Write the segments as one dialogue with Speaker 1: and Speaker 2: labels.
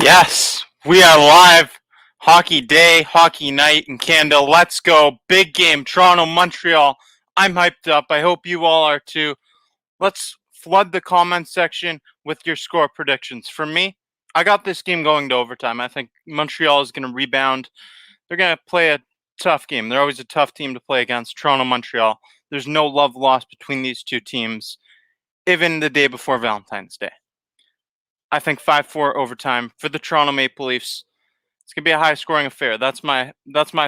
Speaker 1: Yes, we are live. Hockey day, hockey night in Canada. Let's go. Big game, Toronto, Montreal. I'm hyped up. I hope you all are too. Let's flood the comment section with your score predictions. For me, I got this game going to overtime. I think Montreal is going to rebound. They're going to play a tough game. They're always a tough team to play against, Toronto, Montreal. There's no love lost between these two teams, even the day before Valentine's Day. I think 5-4 overtime for the Toronto Maple Leafs. It's going to be a high-scoring affair. That's my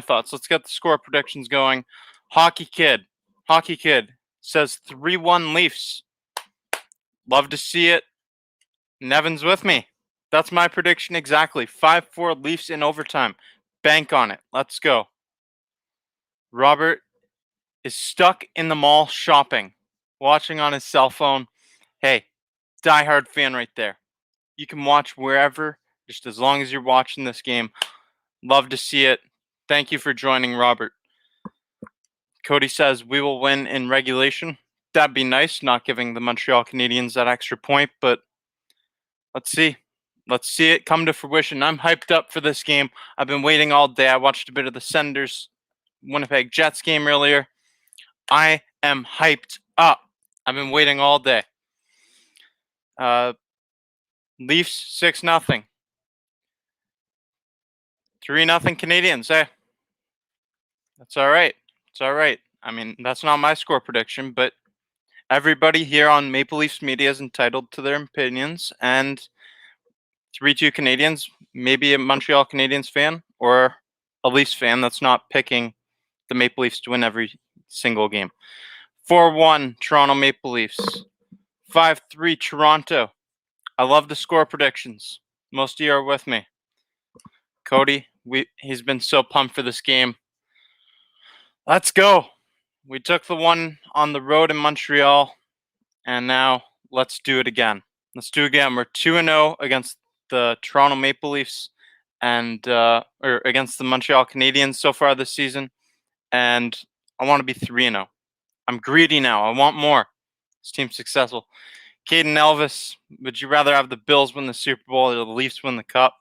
Speaker 1: thoughts. Let's get the score predictions going. Hockey Kid says 3-1 Leafs. Love to see it. Nevin's with me. That's my prediction exactly. 5-4 Leafs in overtime. Bank on it. Let's go. Robert is stuck in the mall shopping, watching on his cell phone. Hey, diehard fan right there. You can watch wherever, just as long as you're watching this game. Love to see it. Thank you for joining, Robert. Cody says we will win in regulation. That'd be nice, not giving the Montreal Canadiens that extra point, but let's see. Let's see it come to fruition. I'm hyped up for this game. I've been waiting all day. I watched a bit of the Senators Winnipeg Jets game earlier. I am hyped up. I've been waiting all day. Leafs 6-0. 3-0 Canadiens. Hey, that's all right. It's all right. I mean, that's not my score prediction, but everybody here on Maple Leafs media is entitled to their opinions. And 3-2 Canadiens, maybe a Montreal Canadiens fan or a Leafs fan that's not picking the Maple Leafs to win every single game. 4-1 Toronto Maple Leafs. 5-3 Toronto. I love the score predictions. Most of you are with me. Cody, he's been so pumped for this game. Let's go. We took the one on the road in Montreal, and now let's do it again. Let's do it again. We're 2-0 against the Toronto Maple Leafs and or against the Montreal Canadiens so far this season, and I want to be 3-0. I'm greedy now. I want more. This team's successful. Caden Elvis, would you rather have the Bills win the Super Bowl or the Leafs win the Cup?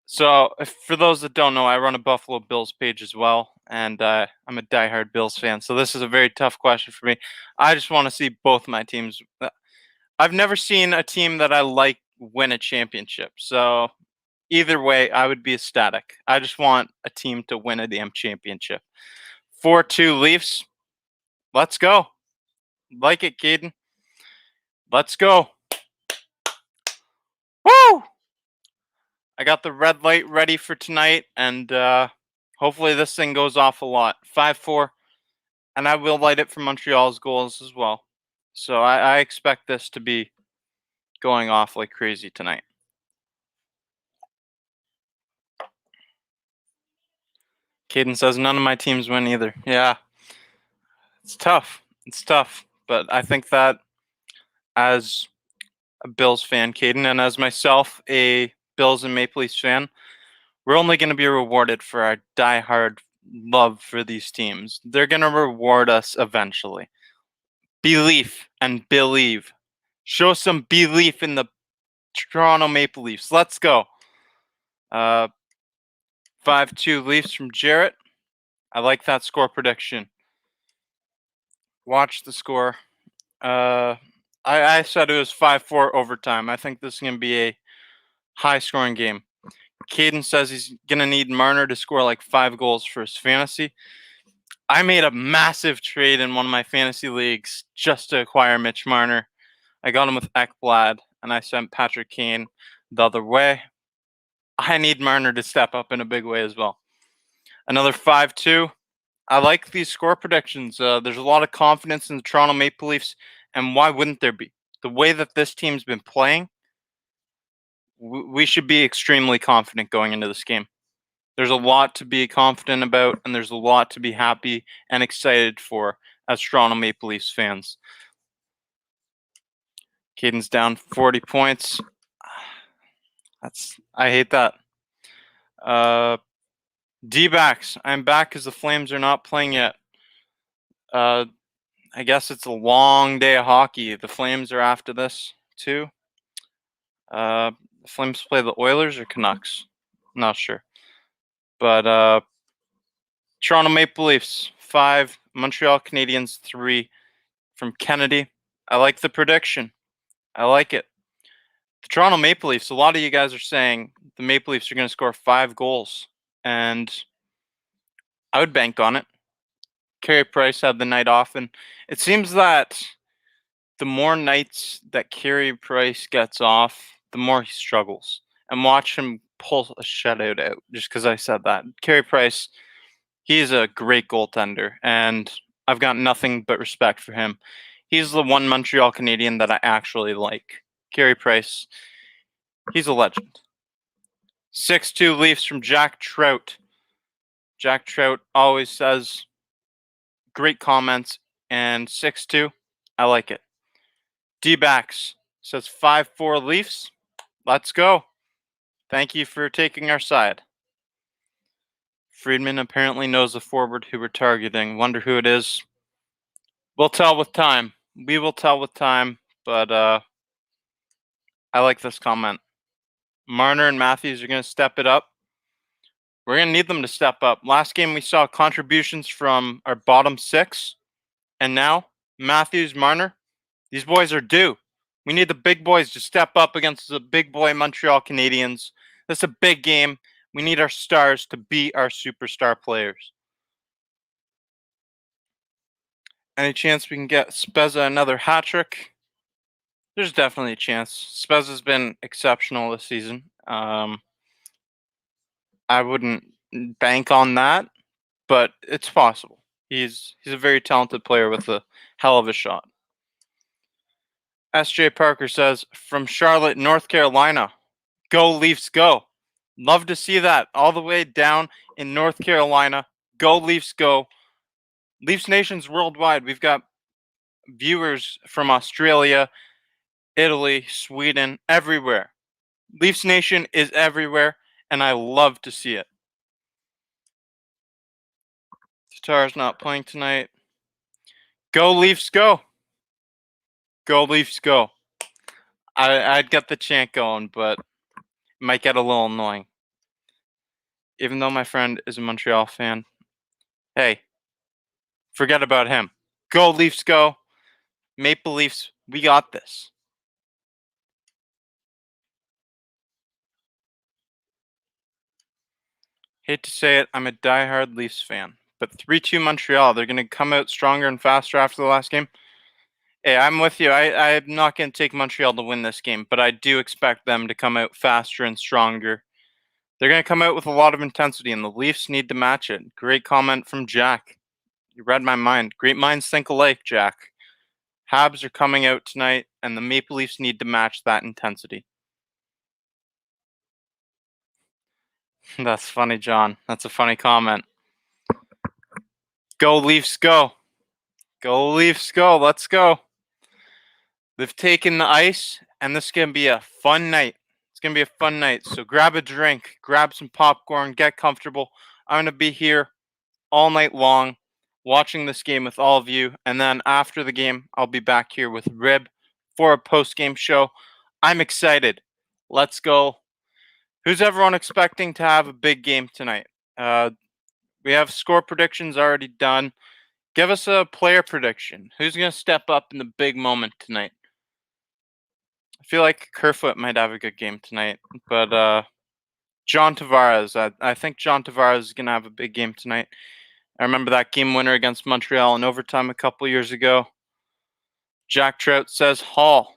Speaker 1: So, for those that don't know, I run a Buffalo Bills page as well, and I'm a diehard Bills fan. So this is a very tough question for me. I just want to see both my teams. I've never seen a team that I like win a championship. So either way, I would be ecstatic. I just want a team to win a damn championship. 4-2 Leafs. Let's go. Like it, Caden. Let's go. Woo! I got the red light ready for tonight, and hopefully this thing goes off a lot. 5-4, and I will light it for Montreal's goals as well. So I expect this to be going off like crazy tonight. Caden says none of my teams win either. Yeah, it's tough. It's tough, but I think that as a Bills fan, Caden, and as myself, a Bills and Maple Leafs fan, we're only going to be rewarded for our diehard love for these teams. They're going to reward us eventually. Belief and believe. Show some belief in the Toronto Maple Leafs. Let's go. 5-2 Leafs from Jarrett. I like that score prediction. Watch the score. I said it was 5-4 overtime. I think this is going to be a high-scoring game. Caden says he's going to need Marner to score like 5 goals for his fantasy. I made a massive trade in one of my fantasy leagues just to acquire Mitch Marner. I got him with Ekblad. and I sent Patrick Kane the other way. I need Marner to step up in a big way as well. Another 5-2. I like these score predictions. There's a lot of confidence in the Toronto Maple Leafs, and why wouldn't there be? The way that this team's been playing, we should be extremely confident going into this game. There's a lot to be confident about, and there's a lot to be happy and excited for as Toronto Maple Leafs fans. Caden's down 40 points. I hate that. D-backs. I'm back because the Flames are not playing yet. I guess it's a long day of hockey. The Flames are after this too. The Flames play the Oilers or Canucks. Not sure. But Toronto Maple Leafs 5, Montreal Canadiens 3 from Kennedy. I like the prediction. I like it. The Toronto Maple Leafs, a lot of you guys are saying the Maple Leafs are going to score 5 goals, and I would bank on it. Carey Price had the night off, and it seems that the more nights that Carey Price gets off, the more he struggles. And watch him pull a shutout out, just because I said that. Carey Price, he's a great goaltender, and I've got nothing but respect for him. He's the one Montreal Canadian that I actually like. Carey Price, he's a legend. 6-2 Leafs from Jack Trout. Jack Trout always says great comments, and 6-2, I like it. D-backs says 5-4 Leafs. Let's go. Thank you for taking our side. Friedman apparently knows the forward who we're targeting. Wonder who it is. We'll tell with time. We will tell with time, but I like this comment. Marner and Matthews are going to step it up. We're going to need them to step up. Last game we saw contributions from our bottom 6, and now Matthews, Marner, these boys are due. We need the big boys to step up against the big boy Montreal Canadiens. This is a big game. We need our stars to beat our superstar players. Any chance we can get Spezza another hat trick? There's definitely a chance. Spezza's been exceptional this season. I wouldn't bank on that, but it's possible. He's a very talented player with a hell of a shot. S.J. Parker says, from Charlotte, North Carolina, go Leafs, go. Love to see that all the way down in North Carolina. Go Leafs, go. Leafs Nation's worldwide. We've got viewers from Australia, Italy, Sweden, everywhere. Leafs Nation is everywhere, and I love to see it. Tatar's not playing tonight. Go Leafs, go. Go Leafs, go. I'd get the chant going, but it might get a little annoying. Even though my friend is a Montreal fan, hey, forget about him. Go Leafs, go. Maple Leafs, we got this. Hate to say it, I'm a diehard Leafs fan. But 3-2 Montreal, they're going to come out stronger and faster after the last game. Hey, I'm with you. I'm not going to take Montreal to win this game, but I do expect them to come out faster and stronger. They're going to come out with a lot of intensity, and the Leafs need to match it. Great comment from Jack. You read my mind. Great minds think alike, Jack. Habs are coming out tonight, and the Maple Leafs need to match that intensity. That's funny, John. That's a funny comment. Go Leafs, go. Go Leafs, go. Let's go. They've taken the ice, and this is going to be a fun night. It's going to be a fun night. So grab a drink, grab some popcorn, get comfortable. I'm going to be here all night long watching this game with all of you. And then after the game, I'll be back here with Rib for a post-game show. I'm excited. Let's go. Who's everyone expecting to have a big game tonight? We have score predictions already done. Give us a player prediction. Who's going to step up in the big moment tonight? I feel like Kerfoot might have a good game tonight, but John Tavares, I think John Tavares is going to have a big game tonight. I remember that game winner against Montreal in overtime a couple years ago. Jack Trout says Hall.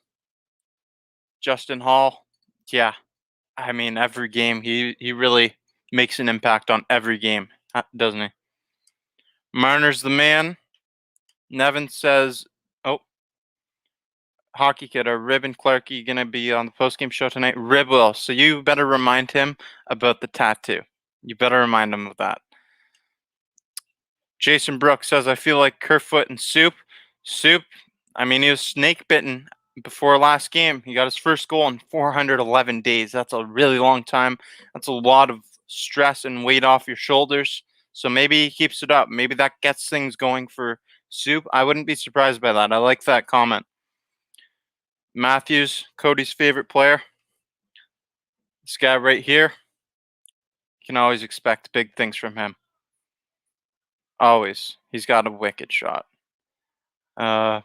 Speaker 1: Justin Hall, yeah. I mean, every game he really makes an impact on every game, doesn't he? Marner's the man. Nevin says, "Oh, Hockey Kid, are Rib and Clarky gonna be on the postgame show tonight?" Rib will, so you better remind him about the tattoo. You better remind him of that. Jason Brooks says, "I feel like Kerfoot and Soup. Soup, I mean, he was snake bitten before last game. He got his first goal in 411 days. That's a really long time. That's a lot of stress and weight off your shoulders. So maybe he keeps it up. Maybe that gets things going for Soup. I wouldn't be surprised by that. I like that comment." Matthews, Cody's favorite player. This guy right here. You can always expect big things from him. Always. He's got a wicked shot. Yeah,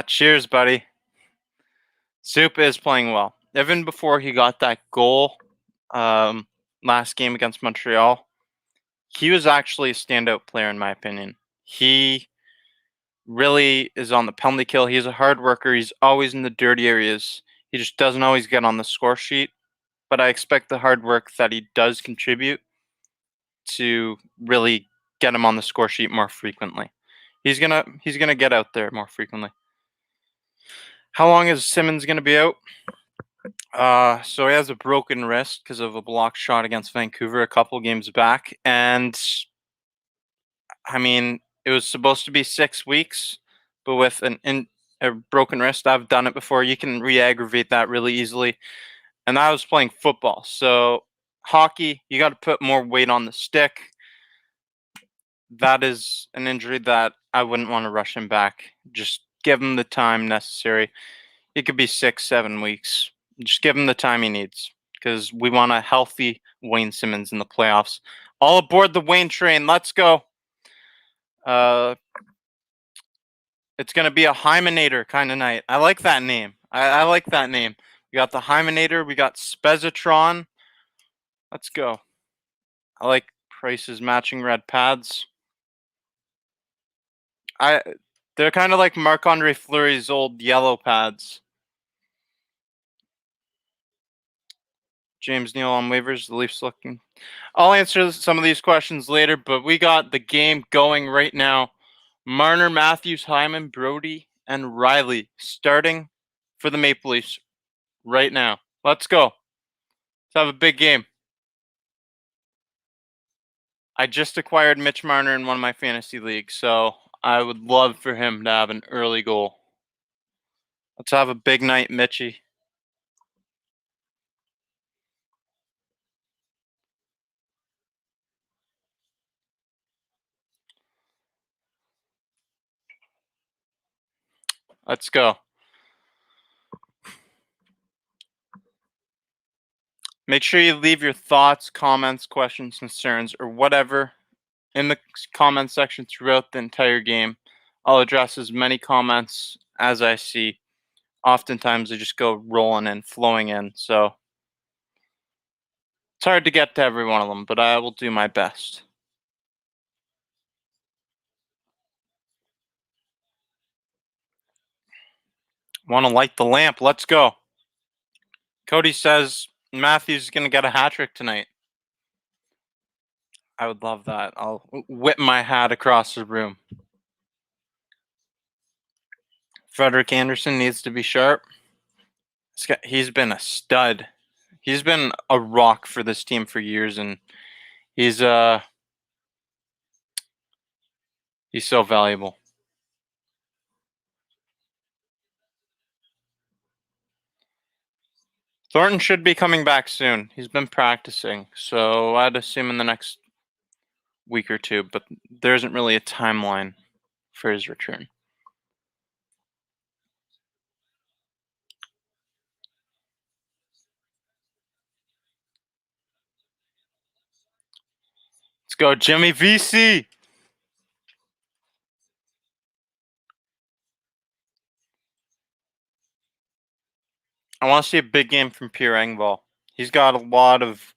Speaker 1: cheers, buddy. Soup is playing well. Even before he got that goal last game against Montreal, he was actually a standout player in my opinion. He really is on the penalty kill. He's a hard worker. He's always in the dirty areas. He just doesn't always get on the score sheet. But I expect the hard work that he does contribute to really get him on the score sheet more frequently. He's gonna get out there more frequently. How long is Simmons gonna be out? So he has a broken wrist because of a blocked shot against Vancouver a couple games back, and I mean it was supposed to be 6 weeks, but with a broken wrist, I've done it before. You can re-aggravate that really easily, and I was playing football, so hockey you got to put more weight on the stick. That is an injury that I wouldn't want to rush him back. Just give him the time necessary. It could be 6-7 weeks. Just give him the time he needs because we want a healthy Wayne Simmons in the playoffs. All aboard the Wayne train. Let's go. It's going to be a Hymenator kind of night. I like that name. I like that name. We got the Hymenator. We got Spezatron. Let's go. I like Price's matching red pads. They're kind of like Marc-Andre Fleury's old yellow pads. James Neal on waivers. The Leafs looking. I'll answer some of these questions later, but we got the game going right now. Marner, Matthews, Hyman, Brody, and Riley starting for the Maple Leafs right now. Let's go. Let's have a big game. I just acquired Mitch Marner in one of my fantasy leagues, so I would love for him to have an early goal. Let's have a big night, Mitchie. Let's go. Make sure you leave your thoughts, comments, questions, concerns, or whatever in the comment section throughout the entire game. I'll address as many comments as I see. Oftentimes they just go rolling and flowing in, so it's hard to get to every one of them, but I will do my best. Want to light the lamp? Let's go. Cody says Matthews is going to get a hat trick tonight. I would love that. I'll whip my hat across the room. Frederick Anderson needs to be sharp. He's been a stud. He's been a rock for this team for years, and he's so valuable. Thornton should be coming back soon. He's been practicing, so I'd assume in the next week or two, but there isn't really a timeline for his return. Let's go, Jimmy VC. I want to see a big game from Pierre Engvall. He's got a lot of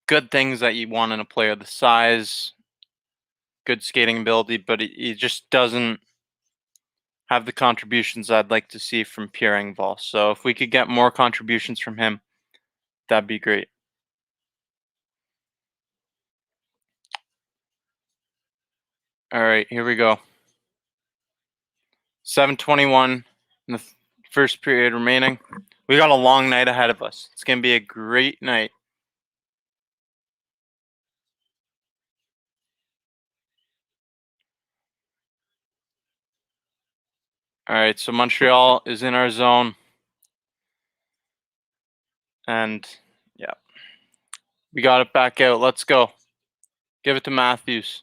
Speaker 1: good things that you want in a player: the size, good skating ability, but he just doesn't have the contributions I'd like to see from Pierre Engvall. So if we could get more contributions from him, that'd be great. All right, here we go. 7:21 in the first period remaining. We got a long night ahead of us. It's going to be a great night. All right, so Montreal is in our zone. And, yeah. We got it back out. Let's go. Give it to Matthews.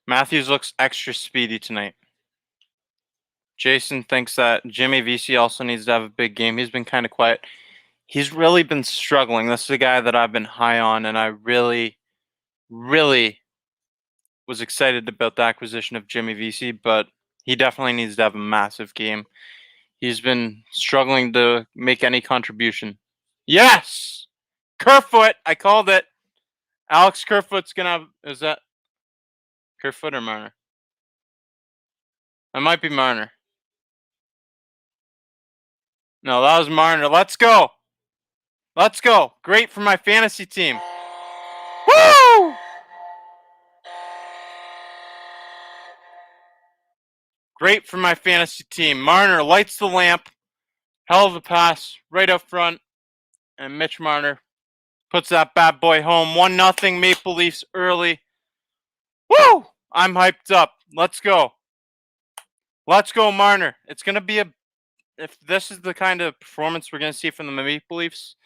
Speaker 1: Matthews looks extra speedy tonight. Jason thinks that Jimmy Vesey also needs to have a big game. He's been kind of quiet. He's really been struggling. This is a guy that I've been high on, and I really was excited about the acquisition of Jimmy Vesey, but he definitely needs to have a massive game. He's been struggling to make any contribution. Yes! Kerfoot! I called it. Alex Kerfoot's going to have... Is that Kerfoot or Marner? It might be Marner. No, that was Marner. Let's go! Let's go! Great for my fantasy team. Woo! Great for my fantasy team. Marner lights the lamp. Hell of a pass right up front. And Mitch Marner puts that bad boy home. 1-0 Maple Leafs early. Woo! I'm hyped up. Let's go. Let's go, Marner. It's going to be if this is the kind of performance we're going to see from the Maple Leafs,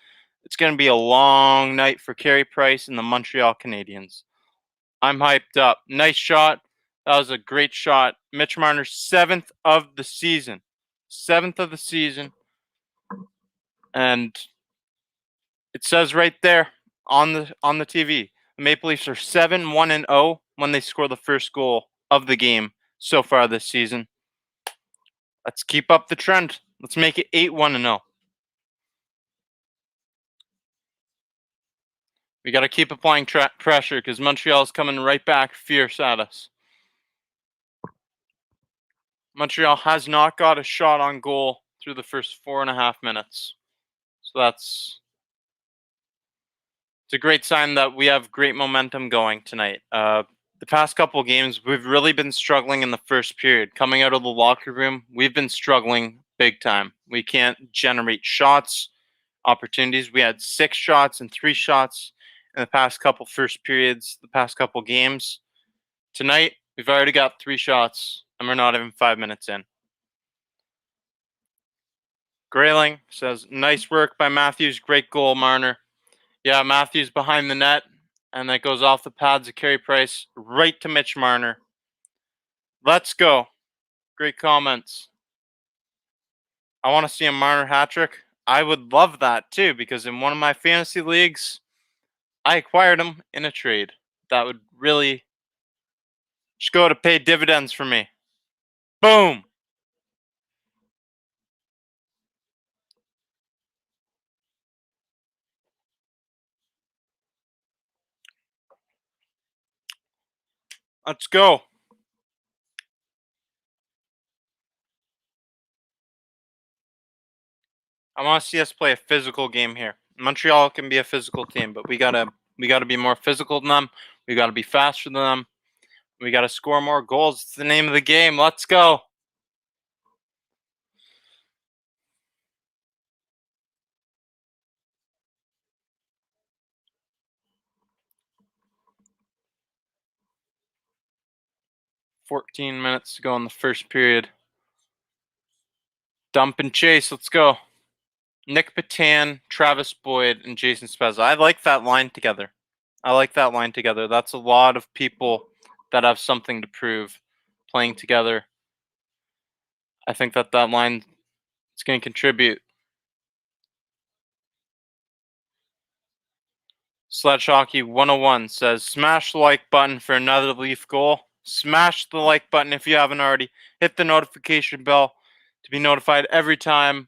Speaker 1: it's going to be a long night for Carey Price and the Montreal Canadiens. I'm hyped up. Nice shot. That was a great shot. Mitch Marner, 7th of the season. 7th of the season. And it says right there on the TV, the Maple Leafs are 7-1-0 when they score the first goal of the game so far this season. Let's keep up the trend. Let's make it 8-1-0. We got to keep applying pressure because Montreal is coming right back fierce at us. Montreal has not got a shot on goal through the first 4.5 minutes. So it's a great sign that we have great momentum going tonight. The past couple of games, we've really been struggling in the first period. Coming out of the locker room, we've been struggling big time. We can't generate shots, opportunities. We had 6 shots and 3 shots in the past couple first periods, the past couple games. Tonight, we've already got 3 shots, and we're not even 5 minutes in. Grayling says, nice work by Matthews. Great goal, Marner. Yeah, Matthews behind the net, and that goes off the pads of Carey Price right to Mitch Marner. Let's go. Great comments. I want to see a Marner hat trick. I would love that too, because in one of my fantasy leagues, I acquired him in a trade. That would really just go to pay dividends for me. Boom. Let's go. I want to see us play a physical game here. Montreal can be a physical team, but we gotta be more physical than them. We gotta be faster than them. We gotta score more goals. It's the name of the game. Let's go. $14 minutes to go in the first period. Dump and chase. Let's go. Nick Patan, Travis Boyd, and Jason Spezza. I like that line together. That's a lot of people that have something to prove playing together. I think that line is going to contribute. Sledge Hockey 101 says, smash the like button for another Leaf goal. Smash the like button if you haven't already. Hit the notification bell to be notified every time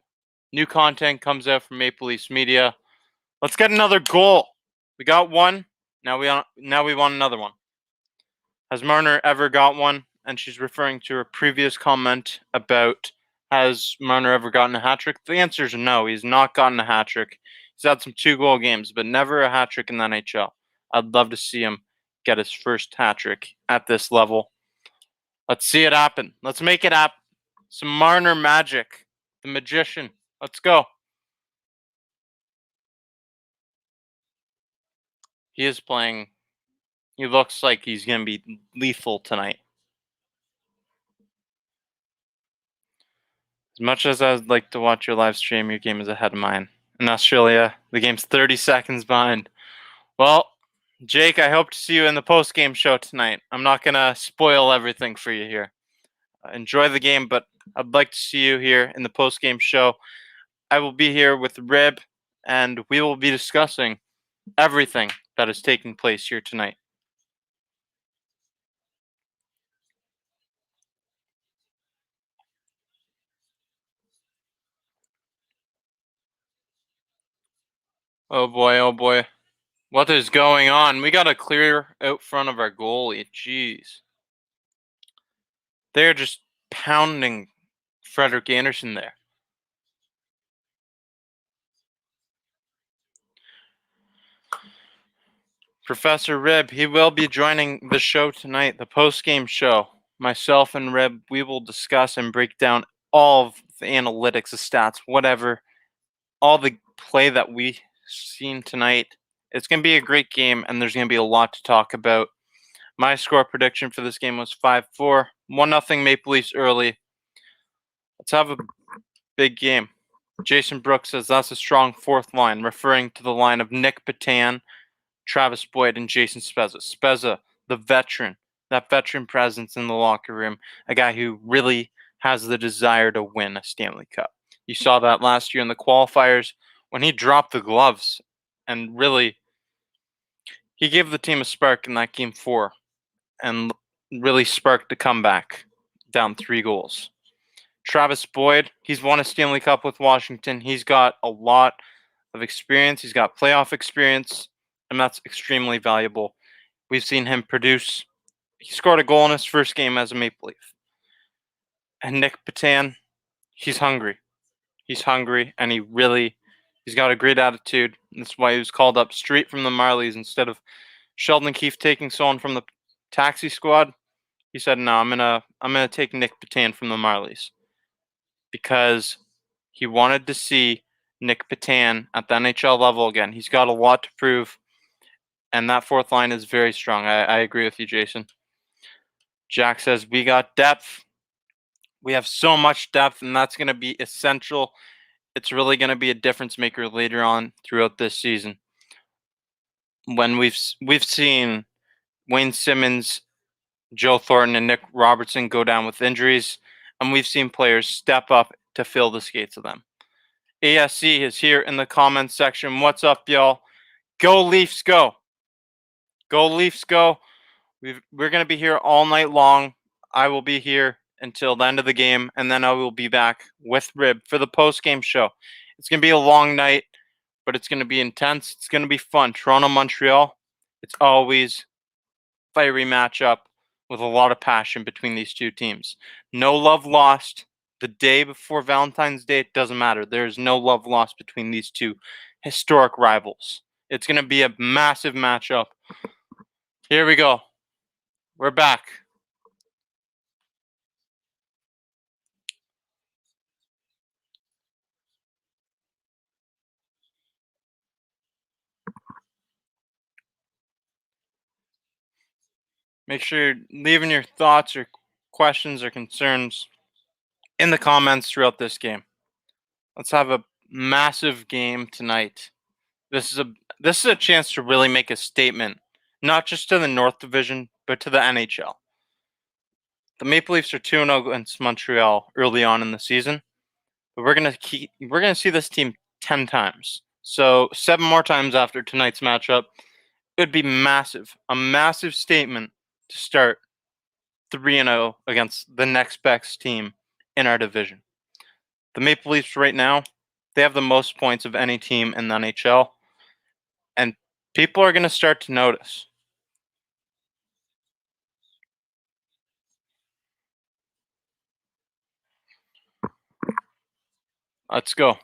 Speaker 1: new content comes out from Maple Leafs Media. Let's get another goal. We got one. Now we want another one. Has Marner ever got one? And she's referring to her previous comment about has Marner ever gotten a hat trick? The answer is no. He's not gotten a hat trick. He's had some 2-goal games, but never a hat trick in the NHL. I'd love to see him get his first hat trick at this level. Let's see it happen. Let's make it happen. Some Marner magic. The magician. Let's go. He is playing. He looks like he's going to be lethal tonight. As much as I'd like to watch your live stream, your game is ahead of mine. In Australia, the game's 30 seconds behind. Well, Jake, I hope to see you in the post-game show tonight. I'm not going to spoil everything for you here. Enjoy the game, but I'd like to see you here in the post-game show. I will be here with Rib, and we will be discussing everything that is taking place here tonight. Oh boy, oh boy. What is going on? We got to clear out front of our goalie. Jeez. They're just pounding Frederik Andersen there. Professor Rib, he will be joining the show tonight, the post-game show. Myself and Rib, we will discuss and break down all of the analytics, the stats, whatever, all the play that we've seen tonight. It's going to be a great game, and there's going to be a lot to talk about. My score prediction for this game was 5-4, 1-0 Maple Leafs early. Let's have a big game. Jason Brooks says that's a strong fourth line, referring to the line of Nick Patan, Travis Boyd, and Jason Spezza. Spezza, the veteran, that veteran presence in the locker room, a guy who really has the desire to win a Stanley Cup. You saw that last year in the qualifiers when he dropped the gloves and really he gave the team a spark in that game 4 and really sparked the comeback down 3 goals. Travis Boyd, he's won a Stanley Cup with Washington. He's got a lot of experience. He's got playoff experience, and that's extremely valuable. We've seen him produce. He scored a goal in his first game as a Maple Leaf. And Nick Patan, he's hungry. He's hungry, and he's got a great attitude. That's why he was called up straight from the Marlies instead of Sheldon Keefe taking someone from the taxi squad. He said, "No, I'm gonna take Nick Patan from the Marlies," because he wanted to see Nick Patan at the NHL level again. He's got a lot to prove, and that fourth line is very strong. I agree with you, Jason. Jack says, we got depth. We have so much depth, and that's going to be essential. It's really going to be a difference maker later on throughout this season. When we've seen Wayne Simmons, Joe Thornton, and Nick Robertson go down with injuries, and we've seen players step up to fill the skates of them. ASC is here in the comments section. What's up, y'all? Go Leafs, go! Go Leafs, go! We're going to be here all night long. I will be here until the end of the game, and then I will be back with Rib for the post-game show. It's going to be a long night, but it's going to be intense. It's going to be fun. Toronto, Montreal, it's always a fiery matchup with a lot of passion between these two teams. No love lost. The day before Valentine's Day, it doesn't matter. There's no love lost between these two historic rivals. It's going to be a massive matchup. Here we go. We're back. Make sure you're leaving your thoughts or questions or concerns in the comments throughout this game. Let's have a massive game tonight. This is a chance to really make a statement, not just to the North Division, but to the NHL. The Maple Leafs are 2-0 against Montreal early on in the season, but we're gonna see this team 10 times. So 7 more times after tonight's matchup. It would be massive, a massive statement to start 3-0 against the next best team in our division. The Maple Leafs right now, they have the most points of any team in the NHL, and People are going to start to notice. Let's go.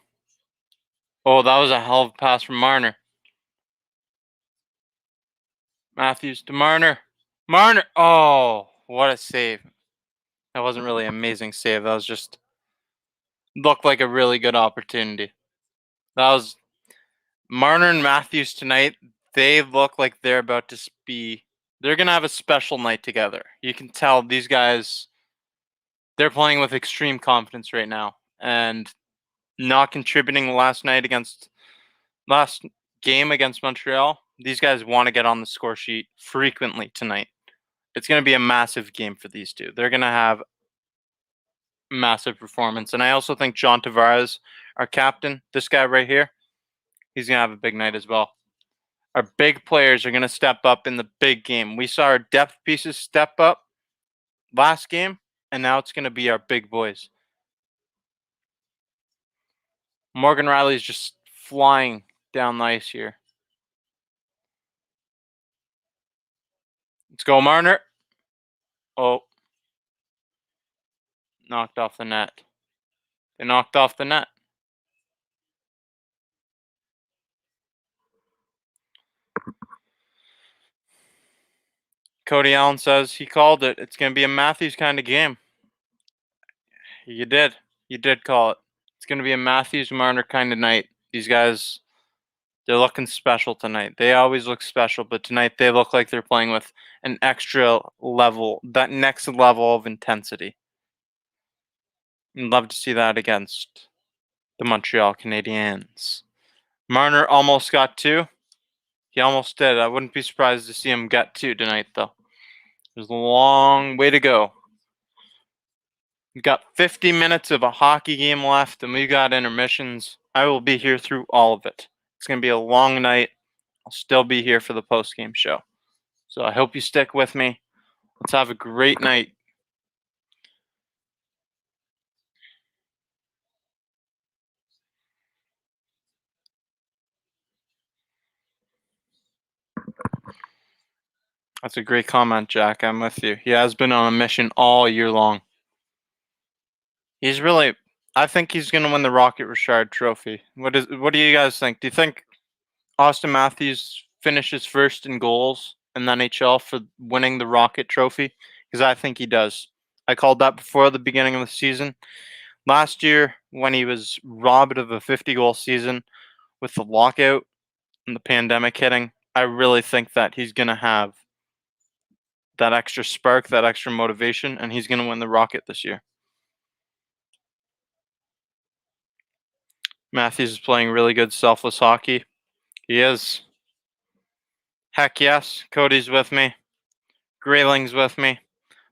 Speaker 1: Oh, that was a hell of a pass from Marner. Matthews to Marner. Marner. Oh, what a save. That wasn't really an amazing save. That was just looked like a really good opportunity. That was Marner and Matthews tonight. They look like they're about to be. They're going to have a special night together. You can tell these guys, they're playing with extreme confidence right now. And not contributing last game against Montreal, these guys want to get on the score sheet frequently tonight. It's going to be a massive game for these two. They're going to have massive performance. And I also think John Tavares, our captain, this guy right here, he's going to have a big night as well. Our big players are going to step up in the big game. We saw our depth pieces step up last game, and now it's going to be our big boys. Morgan Riley's just flying down the ice here. Let's go, Marner. Oh. Knocked off the net. They knocked off the net. Cody Allen says he called it. It's going to be a Matthews kind of game. You did. You did call it. It's going to be a Matthews Marner kind of night. These guys, they're looking special tonight. They always look special, but tonight they look like they're playing with an extra level, that next level of intensity. I'd love to see that against the Montreal Canadiens. Marner almost got two. He almost did. I wouldn't be surprised to see him get two tonight, though. There's a long way to go. We've got 50 minutes of a hockey game left, and we've got intermissions. I will be here through all of it. It's going to be a long night. I'll still be here for the post-game show. So I hope you stick with me. Let's have a great night. That's a great comment, Jack. I'm with you. He has been on a mission all year long. He's really, I think he's going to win the Rocket Richard Trophy. What do you guys think? Do you think Austin Matthews finishes first in goals in the NHL for winning the Rocket Trophy? Because I think he does. I called that before the beginning of the season. Last year, when he was robbed of a 50-goal season with the lockout and the pandemic hitting, I really think that he's going to have that extra spark, that extra motivation, and he's going to win the Rocket this year. Matthews is playing really good selfless hockey. He is. Heck yes. Cody's with me. Grayling's with me.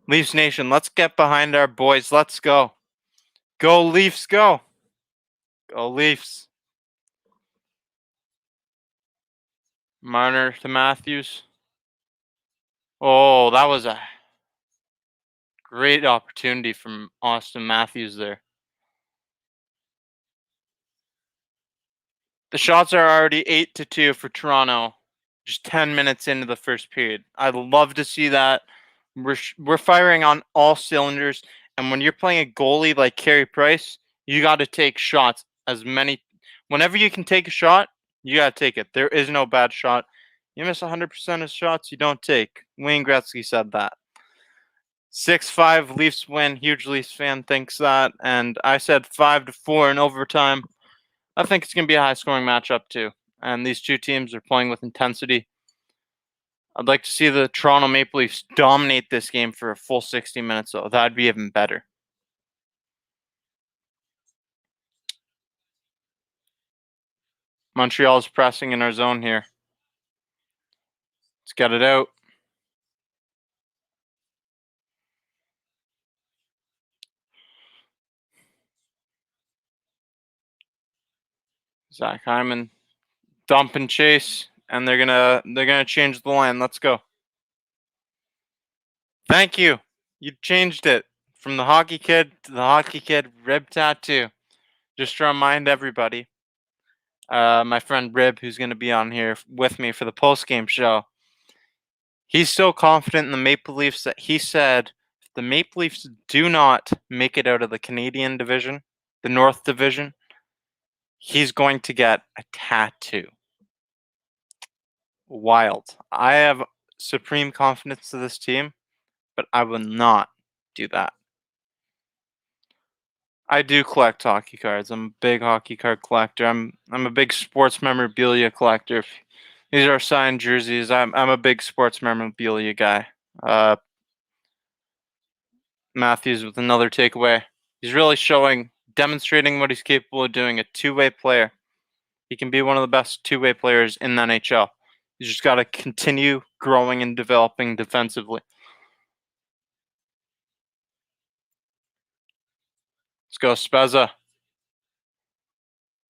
Speaker 1: Leafs Nation, let's get behind our boys. Let's go. Go Leafs, go. Go Leafs. Marner to Matthews. Oh, that was a great opportunity from Austin Matthews there. The shots are already 8-2 for Toronto, just 10 minutes into the first period. I'd love to see that. We're firing on all cylinders, and when you're playing a goalie like Carey Price, you got to take shots whenever you can take a shot, you got to take it. There is no bad shot. You miss 100% of shots you don't take. Wayne Gretzky said that. 6-5 Leafs win. Huge Leafs fan thinks that, and I said 5-4 in overtime. I think it's going to be a high-scoring matchup too, and these two teams are playing with intensity. I'd like to see the Toronto Maple Leafs dominate this game for a full 60 minutes, though. That'd be even better. Montreal's pressing in our zone here. Let's get it out. Zach Hyman, dump and chase, and they're gonna change the line. Let's go. Thank you. You changed it from the hockey kid to the hockey kid rib tattoo. Just to remind everybody, my friend Rib, who's going to be on here with me for the post-game show, he's so confident in the Maple Leafs that he said if the Maple Leafs do not make it out of the Canadian division, the North Division, he's going to get a tattoo. Wild. I have supreme confidence in this team, but I will not do that. I do collect hockey cards. I'm a big hockey card collector. I'm a big sports memorabilia collector. These are signed jerseys. I'm a big sports memorabilia guy. Uh, Matthews with another takeaway. He's really demonstrating what he's capable of doing. A two-way player. He can be one of the best two-way players in the NHL. He's just got to continue growing and developing defensively. Let's go, Spezza.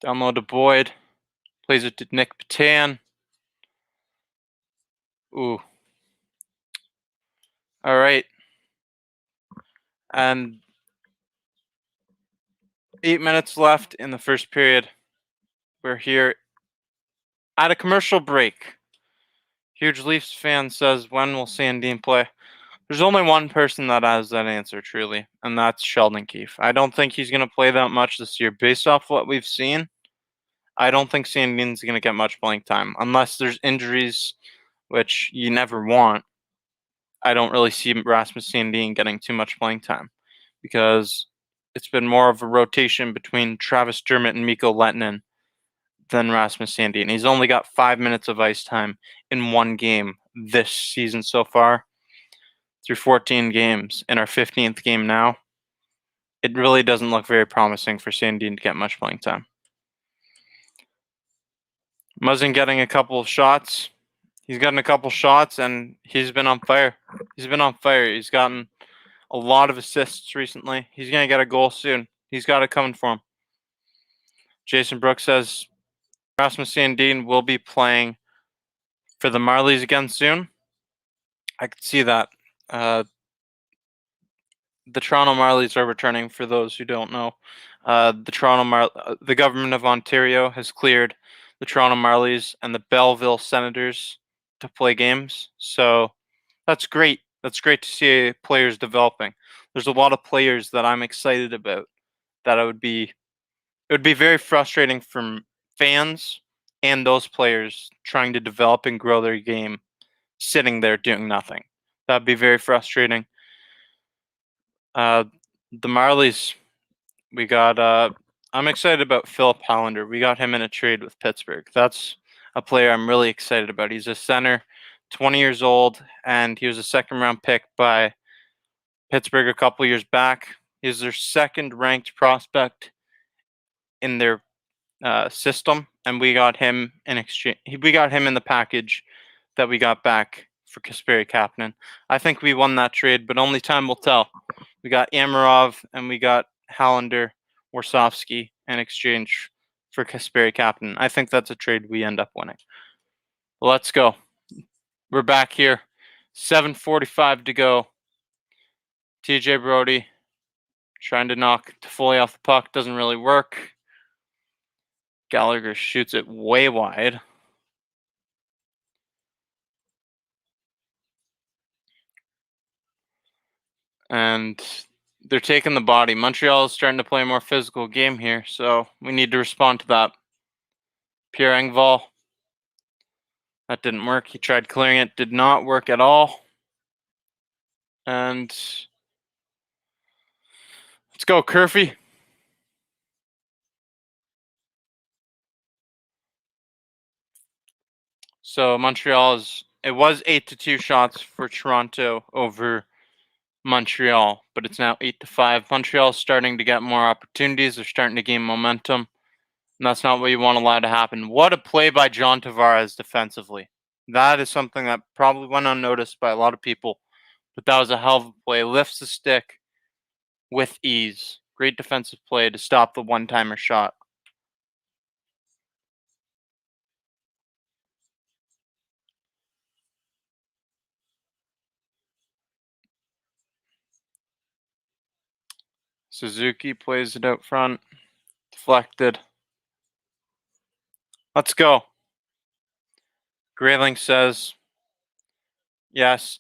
Speaker 1: Down low to Boyd. Plays it to Nick Patan. Ooh. All right. And 8 minutes left in the first period. We're here at a commercial break. Huge Leafs fan says, when will Sandin play? There's only one person that has that answer, truly, and that's Sheldon Keefe. I don't think he's going to play that much this year. Based off what we've seen, I don't think Sandin's going to get much playing time. Unless there's injuries, which you never want, I don't really see Rasmus Sandin getting too much playing time. Because it's been more of a rotation between Travis Dermott and Mikko Lehtinen than Rasmus Sandin. He's only got 5 minutes of ice time in one game this season so far. Through 14 games in our 15th game now, it really doesn't look very promising for Sandin to get much playing time. Muzzin getting a couple of shots. He's gotten a couple shots and he's been on fire. He's gotten a lot of assists recently. He's going to get a goal soon. He's got it coming for him. Jason Brooks says Rasmus Sandin will be playing for the Marlies again soon. I could see that. The Toronto Marlies are returning. For those who don't know, the government of Ontario has cleared the Toronto Marlies and the Belleville Senators to play games. So that's great. That's great to see players developing. There's a lot of players that I'm excited about. It would be very frustrating from fans and those players trying to develop and grow their game, sitting there doing nothing. That'd be very frustrating. The Marlies, we got. I'm excited about Philip Hollander. We got him in a trade with Pittsburgh. That's a player I'm really excited about. He's a center, 20 years old, and he was a second-round pick by Pittsburgh a couple years back. He's their second-ranked prospect in their system, and we got him in exchange. We got him in the package that we got back for Kasperi Kapanen. I think we won that trade, but only time will tell. We got Amarov and we got Hallander, Warsofsky in exchange for Kasperi Kapanen. I think that's a trade we end up winning. Let's go. We're back here. 7:45 to go. TJ Brody trying to knock Toffoli off the puck. Doesn't really work. Gallagher shoots it way wide. And they're taking the body. Montreal is starting to play a more physical game here, so we need to respond to that. Pierre Engvall. That didn't work. He tried clearing it. Did not work at all. And let's go, Kerfy. So Montreal it was 8-2 shots for Toronto over Montreal, but it's now 8-5. Montreal's starting to get more opportunities. They're starting to gain momentum. And that's not what you want to allow to happen. What a play by John Tavares defensively. That is something that probably went unnoticed by a lot of people. But that was a hell of a play. Lifts the stick with ease. Great defensive play to stop the one-timer shot. Suzuki plays it out front. Deflected. Let's go. Grayling says, yes,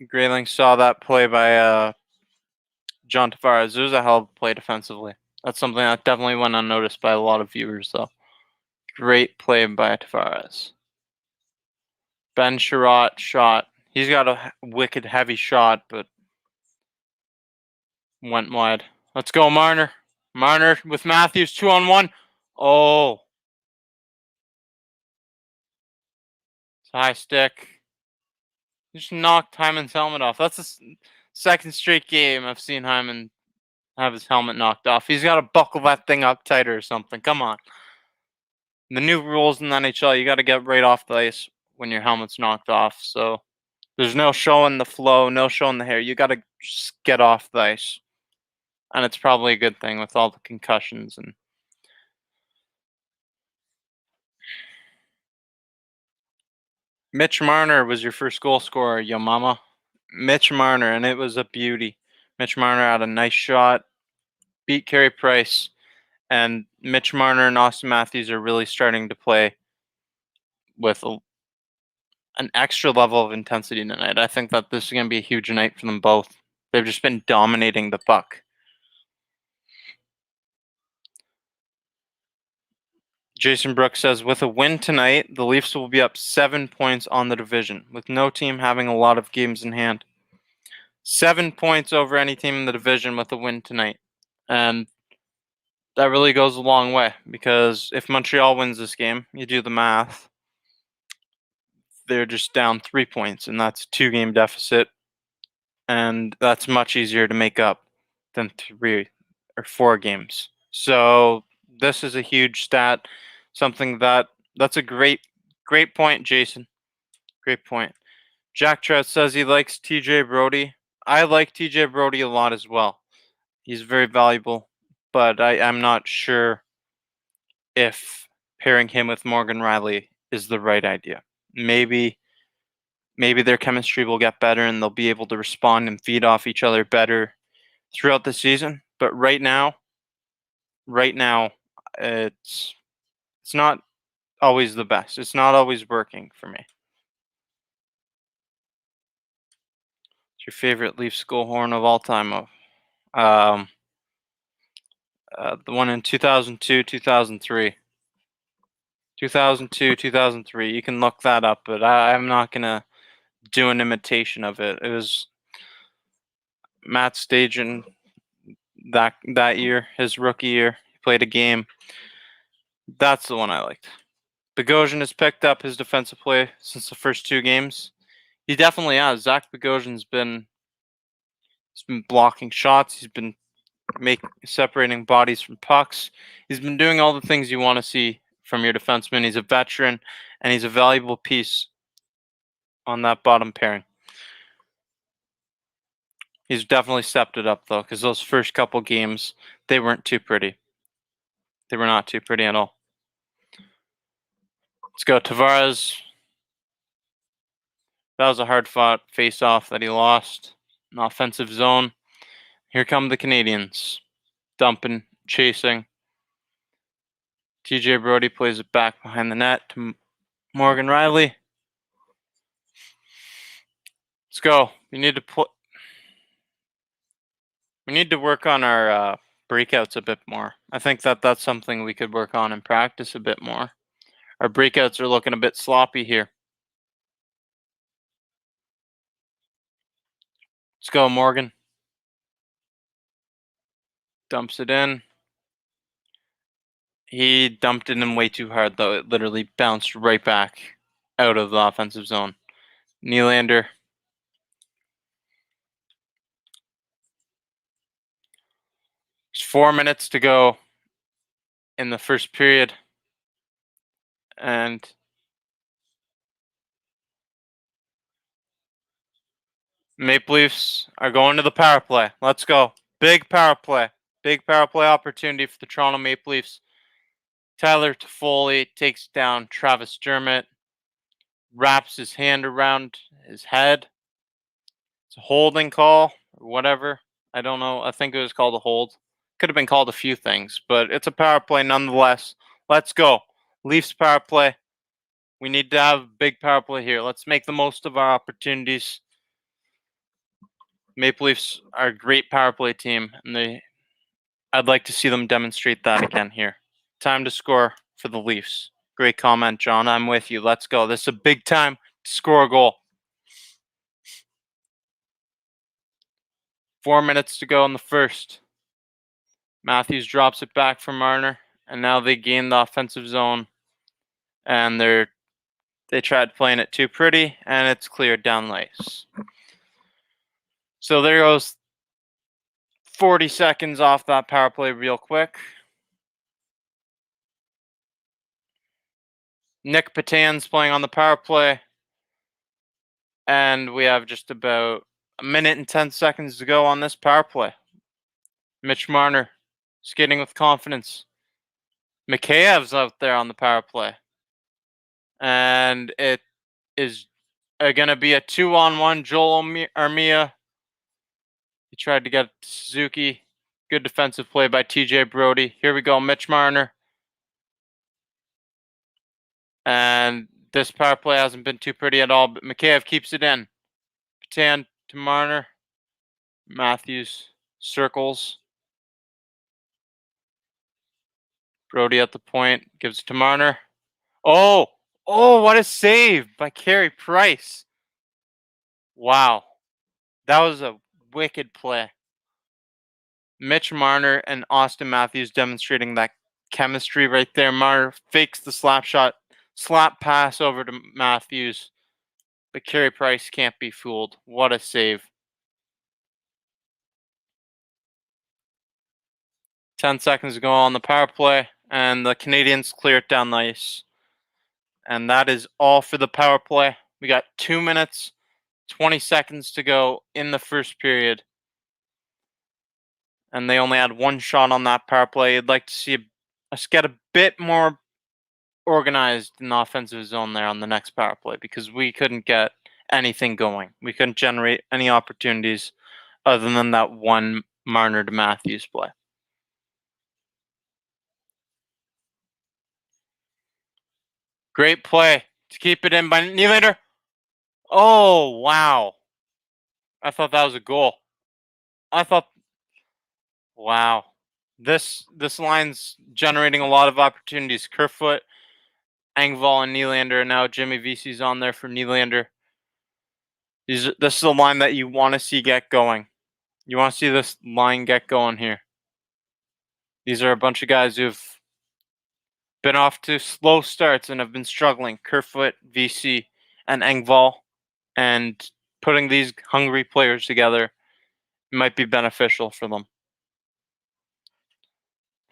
Speaker 1: Grayling saw that play by John Tavares. It was a hell of a play defensively. That's something that definitely went unnoticed by a lot of viewers, though. Great play by Tavares. Ben Sherratt shot. He's got a wicked heavy shot, but went wide. Let's go, Marner. Marner with Matthews, 2-on-1. Oh, it's a high stick. He just knocked Hyman's helmet off. That's the second straight game I've seen Hyman have his helmet knocked off. He's got to buckle that thing up tighter or something. Come on. The new rules in the NHL, you got to get right off the ice when your helmet's knocked off. So there's no showing the flow, no showing the hair. You got to just get off the ice. And it's probably a good thing with all the concussions. And Mitch Marner was your first goal scorer, yo mama. Mitch Marner, and it was a beauty. Mitch Marner had a nice shot, beat Carey Price, and Mitch Marner and Austin Matthews are really starting to play with an extra level of intensity tonight. I think that this is going to be a huge night for them both. They've just been dominating the puck. Jason Brooks says, with a win tonight, the Leafs will be up 7 points on the division, with no team having a lot of games in hand. 7 points over any team in the division with a win tonight. And that really goes a long way, because if Montreal wins this game, you do the math, they're just down 3 points, and that's a 2-game deficit. And that's much easier to make up than 3 or 4 games. So this is a huge stat, something that's a great point, Jason. Great point. Jack Trout says he likes TJ Brody. I like TJ Brody a lot as well. He's very valuable, but I'm not sure if pairing him with Morgan Riley is the right idea. Maybe their chemistry will get better and they'll be able to respond and feed off each other better throughout the season. But right now, it's not always the best. It's not always working for me. What's your favorite Leafs goal horn of all time? The one in 2002, 2003. 2002, 2003. You can look that up, but I'm not going to do an imitation of it. It was Matt Stajan that year, his rookie year. He played a game. That's the one I liked. Bogosian has picked up his defensive play since the first 2 games. He definitely has. Zach Bogosian's been blocking shots. He's been separating bodies from pucks. He's been doing all the things you want to see from your defenseman. He's a veteran, and he's a valuable piece on that bottom pairing. He's definitely stepped it up, though, because those first couple games, they weren't too pretty. They were not too pretty at all. Let's go. Tavares. That was a hard-fought face-off that he lost. An offensive zone. Here come the Canadiens. Dumping, chasing. TJ Brody plays it back behind the net to Morgan Riley. Let's go. We need to work on our breakouts a bit more. I think that's something we could work on in practice a bit more. Our breakouts are looking a bit sloppy here. Let's go, Morgan. Dumps it in. He dumped it in way too hard, though. It literally bounced right back out of the offensive zone. Nylander. There's 4 minutes to go in the first period. And Maple Leafs are going to the power play. Let's go. Big power play. Big power play opportunity for the Toronto Maple Leafs. Tyler Toffoli takes down Travis Dermott. Wraps his hand around his head. It's a holding call or whatever. I don't know. I think it was called a hold. Could have been called a few things, but it's a power play nonetheless. Let's go. Leafs power play. We need to have a big power play here. Let's make the most of our opportunities. Maple Leafs are a great power play team, and I'd like to see them demonstrate that again here. Time to score for the Leafs. Great comment, John. I'm with you. Let's go. This is a big time to score a goal. 4 minutes to go in the first. Matthews drops it back for Marner, and now they gain the offensive zone, and they tried playing it too pretty, and it's cleared down the ice. So there goes 40 seconds off that power play real quick. Nick Petan's playing on the power play, and we have just about a minute and 10 seconds to go on this power play. Mitch Marner skating with confidence. Mikheyev's out there on the power play. And it is going to be a 2-on-1. Joel Armia. He tried to get Suzuki. Good defensive play by TJ Brody. Here we go, Mitch Marner. And this power play hasn't been too pretty at all, but Mikheyev keeps it in. Petan to Marner. Matthews circles. Brody at the point. Gives it to Marner. Oh, what a save by Carey Price. Wow. That was a wicked play. Mitch Marner and Austin Matthews demonstrating that chemistry right there. Marner fakes the slap pass over to Matthews. But Carey Price can't be fooled. What a save. 10 seconds to go on the power play, and the Canadiens clear it down the ice. And that is all for the power play. We got 2 minutes, 20 seconds to go in the first period. And they only had one shot on that power play. I'd like to see us get a bit more organized in the offensive zone there on the next power play, because we couldn't get anything going. We couldn't generate any opportunities other than that one Marner to Matthews play. Great play to keep it in by Nylander. Oh, wow. I thought that was a goal. Wow. This line's generating a lot of opportunities. Kerfoot, Engvall, and Nylander, and now Jimmy Vesey's on there for Nylander. This is a line that you want to see get going. You want to see this line get going here. These are a bunch of guys who've been off to slow starts and have been struggling. Kerfoot, Vesey, and Engvall. And putting these hungry players together might be beneficial for them.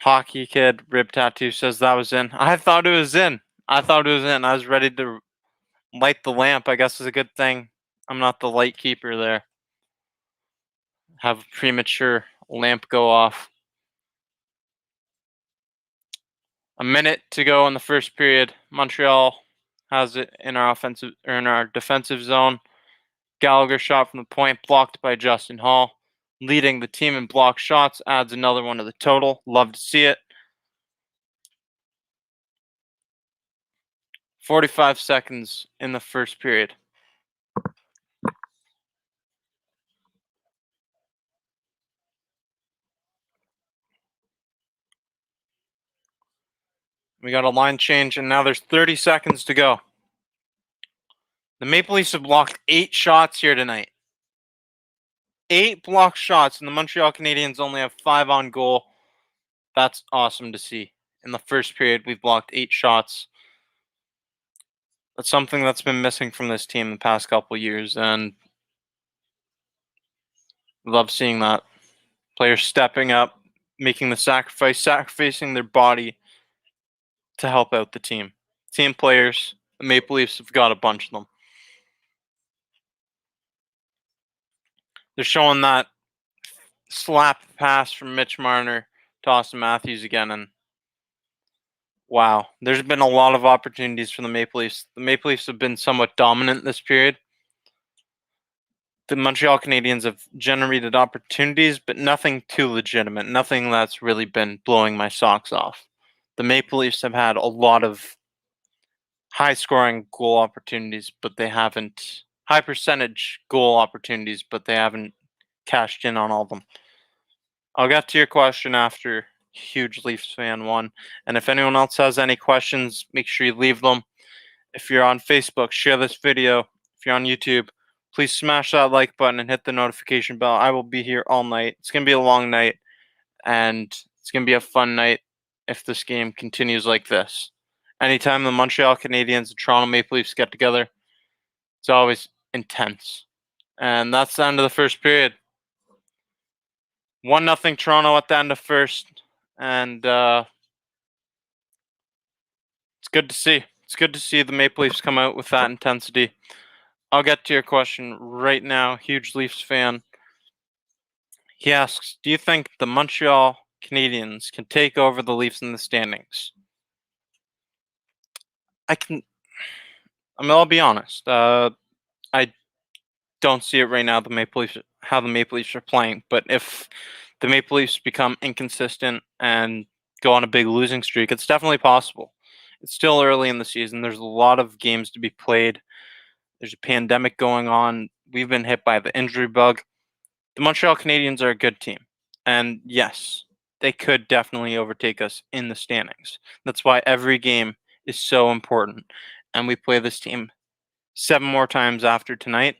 Speaker 1: Hockey Kid Rib Tattoo says that was in. I thought it was in. I was ready to light the lamp. I guess is a good thing I'm not the light keeper there. Have a premature lamp go off. A minute to go in the first period. Montreal has it in our defensive zone. Gallagher shot from the point, blocked by Justin Hall. Leading the team in block shots, adds another one to the total. Love to see it. 45 seconds in the first period. We got a line change, and now there's 30 seconds to go. The Maple Leafs have blocked 8 shots here tonight. 8 blocked shots, and the Montreal Canadiens only have 5 on goal. That's awesome to see. In the first period, we've blocked 8 shots. That's something that's been missing from this team the past couple years, and love seeing that. Players stepping up, making the sacrificing their body to help out the team. Team players, the Maple Leafs have got a bunch of them. They're showing that slap pass from Mitch Marner to Austin Matthews again, and wow, there's been a lot of opportunities for the Maple Leafs. The Maple Leafs have been somewhat dominant this period. The Montreal Canadiens have generated opportunities, but nothing too legitimate, nothing that's really been blowing my socks off. The Maple Leafs have had a lot of high scoring goal opportunities, but they haven't high percentage goal opportunities, but they haven't cashed in on all of them. I'll get to your question after huge Leafs fan one. And if anyone else has any questions, make sure you leave them. If you're on Facebook, share this video. If you're on YouTube, please smash that like button and hit the notification bell. I will be here all night. It's going to be a long night, and it's going to be a fun night if this game continues like this. Anytime the Montreal Canadiens and Toronto Maple Leafs get together, it's always intense. And that's the end of the first period. 1-0 Toronto at the end of first. And it's good to see. It's good to see the Maple Leafs come out with that intensity. I'll get to your question right now. Huge Leafs fan. He asks, do you think the Montreal Canadiens can take over the Leafs in the standings? I'll be honest. I don't see it right now. How the Maple Leafs are playing, but if the Maple Leafs become inconsistent and go on a big losing streak, it's definitely possible. It's still early in the season. There's a lot of games to be played. There's a pandemic going on. We've been hit by the injury bug. The Montreal Canadiens are a good team, and yes, they could definitely overtake us in the standings. That's why every game is so important, and we play this team 7 more times after tonight.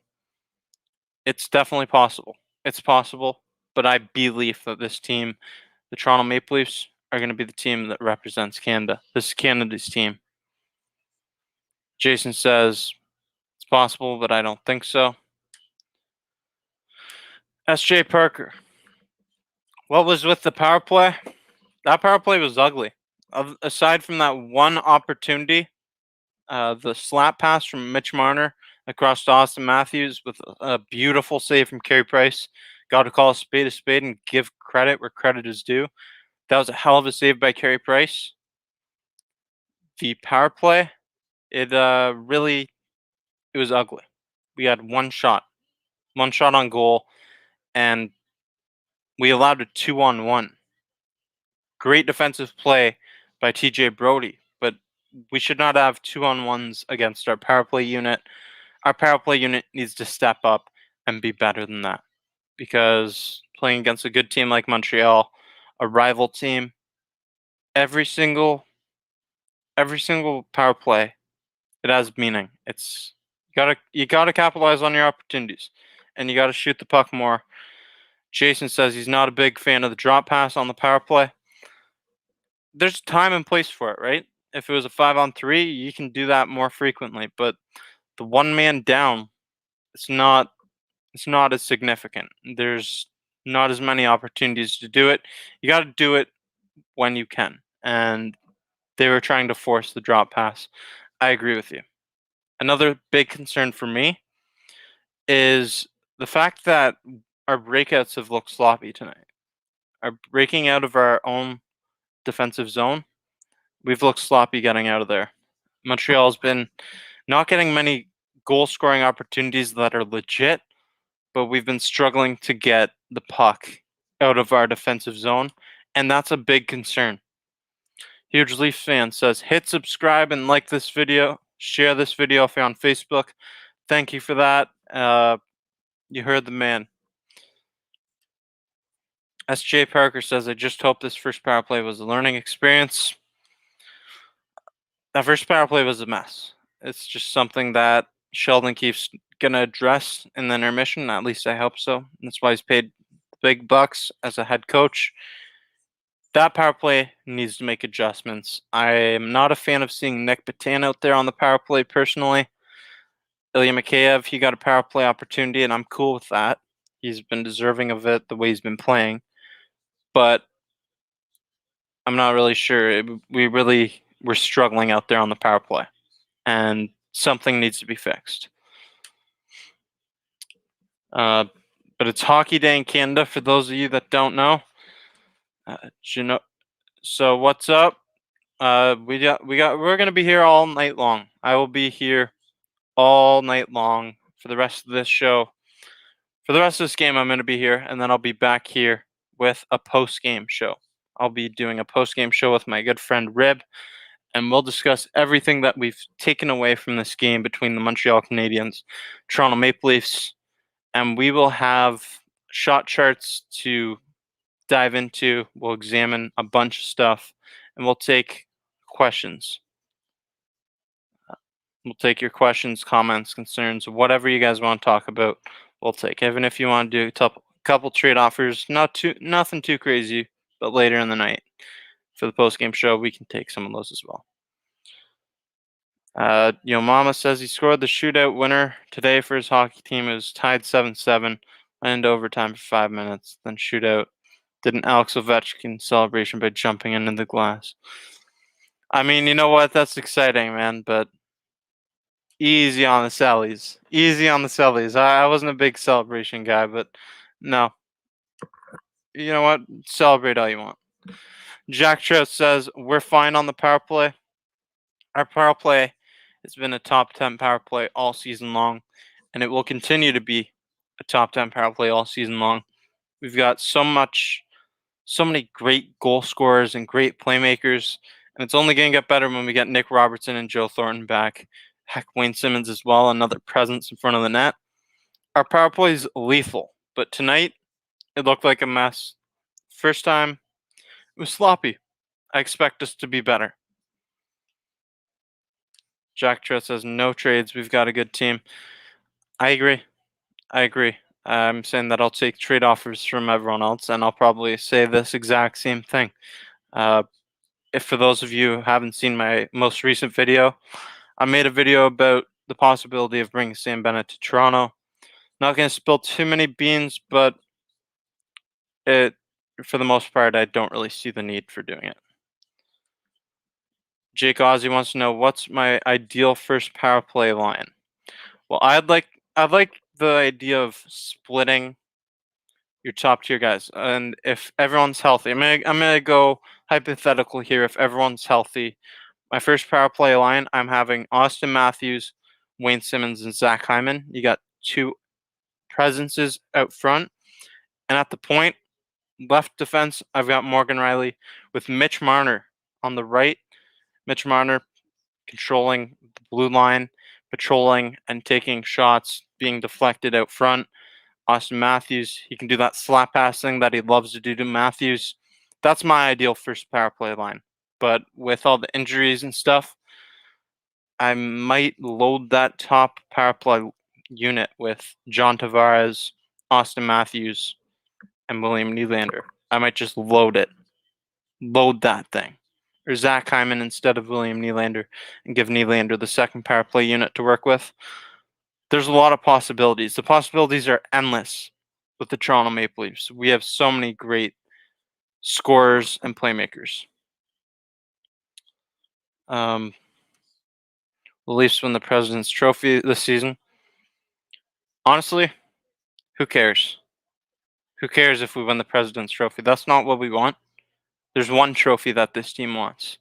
Speaker 1: It's definitely possible. It's possible, but I believe that this team, the Toronto Maple Leafs, are going to be the team that represents Canada. This is Canada's team. Jason says it's possible, but I don't think so. S.J. Parker, what was with the power play? That power play was ugly. Aside from that one opportunity, the slap pass from Mitch Marner across to Austin Matthews with a beautiful save from Carey Price. Got to call a spade and give credit where credit is due. That was a hell of a save by Carey Price. The power play, it was ugly. We had one shot on goal, and we allowed a 2-on-1. Great defensive play by TJ Brody, but we should not have 2-on-1s against our power play unit. Our power play unit needs to step up and be better than that, because playing against a good team like Montreal, a rival team, every single power play, it has meaning. It's you gotta capitalize on your opportunities, and you gotta shoot the puck more. Jason says he's not a big fan of the drop pass on the power play. There's time and place for it, right? If it was a 5-on-3, you can do that more frequently, but the one man down, it's not as significant. There's not as many opportunities to do it. You got to do it when you can, and they were trying to force the drop pass. I agree with you. Another big concern for me is the fact that our breakouts have looked sloppy tonight. Our breaking out of our own defensive zone, we've looked sloppy getting out of there. Montreal's been not getting many goal scoring opportunities that are legit, but we've been struggling to get the puck out of our defensive zone, and that's a big concern. Huge Leafs fan says, hit subscribe and like this video. Share this video if you're on Facebook. Thank you for that. You heard the man. S.J. Parker says, I just hope this first power play was a learning experience. That first power play was a mess. It's just something that Sheldon Keefe's going to address in the intermission. At least I hope so. That's why he's paid big bucks as a head coach. That power play needs to make adjustments. I am not a fan of seeing Nick Patan out there on the power play personally. Ilya Mikheyev, he got a power play opportunity, and I'm cool with that. He's been deserving of it the way he's been playing. But I'm not really sure. We're struggling out there on the power play, and something needs to be fixed. But it's Hockey Day in Canada, for those of you that don't know. So what's up? We're gonna be here all night long. I will be here all night long for the rest of this show. For the rest of this game, I'm gonna be here, and then I'll be back here with a post-game show. I'll be doing a post-game show with my good friend Rib, and we'll discuss everything that we've taken away from this game between the Montreal Canadiens, Toronto Maple Leafs, and we will have shot charts to dive into. We'll examine a bunch of stuff, and we'll take questions. We'll take your questions, comments, concerns, whatever you guys want to talk about. We'll take. Even if you want to do a couple trade offers, nothing too crazy, but later in the night for the post game show, we can take some of those as well. Mama says he scored the shootout winner today for his hockey team. It was tied 7-7, went into overtime for 5 minutes, then shootout. Did an Alex Ovechkin celebration by jumping into the glass. I mean, you know what? That's exciting, man, but easy on the Sallies. Easy on the Sallies. I wasn't a big celebration guy, but no. You know what? Celebrate all you want. Jack Trout says, we're fine on the power play. Our power play has been a top 10 power play all season long, and it will continue to be a top 10 power play all season long. We've got so many great goal scorers and great playmakers, and it's only going to get better when we get Nick Robertson and Joe Thornton back. Heck, Wayne Simmons as well, another presence in front of the net. Our power play is lethal, but tonight it looked like a mess. First time, it was sloppy. I expect us to be better. Jack Trout says no trades. We've got a good team. I agree. I'm saying that I'll take trade offers from everyone else, and I'll probably say this exact same thing. If for those of you who haven't seen my most recent video, I made a video about the possibility of bringing Sam Bennett to Toronto. Not going to spill too many beans, but for the most part, I don't really see the need for doing it. Jake Ozzy wants to know what's my ideal first power play line. Well, I'd like the idea of splitting your top tier guys, and if everyone's healthy, I'm gonna go hypothetical here. If everyone's healthy, my first power play line, I'm having Austin Matthews, Wayne Simmons, and Zach Hyman. You got two presences out front, and at the point, left defense, I've got Morgan Riley with Mitch Marner on the right. Mitch Marner controlling the blue line, patrolling and taking shots, being deflected out front. Austin Matthews, he can do that slap pass thing that he loves to do to Matthews. That's my ideal first power play line. But with all the injuries and stuff, I might load that top power play unit with John Tavares, Austin Matthews, and William Nylander. I might just load it. Load that thing. Or Zach Hyman instead of William Nylander and give Nylander the second power play unit to work with. There's a lot of possibilities. The possibilities are endless with the Toronto Maple Leafs. We have so many great scorers and playmakers. The Leafs win the President's Trophy this season. Honestly, who cares? Who cares if we win the President's Trophy? That's not what we want. There's one trophy that this team wants.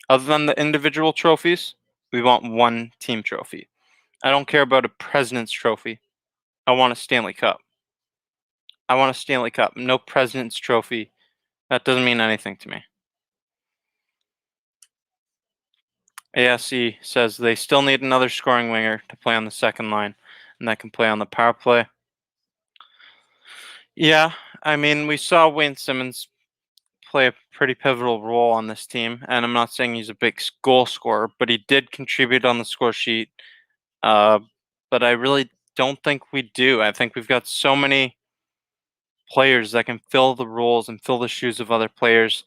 Speaker 1: Other than the individual trophies, we want one team trophy. I don't care about a President's Trophy. I want a Stanley Cup. I want a Stanley Cup. No President's Trophy. That doesn't mean anything to me. ASC says they still need another scoring winger to play on the second line, and that can play on the power play. Yeah, I mean, we saw Wayne Simmons play a pretty pivotal role on this team, and I'm not saying he's a big goal scorer, but he did contribute on the score sheet. But I really don't think we do. I think we've got so many players that can fill the roles and fill the shoes of other players.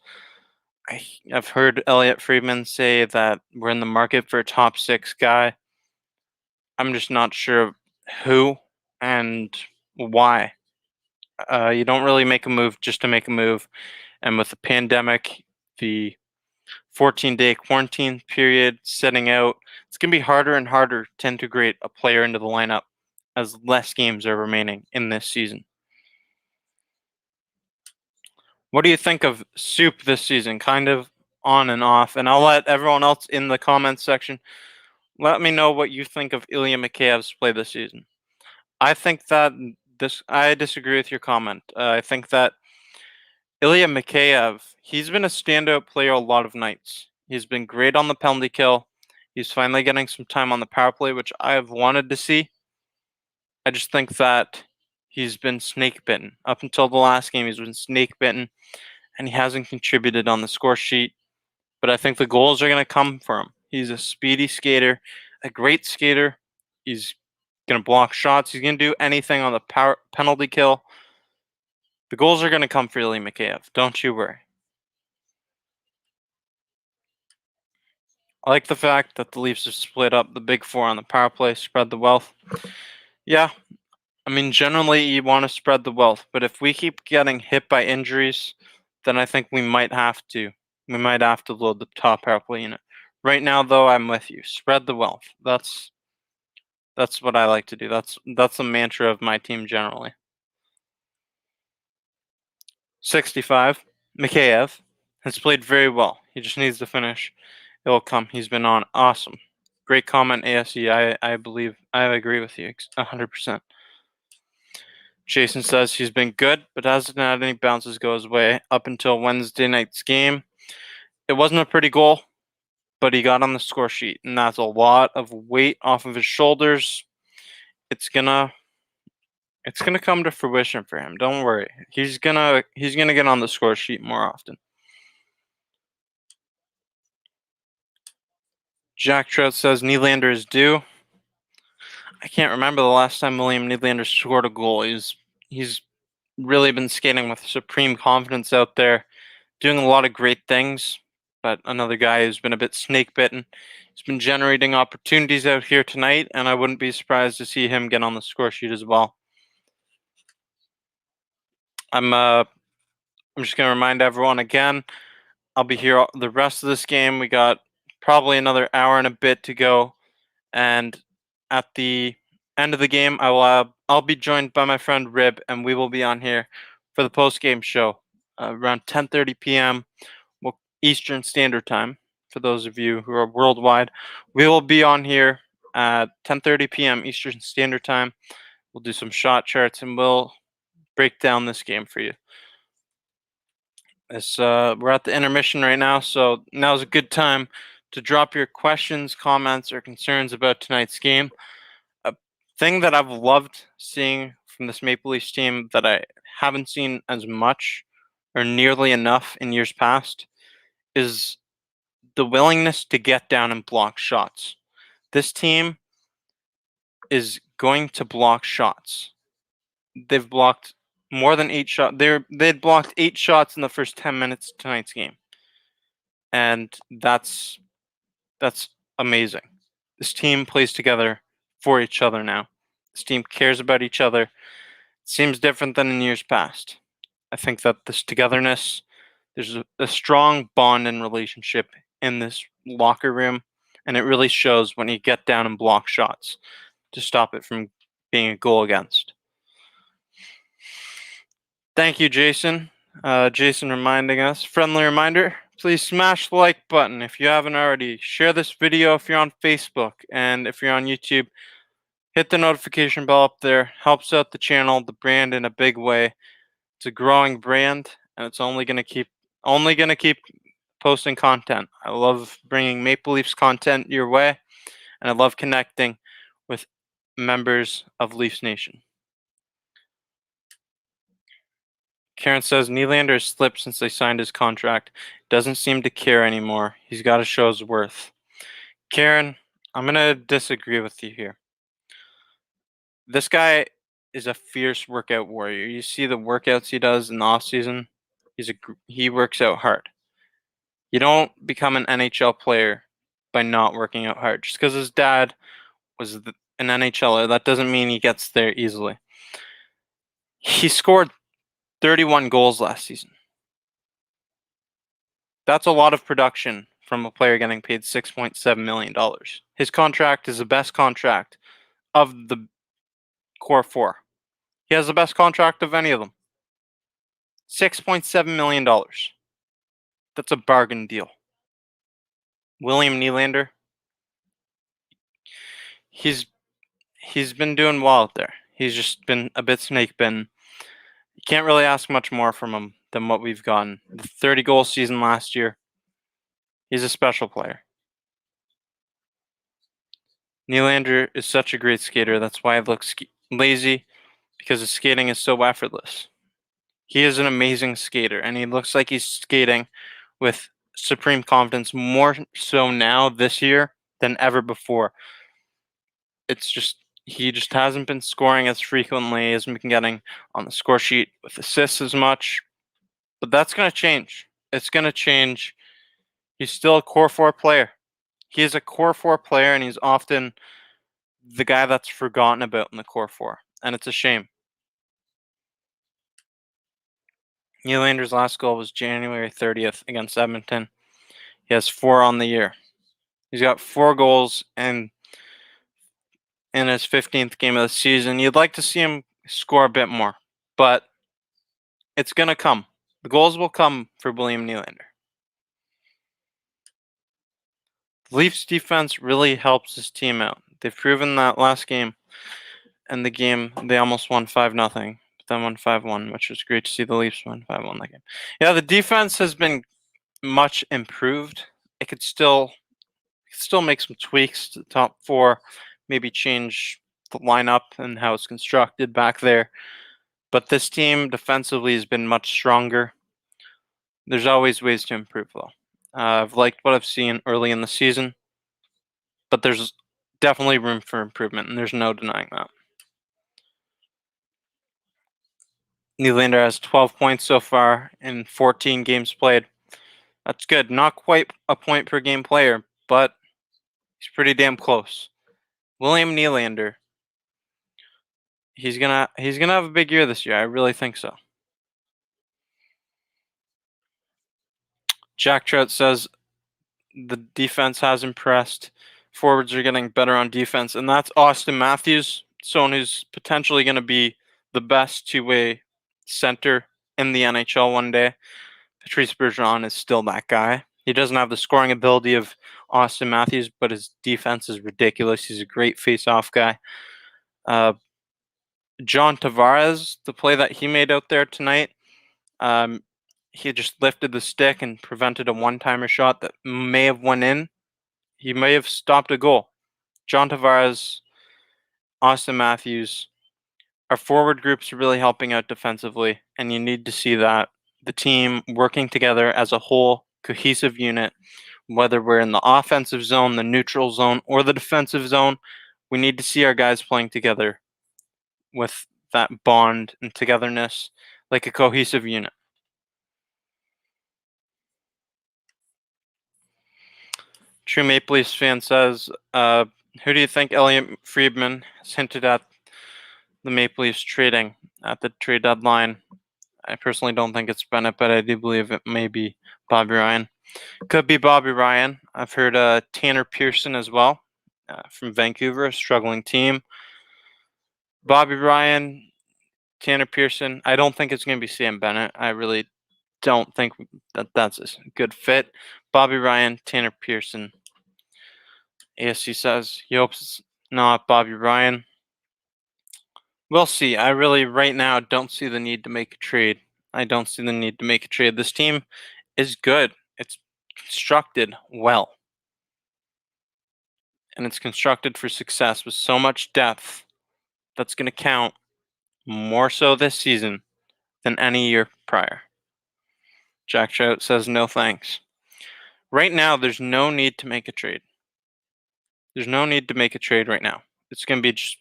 Speaker 1: I've heard Elliot Friedman say that we're in the market for a top 6 guy. I'm just not sure who and why. You don't really make a move just to make a move. And with the pandemic, the 14-day quarantine period setting out, it's going to be harder and harder to integrate a player into the lineup as less games are remaining in this season. What do you think of Soup this season? Kind of on and off. And I'll let everyone else in the comments section let me know what you think of Ilya Mikheyev's play this season. I think that I disagree with your comment. I think that Ilya Mikheyev, he's been a standout player a lot of nights. He's been great on the penalty kill. He's finally getting some time on the power play, which I have wanted to see. I just think that he's been snake bitten. Up until the last game, he's been snake bitten, and he hasn't contributed on the score sheet. But I think the goals are going to come for him. He's a speedy skater, a great skater. He's going to block shots. He's going to do anything on the penalty kill. The goals are going to come for Ilya Mikheyev. Don't you worry. I like the fact that the Leafs have split up the big four on the power play, spread the wealth. Yeah, I mean, generally you want to spread the wealth, but if we keep getting hit by injuries, then I think we might have to. We might have to load the top power play unit. Right now, though, I'm with you. Spread the wealth. That's what I like to do. That's the mantra of my team generally. 65. Mikheyev has played very well. He just needs to finish. It will come. He's been on awesome. Great comment, ASE. I believe I agree with you 100%. Jason says he's been good, but hasn't had any bounces go his way up until Wednesday night's game. It wasn't a pretty goal, but he got on the score sheet, and that's a lot of weight off of his shoulders. It's gonna come to fruition for him. Don't worry. He's gonna get on the score sheet more often. Jack Trout says Nylander is due. I can't remember the last time William Nylander scored a goal. He's really been skating with supreme confidence out there, doing a lot of great things. But another guy who's been a bit snake bitten. He's been generating opportunities out here tonight, and I wouldn't be surprised to see him get on the score sheet as well. I'm just gonna remind everyone again. I'll be here the rest of this game. We got probably another hour and a bit to go, and at the end of the game, I'll be joined by my friend Rib, and we will be on here for the post game show around 10:30 p.m. Eastern Standard Time. For those of you who are worldwide, we will be on here at 10:30 p.m. Eastern Standard Time. We'll do some shot charts and we'll break down this game for you. We're at the intermission right now, so now's a good time to drop your questions, comments, or concerns about tonight's game. A thing that I've loved seeing from this Maple Leafs team that I haven't seen as much or nearly enough in years past is the willingness to get down and block shots. This team is going to block shots. They've blocked more than 8 shots. They'd blocked 8 shots in the first 10 minutes of tonight's game. And that's amazing. This team plays together for each other now. This team cares about each other. It seems different than in years past. I think that this togetherness, there's a strong bond and relationship in this locker room, and it really shows when you get down and block shots to stop it from being a goal against. Thank you, Jason. Jason reminding us. Friendly reminder, please smash the like button if you haven't already. Share this video if you're on Facebook, and if you're on YouTube, hit the notification bell up there. Helps out the channel, the brand in a big way. It's a growing brand, and it's only gonna keep posting content. I love bringing Maple Leafs content your way, and I love connecting with members of Leafs Nation. Karen says Nylander has slipped since they signed his contract. Doesn't seem to care anymore. He's got to show his worth. Karen, I'm going to disagree with you here. This guy is a fierce workout warrior. You see the workouts he does in the offseason. He works out hard. You don't become an NHL player by not working out hard. Just because his dad was an NHLer, that doesn't mean he gets there easily. He scored 31 goals last season. That's a lot of production from a player getting paid $6.7 million. His contract is the best contract of the core four. He has the best contract of any of them. $6.7 million. That's a bargain deal. William Nylander, he's been doing well out there. He's just been a bit snake bitten. You can't really ask much more from him than what we've gotten. The 30-goal season last year. He's a special player. Nylander is such a great skater. That's why he looks lazy, because his skating is so effortless. He is an amazing skater, and he looks like he's skating with supreme confidence more so now this year than ever before. It's just he just hasn't been scoring as frequently, hasn't been getting on the score sheet with assists as much. But that's going to change. It's going to change. He's still a core four player. He is a core four player, and he's often the guy that's forgotten about in the core four, and it's a shame. Nylander's last goal was January 30th against Edmonton. He has 4 on the year. He's got 4 goals in his 15th game of the season. You'd like to see him score a bit more, but it's going to come. The goals will come for William Nylander. The Leafs defense really helps his team out. They've proven that last game, and the game they almost won 5-0, but then won 5-1, which was great to see the Leafs win 5-1 that game. Yeah, the defense has been much improved. It could still make some tweaks to the top 4, maybe change the lineup and how it's constructed back there. But this team defensively has been much stronger. There's always ways to improve, though. I've liked what I've seen early in the season, but there's definitely room for improvement, and there's no denying that. Nylander has 12 points so far in 14 games played. That's good. Not quite a point per game player, but he's pretty damn close. William Nylander, he's gonna have a big year this year. I really think so. Jack Trout says the defense has impressed. Forwards are getting better on defense, and that's Austin Matthews, someone who's potentially going to be the best two-way center in the NHL one day. Patrice Bergeron is still that guy. He doesn't have the scoring ability of Austin Matthews, but his defense is ridiculous. He's a great face-off guy. John Tavares, the play that he made out there tonight, he just lifted the stick and prevented a one-timer shot that may have went in. He may have stopped a goal. John Tavares, Austin Matthews, our forward groups are really helping out defensively, and you need to see that. The team working together as a whole, cohesive unit, whether we're in the offensive zone, the neutral zone, or the defensive zone, we need to see our guys playing together with that bond and togetherness like a cohesive unit. True Maple Leafs fan says, who do you think Elliot Friedman has hinted at the Maple Leafs trading at the trade deadline? I personally don't think it's Bennett, but I do believe it may be Bobby Ryan. Could be Bobby Ryan. I've heard Tanner Pearson as well from Vancouver, a struggling team. Bobby Ryan, Tanner Pearson. I don't think it's going to be Sam Bennett. I really don't think that that's a good fit. Bobby Ryan, Tanner Pearson. ASC says he hopes it's not Bobby Ryan. We'll see. I really, right now, don't see the need to make a trade. I don't see the need to make a trade. This team is good. It's constructed well. And it's constructed for success with so much depth that's going to count more so this season than any year prior. Jack Trout says no thanks. Right now, there's no need to make a trade. There's no need to make a trade right now. It's going to be just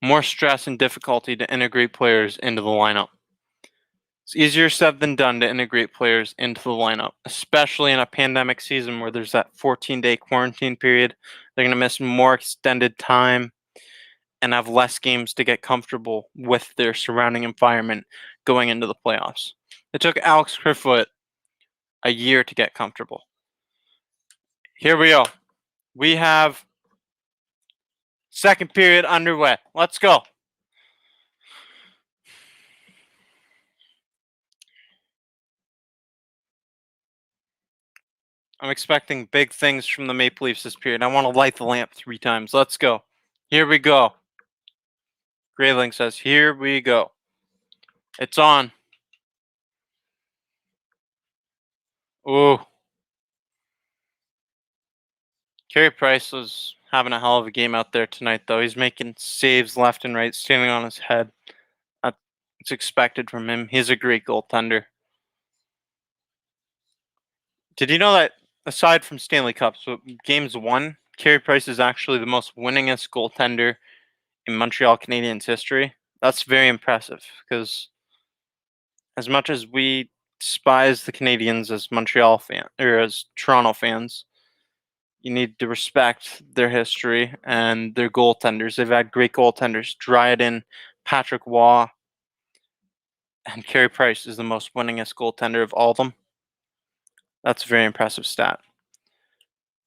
Speaker 1: more stress and difficulty to integrate players into the lineup. It's easier said than done to integrate players into the lineup, especially in a pandemic season where there's that 14-day quarantine period. They're going to miss more extended time and have less games to get comfortable with their surrounding environment going into the playoffs. It took Alex Kerfoot a year to get comfortable. Here we go. We have second period underway. Let's go. I'm expecting big things from the Maple Leafs this period. I want to light the lamp 3 times. Let's go. Here we go. Grayling says, here we go. It's on. Ooh. Carey Price was having a hell of a game out there tonight, though. He's making saves left and right, standing on his head. It's expected from him. He's a great goaltender. Did you know that aside from Stanley Cups, games won, Carey Price is actually the most winningest goaltender in Montreal Canadiens history? That's very impressive because as much as we despise the Canadiens as Montreal fan or as Toronto fans, you need to respect their history and their goaltenders. They've had great goaltenders. Dryden, Patrick Waugh, and Carey Price is the most winningest goaltender of all of them. That's a very impressive stat.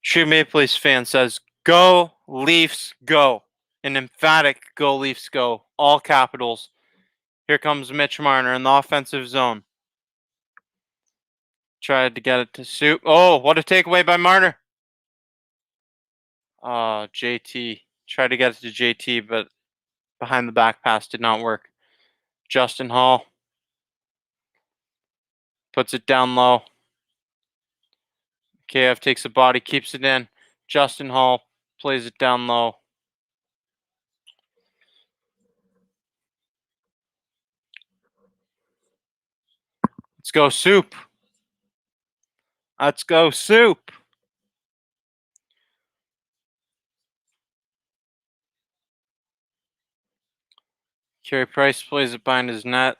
Speaker 1: True Maple Leafs fan says, "Go Leafs, go!" An emphatic "Go Leafs, go!" All capitals. Here comes Mitch Marner in the offensive zone. Tried to get it to Soup. Oh, what a takeaway by Marner! JT tried to get it to JT, but behind the back pass did not work. Justin Hall puts it down low. KF takes a body, keeps it in. Justin Hall plays it down low. Let's go, Soup. Let's go, Soup. Carey Price plays it behind his net.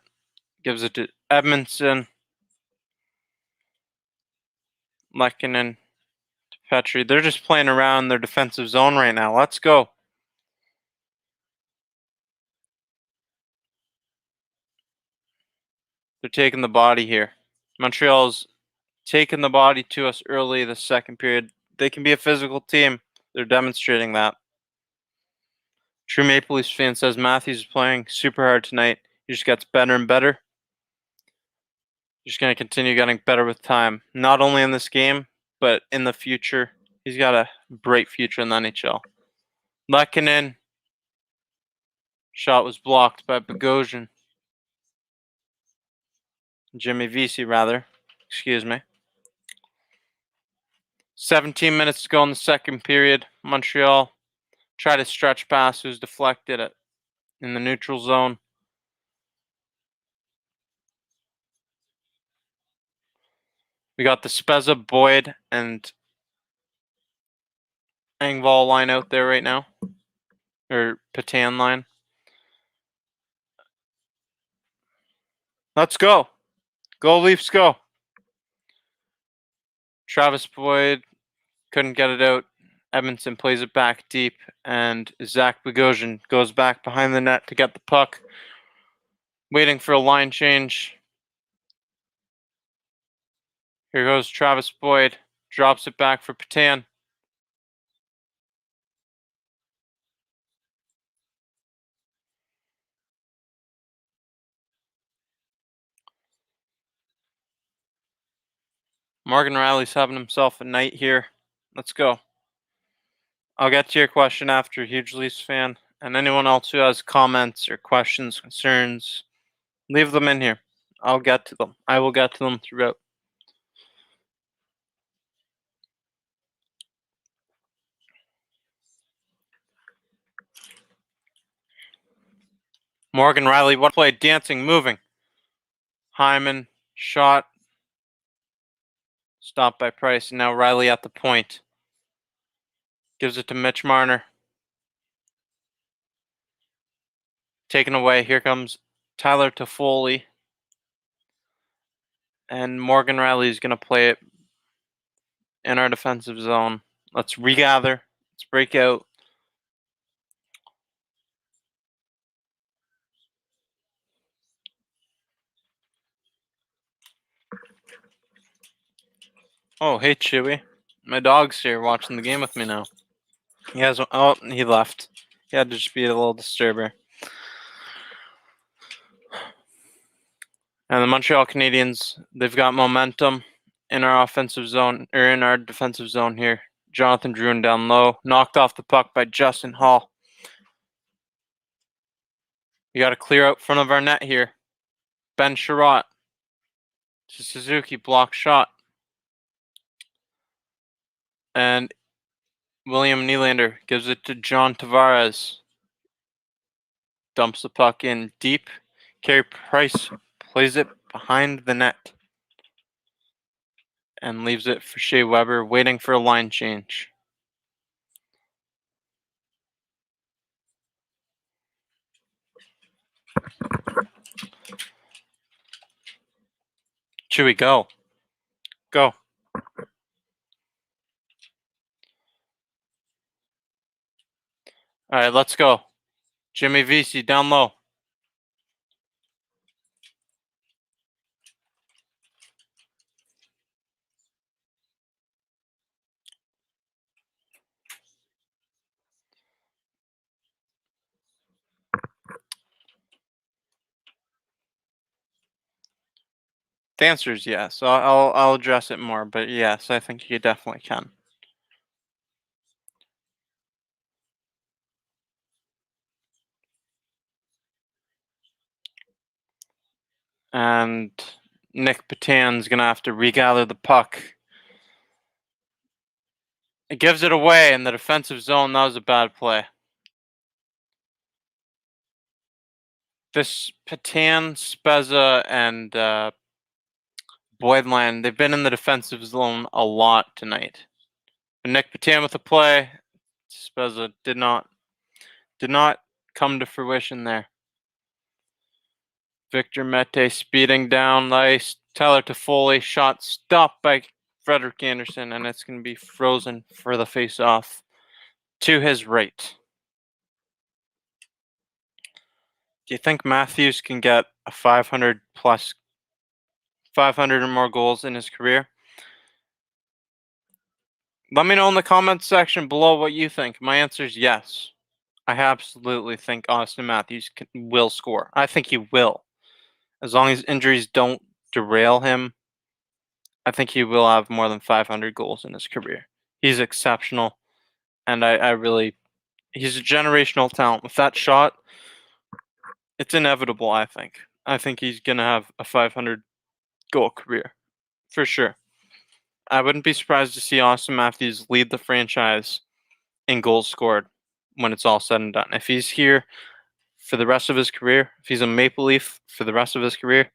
Speaker 1: Gives it to Edmondson. Lehkonen to Petrie. They're just playing around their defensive zone right now. Let's go. They're taking the body here. Montreal's taking the body to us early the second period. They can be a physical team. They're demonstrating that. True Maple Leafs fan says Matthews is playing super hard tonight. He just gets better and better. He's going to continue getting better with time. Not only in this game, but in the future. He's got a bright future in the NHL. Lehkonen. Shot was blocked by Bogosian. Jimmy Vesey, rather. Excuse me. 17 minutes to go in the second period. Montreal tried a stretch pass. It was deflected in the neutral zone. We got the Spezza, Boyd, and Engvall line out there right now. Or Patan line. Let's go. Go Leafs, go. Travis Boyd couldn't get it out. Edmondson plays it back deep, and Zach Bogosian goes back behind the net to get the puck. Waiting for a line change. Here goes Travis Boyd. Drops it back for Patan. Morgan Riley's having himself a night here. Let's go. I'll get to your question after, huge Leafs fan. And anyone else who has comments or questions, concerns, leave them in here. I'll get to them. I will get to them throughout. Morgan Riley, what play? Dancing, moving. Hyman, shot. Stopped by Price. And now Riley at the point. Gives it to Mitch Marner. Taken away. Here comes Tyler Toffoli. And Morgan Riley is going to play it in our defensive zone. Let's regather. Let's break out. Oh, hey, Chewy. My dog's here watching the game with me now. He left. He had to just be a little disturber. And the Montreal Canadiens, they've got momentum in our offensive zone, or in our defensive zone here. Jonathan Drouin down low, knocked off the puck by Justin Hall. We got to clear out front of our net here. Ben Sherratt to Suzuki, block shot. And William Nylander gives it to John Tavares. Dumps the puck in deep. Carey Price plays it behind the net and leaves it for Shea Weber, waiting for a line change. Chewy, go. Go. All right, let's go. Jimmy Vesey down low. The answer is yes. I'll address it more, but yes, I think you definitely can. And Nick Petan's gonna have to regather the puck. It gives it away in the defensive zone. That was a bad play. This Petan, Spezza, and Boydland, they've been in the defensive zone a lot tonight. But Nick Petan with a play. Spezza did not come to fruition there. Victor Mete speeding down ice. Tyler Toffoli shot stopped by Frederik Andersen, and it's going to be frozen for the face-off to his right. Do you think Matthews can get a 500 or more goals in his career? Let me know in the comments section below what you think. My answer is yes. I absolutely think Austin Matthews will score. I think he will. As long as injuries don't derail him, I think he will have more than 500 goals in his career. He's exceptional, and I really, he's a generational talent. With that shot, it's inevitable, I think. I think he's going to have a 500 goal career, for sure. I wouldn't be surprised to see Austin Matthews lead the franchise in goals scored when it's all said and done. If he's here for the rest of his career, if he's a Maple Leaf for the rest of his career,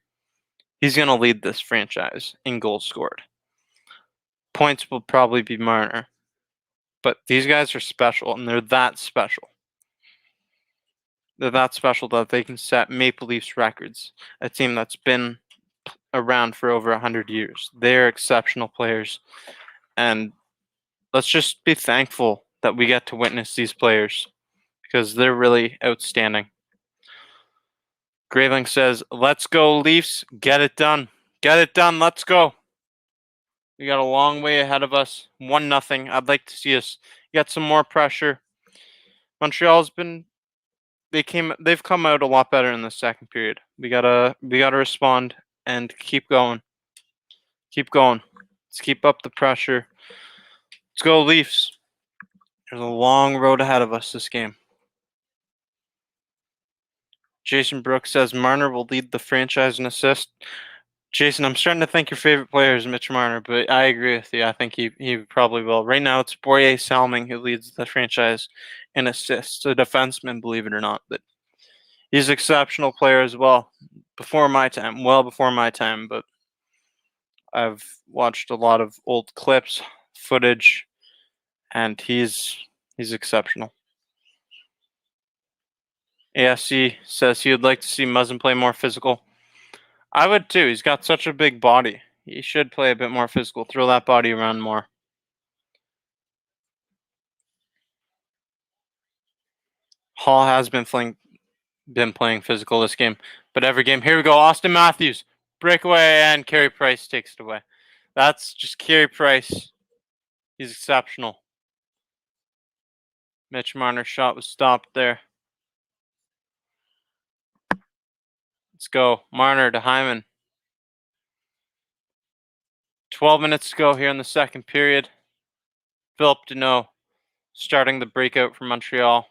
Speaker 1: he's going to lead this franchise in goals scored. Points will probably be Marner. But these guys are special, and they're that special. They're that special that they can set Maple Leafs records, a team that's been around for over 100 years. They're exceptional players, and let's just be thankful that we get to witness these players because they're really outstanding. Graveling says, "Let's go Leafs, get it done. Get it done, let's go." We got a long way ahead of us. 1-0. I'd like to see us get some more pressure. Montreal's been they've come out a lot better in the second period. We gotta respond and keep going. Keep going. Let's keep up the pressure. Let's go Leafs. There's a long road ahead of us this game. Jason Brooks says Marner will lead the franchise in assists. Jason, I'm starting to think your favorite player is Mitch Marner, but I agree with you. I think he probably will. Right now, it's Boyer Salming who leads the franchise in assists. A defenseman, believe it or not, but he's an exceptional player as well. Well before my time, but I've watched a lot of old clips, footage, and he's exceptional. ASC says he would like to see Muzzin play more physical. I would too. He's got such a big body. He should play a bit more physical. Throw that body around more. Hall has been playing physical this game, but every game. Here we go. Austin Matthews breakaway, and Carey Price takes it away. That's just Carey Price. He's exceptional. Mitch Marner's shot was stopped there. Let's go. Marner to Hyman. 12 minutes to go here in the second period. Philip Deneau starting the breakout for Montreal.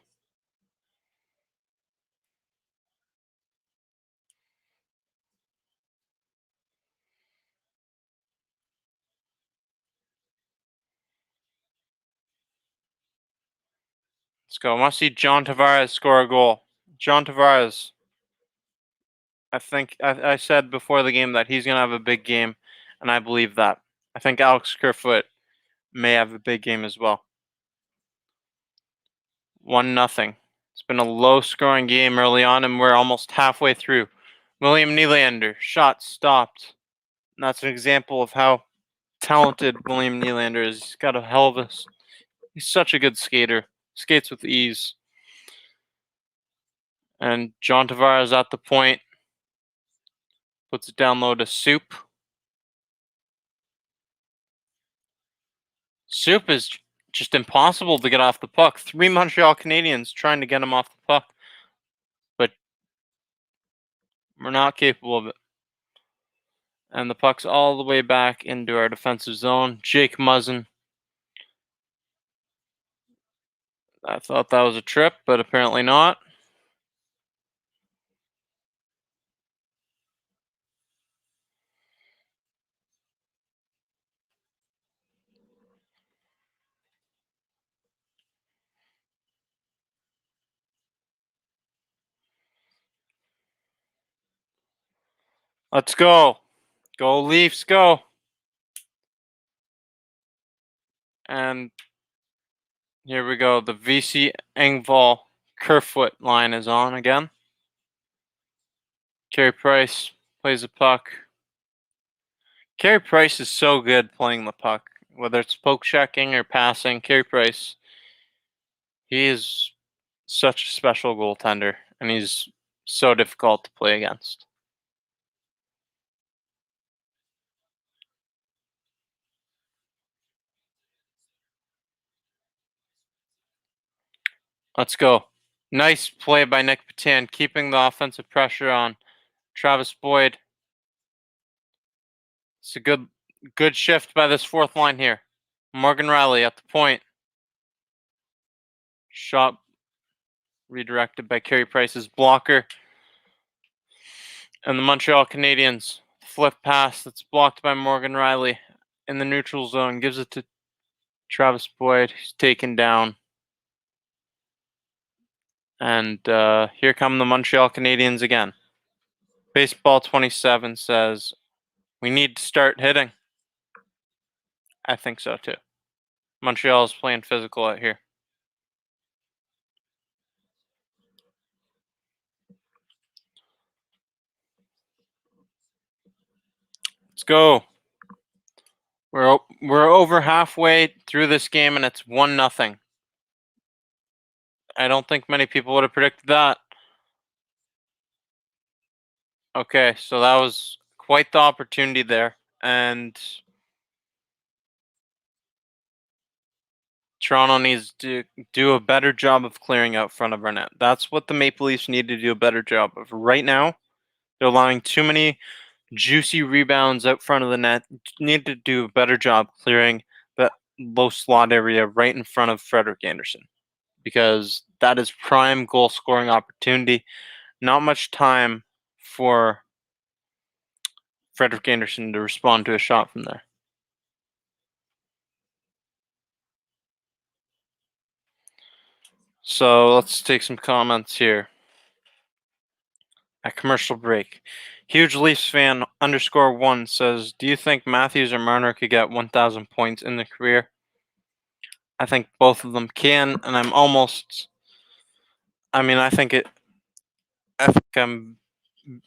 Speaker 1: Let's go. I want to see John Tavares score a goal. John Tavares. I think I said before the game that he's going to have a big game, and I believe that. I think Alex Kerfoot may have a big game as well. 1-0. It's been a low-scoring game early on, and we're almost halfway through. William Nylander, shot stopped. And that's an example of how talented William Nylander is. He's got a hell of a... He's such a good skater. Skates with ease. And John Tavares at the point. Puts it down low to Soup. Soup is just impossible to get off the puck. 3 Montreal Canadiens trying to get him off the puck. But we're not capable of it. And the puck's all the way back into our defensive zone. Jake Muzzin. I thought that was a trip, but apparently not. Let's go. Go Leafs, go. And here we go. The VC Engvall Kerfoot line is on again. Carey Price plays the puck. Carey Price is so good playing the puck. Whether it's poke checking or passing, Carey Price, he is such a special goaltender, and he's so difficult to play against. Let's go. Nice play by Nick Petan, keeping the offensive pressure on Travis Boyd. It's a good shift by this fourth line here. Morgan Riley at the point. Shot redirected by Carey Price's blocker. And the Montreal Canadiens flip pass that's blocked by Morgan Riley in the neutral zone. Gives it to Travis Boyd. He's taken down. And here come the Montreal Canadiens again. Baseball 27 says, we need to start hitting. I think so too. Montreal is playing physical out here. Let's go. We're over halfway through this game, and it's 1-0. I don't think many people would have predicted that. Okay, so that was quite the opportunity there, and Toronto needs to do a better job of clearing out front of our net. That's what the Maple Leafs need to do a better job of. Right now, they're allowing too many juicy rebounds out front of the net. Need to do a better job clearing that low slot area right in front of Frederik Andersen, because that is prime goal scoring opportunity. Not much time for Frederik Andersen to respond to a shot from there. So let's take some comments here. At commercial break. Huge Leafs fan _1 says, do you think Matthews or Marner could get 1,000 points in their career? I think both of them can, and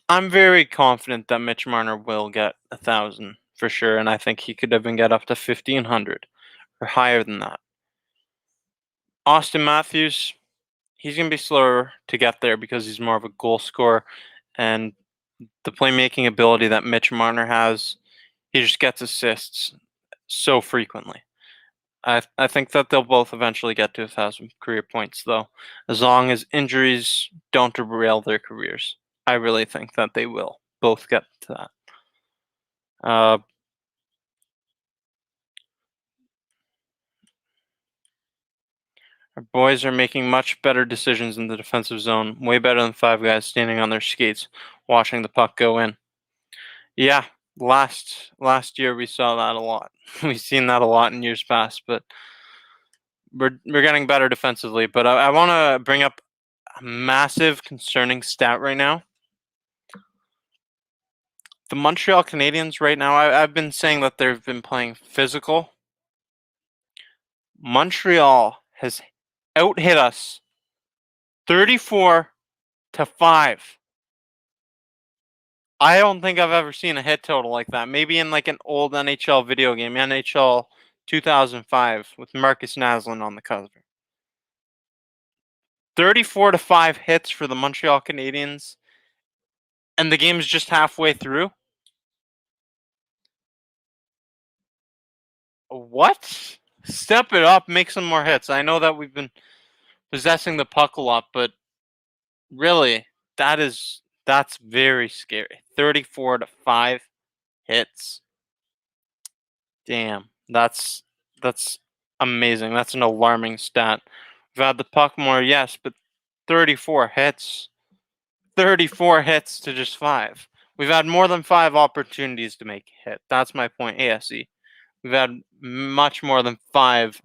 Speaker 1: I'm very confident that Mitch Marner will get 1,000 for sure, and I think he could even get up to 1,500 or higher than that. Austin Matthews, he's going to be slower to get there because he's more of a goal scorer, and the playmaking ability that Mitch Marner has, he just gets assists so frequently. I think that they'll both eventually get to 1,000 career points, though, as long as injuries don't derail their careers. I really think that they will both get to that. Our boys are making much better decisions in the defensive zone, way better than 5 guys standing on their skates, watching the puck go in. Yeah, last year we saw that a lot. We've seen that a lot in years past, but we're getting better defensively, but I want to bring up a massive concerning stat right now. The Montreal Canadiens right now, I've been saying that they've been playing physical. Montreal has out-hit us 34-5. I don't think I've ever seen a hit total like that. Maybe in like an old NHL video game, NHL 2005, with Marcus Naslund on the cover. 34-5 hits for the Montreal Canadiens, and the game's just halfway through. What? Step it up, make some more hits. I know that we've been possessing the puck a lot, but really, that's very scary. 34-5 hits. Damn, that's amazing. That's an alarming stat. We've had the puck more, yes, but 34 hits. 34 hits to just 5. We've had more than 5 opportunities to make a hit. That's my point, ASE. We've had much more than 5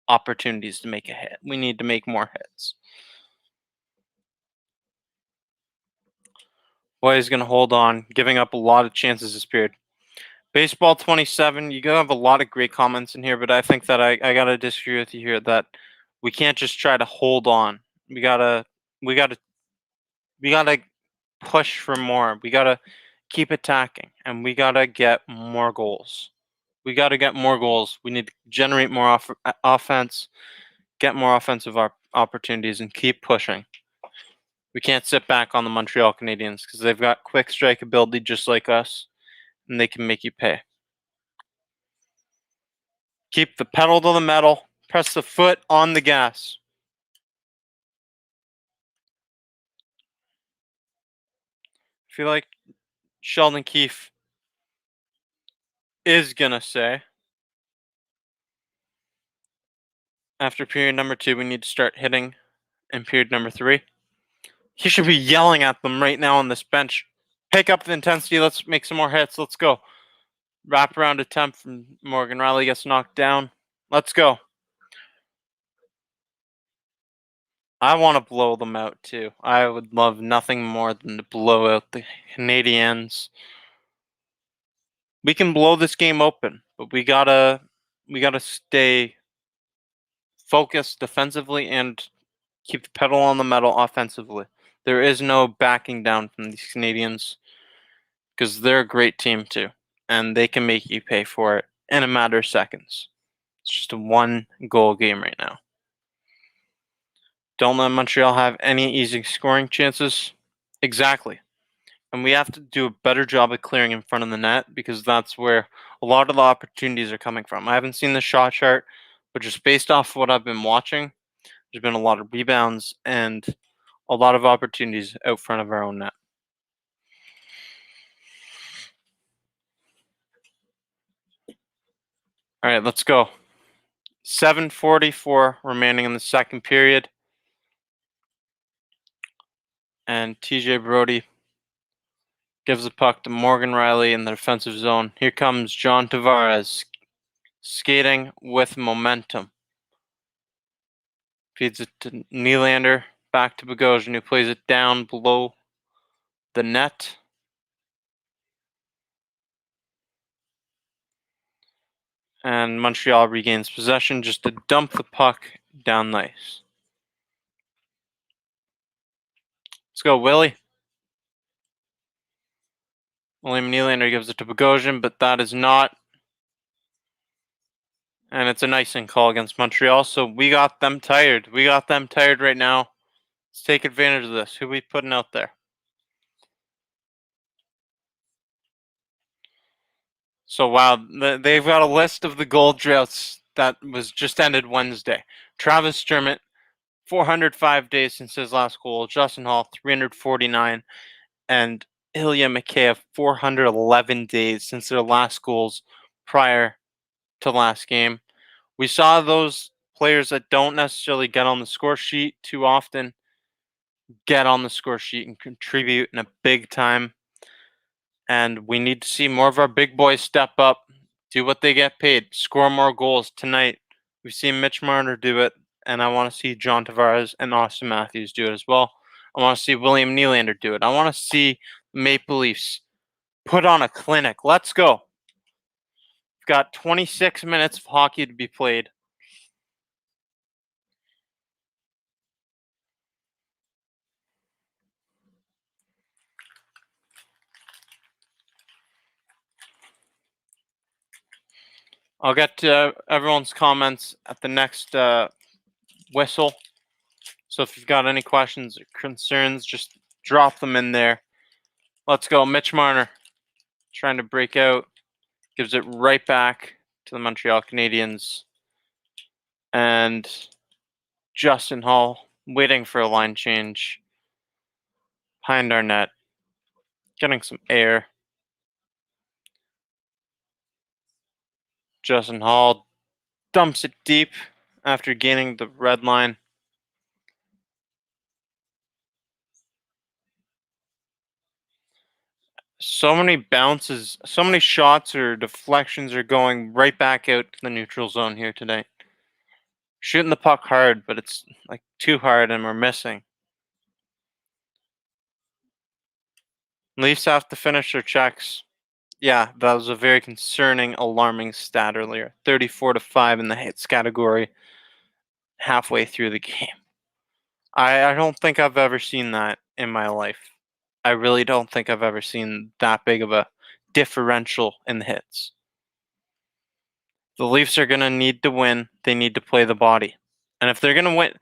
Speaker 1: opportunities to make a hit. We need to make more hits. Boy is going to hold on, giving up a lot of chances this period. Baseball 27, you have a lot of great comments in here, but I think that I got to disagree with you here that we can't just try to hold on. We got to push for more. We got to keep attacking, and we got to get more goals. We got to get more goals. We need to generate more offense, get more offensive opportunities, and keep pushing. We can't sit back on the Montreal Canadiens because they've got quick strike ability just like us, and they can make you pay. Keep the pedal to the metal. Press the foot on the gas. I feel like Sheldon Keefe is going to say, after period number 2, we need to start hitting in period number 3. He should be yelling at them right now on this bench. Pick up the intensity. Let's make some more hits. Let's go. Wrap around attempt from Morgan Rielly gets knocked down. Let's go. I want to blow them out too. I would love nothing more than to blow out the Canadiens. We can blow this game open, but we gotta stay focused defensively and keep the pedal on the metal offensively. There is no backing down from these Canadiens because they're a great team too, and they can make you pay for it in a matter of seconds. It's just a 1-goal game right now. Don't let Montreal have any easy scoring chances. Exactly. And we have to do a better job of clearing in front of the net because that's where a lot of the opportunities are coming from. I haven't seen the shot chart, but just based off what I've been watching, there's been a lot of rebounds and a lot of opportunities out front of our own net. All right, let's go. 7:44 remaining in the second period. And TJ Brody gives the puck to Morgan Rielly in the defensive zone. Here comes John Tavares skating with momentum. Feeds it to Nylander. Back to Bogosian, who plays it down below the net. And Montreal regains possession just to dump the puck down the ice. Let's go, Willie. William Nylander gives it to Bogosian, but that is not. And it's an icing call against Montreal, so we got them tired. We got them tired right now. Let's take advantage of this. Who are we putting out there? So, wow, they've got a list of the goal droughts that was just ended Wednesday. Travis Dermott, 405 days since his last goal. Justin Hall, 349. And Ilya Mikheyev, 411 days since their last goals prior to last game. We saw those players that don't necessarily get on the score sheet too often get on the score sheet and contribute in a big time. And we need to see more of our big boys step up, do what they get paid, score more goals tonight. We've seen Mitch Marner do it, and I want to see John Tavares and Austin Matthews do it as well. I want to see William Nylander do it. I want to see Maple Leafs put on a clinic. Let's go. We've got 26 minutes of hockey to be played. I'll get to everyone's comments at the next whistle. So if you've got any questions or concerns, just drop them in there. Let's go. Mitch Marner trying to break out. Gives it right back to the Montreal Canadiens. And Justin Hall waiting for a line change behind our net. Getting some air. Justin Hall dumps it deep after gaining the red line. So many bounces, so many shots or deflections are going right back out to the neutral zone here tonight. Shooting the puck hard, but it's like too hard and we're missing. Leafs have to finish their checks. Yeah, that was a very concerning, alarming stat earlier. 34-5 in the hits category halfway through the game. I don't think I've ever seen that in my life. I really don't think I've ever seen that big of a differential in the hits. The Leafs are going to need to win. They need to play the body. And if they're going to win,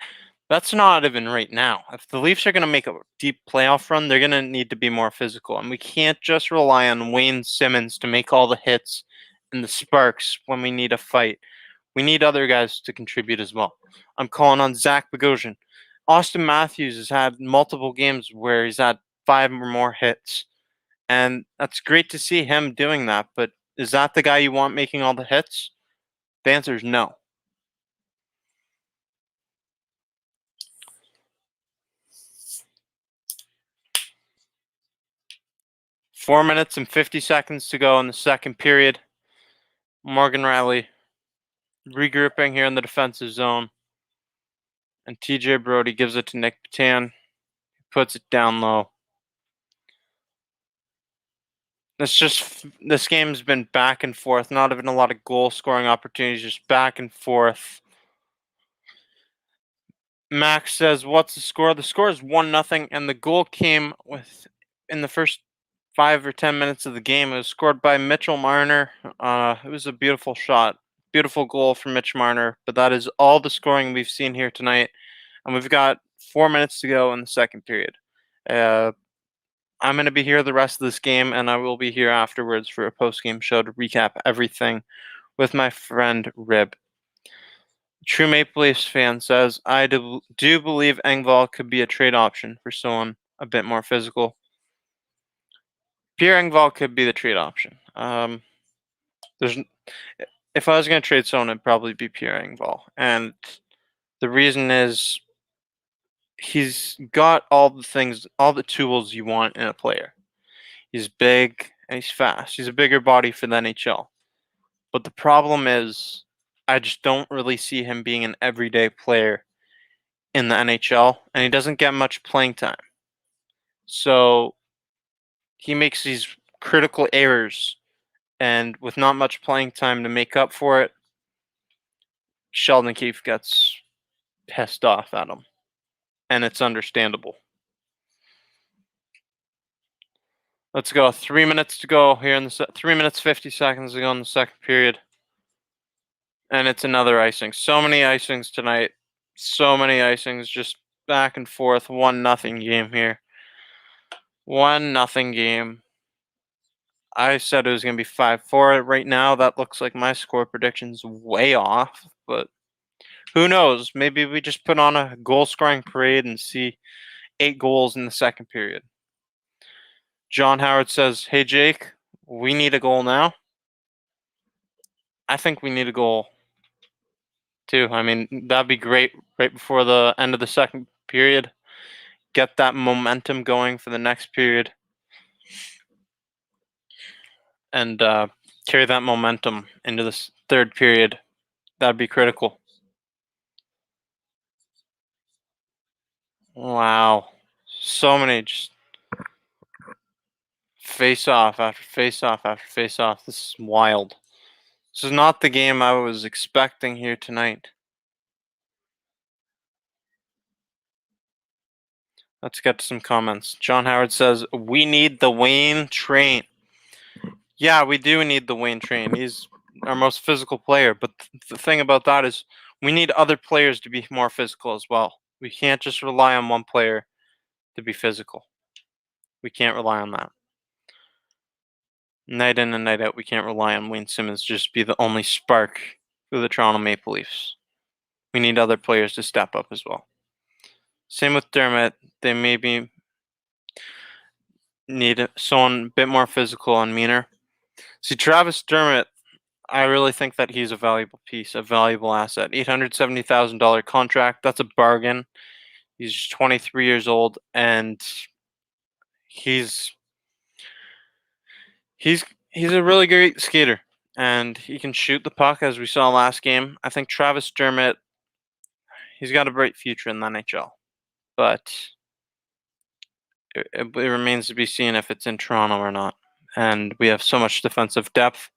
Speaker 1: that's not even right now. If the Leafs are going to make a deep playoff run, they're going to need to be more physical. And we can't just rely on Wayne Simmons to make all the hits and the sparks when we need a fight. We need other guys to contribute as well. I'm calling on Zach Bogosian. Austin Matthews has had multiple games where he's had 5 or more hits. And that's great to see him doing that. But is that the guy you want making all the hits? The answer is no. Four minutes and 50 seconds to go in the second period. Morgan Riley regrouping here in the defensive zone. And TJ Brody gives it to Nick Patan. Puts it down low. This game's been back and forth. Not even a lot of goal scoring opportunities, just back and forth. Max says, "What's the score?" The score is 1-0, and the goal came in the first 5 or 10 minutes of the game. It was scored by Mitchell Marner. It was a beautiful shot, beautiful goal from Mitch Marner. But that is all the scoring we've seen here tonight, and we've got 4 minutes to go in the second period. I'm going to be here the rest of this game, and I will be here afterwards for a post-game show to recap everything with my friend Rib. True Maple Leafs fan says, I do believe Engvall could be a trade option for someone a bit more physical. Pierre Engvall could be the trade option. If I was going to trade someone, it'd probably be Pierre Engvall. And the reason is he's got all the things, all the tools you want in a player. He's big and he's fast. He's a bigger body for the NHL. But the problem is, I just don't really see him being an everyday player in the NHL, and he doesn't get much playing time. So he makes these critical errors, and with not much playing time to make up for it, Sheldon Keefe gets pissed off at him, and it's understandable. Let's go. 3 minutes to go here in the 3 minutes 50 seconds to go in the second period, and it's another icing. So many icings tonight. So many icings, just back and forth. 1-0 game here. 1-0 game. I said it was going to be 5-4. Right now, that looks like my score prediction's way off, but who knows? Maybe we just put on a goal-scoring parade and see 8 goals in the second period. John Howard says, hey, Jake, we need a goal now. I think we need a goal, too. I mean, that'd be great right before the end of the second period. Get that momentum going for the next period. And carry that momentum into this third period. That'd be critical. Wow. So many just face off after face off after face off. This is wild. This is not the game I was expecting here tonight. Let's get to some comments. John Howard says, "We need the Wayne train." Yeah, we do need the Wayne train. He's our most physical player, but the thing about that is we need other players to be more physical as well. We can't just rely on one player to be physical. We can't rely on that. Night in and night out, we can't rely on Wayne Simmons to just be the only spark for the Toronto Maple Leafs. We need other players to step up as well. Same with Dermott. They maybe need someone a bit more physical and meaner. See, Travis Dermott, I really think that he's a valuable piece, a valuable asset. $870,000 contract. That's a bargain. He's just 23 years old, and he's he's he's a really great skater, and he can shoot the puck as we saw last game. I think Travis Dermott, he's got a bright future in the NHL, but it remains to be seen if it's in Toronto or not. And we have so much defensive depth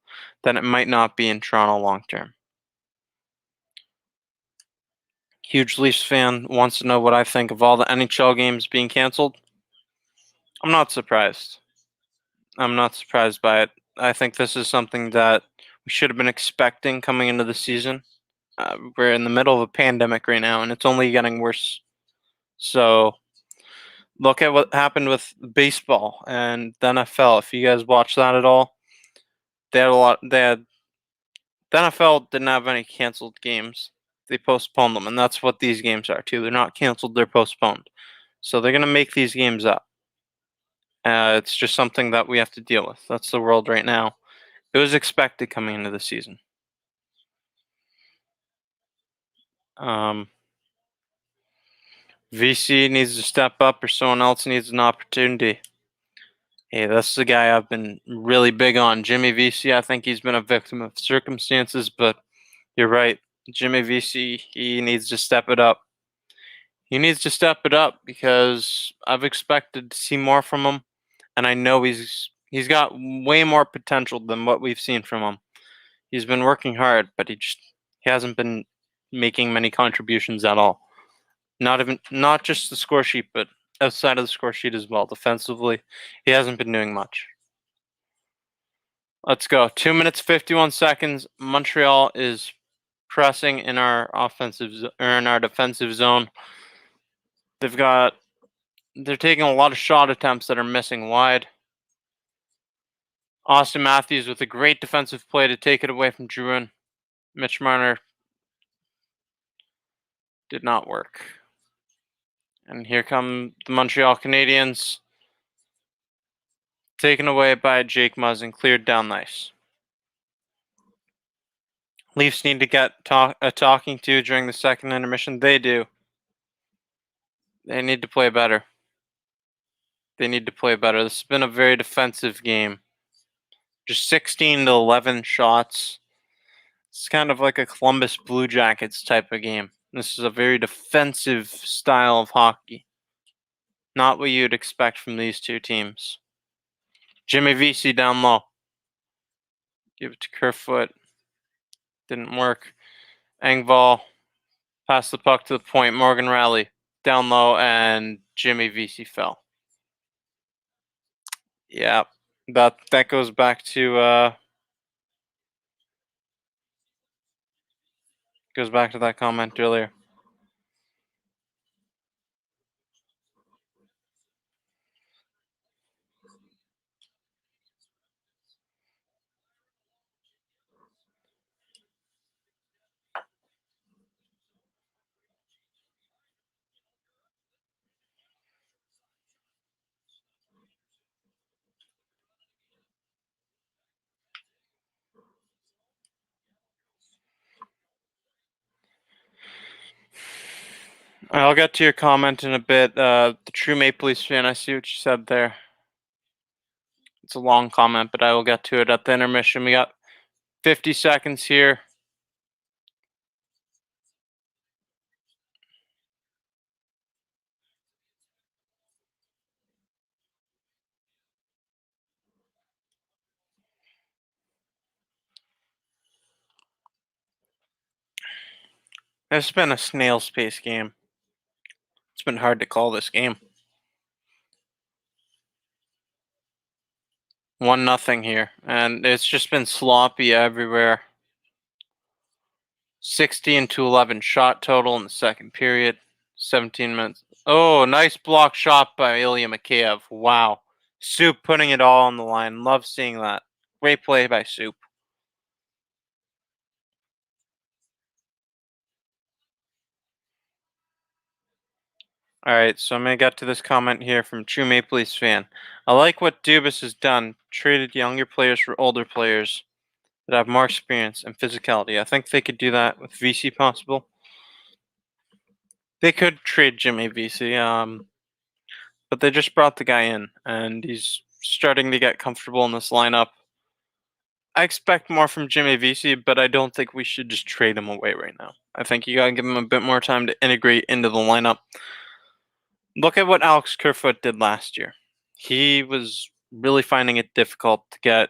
Speaker 1: that it might not be in Toronto long term. Huge Leafs fan wants to know what I think of all the NHL games being canceled. I'm not surprised. I'm not surprised by it. I think this is something that we should have been expecting coming into the season. We're in the middle of a pandemic right now, and it's only getting worse. So look at what happened with baseball and the NFL. If you guys watch that at all, they had a lot. They had the NFL didn't have any canceled games. They postponed them, and that's what these games are too. They're not canceled; they're postponed. So they're gonna make these games up. It's just something that we have to deal with. That's the world right now. It was expected coming into the season. Um, VC needs to step up, or someone else needs an opportunity. Hey, that's the guy I've been really big on, Jimmy VC. I think he's been a victim of circumstances, but you're right. Jimmy VC, he needs to step it up. He needs to step it up because I've expected to see more from him, and I know he's got way more potential than what we've seen from him. He's been working hard, but he hasn't been making many contributions at all. Not just the score sheet, but outside of the score sheet as well. Defensively, he hasn't been doing much. Let's go. 2 minutes 51 seconds. Montreal is pressing in our in our defensive zone. They're taking a lot of shot attempts that are missing wide. Austin Matthews with a great defensive play to take it away from Drouin. Mitch Marner did not work. And here come the Montreal Canadiens. Taken away by Jake Muzzin, cleared down the ice. Leafs need to get a talking to during the second intermission. They do. They need to play better. They need to play better. This has been a very defensive game. Just 16 to 11 shots. It's kind of like a Columbus Blue Jackets type of game. This is a very defensive style of hockey. Not what you'd expect from these two teams. Jimmy Vesey down low. Give it to Kerfoot. Didn't work. Engvall. Pass the puck to the point. Morgan Rally. Down low, and Jimmy Vesey fell. Yeah. That goes back to that comment earlier. I'll get to your comment in a bit. The true Maple Leafs fan, I see what you said there. It's a long comment, but I will get to it at the intermission. We got 50 seconds here. It's been a snail's pace game. It's been hard to call this game. 1-0 here, and it's just been sloppy everywhere. 16-11 shot total in the second period. 17 minutes. Oh, nice block shot by Ilya Mikheyev. Wow. Soup putting it all on the line. Love seeing that. Great play by Soup. All right, so I'm going to get to this comment here from True Maple Leafs fan. I like what Dubas has done. Traded younger players for older players that have more experience and physicality. I think they could do that with VC possible. They could trade Jimmy VC, but they just brought the guy in, and he's starting to get comfortable in this lineup. I expect more from Jimmy VC, but I don't think we should just trade him away right now. I think you gotta give him a bit more time to integrate into the lineup. Look at what Alex Kerfoot did last year. He was really finding it difficult to get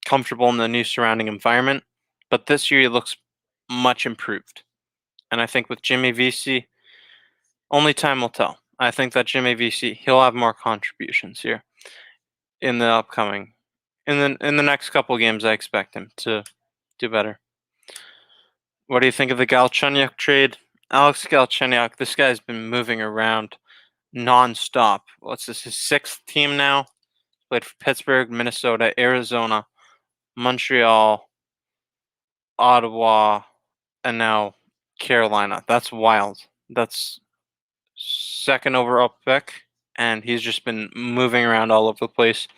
Speaker 1: comfortable in the new surrounding environment, but this year he looks much improved. And I think with Jimmy VC, only time will tell. I think that Jimmy VC, he'll have more contributions here in the upcoming in the next couple games. I expect him to do better. What do you think of the Galchenyuk trade? Alex Galchenyuk, this guy's been moving around nonstop. What's this, his sixth team now? Played for Pittsburgh, Minnesota, Arizona, Montreal, Ottawa, and now Carolina. That's wild. That's second overall pick, and he's just been moving around all over the place.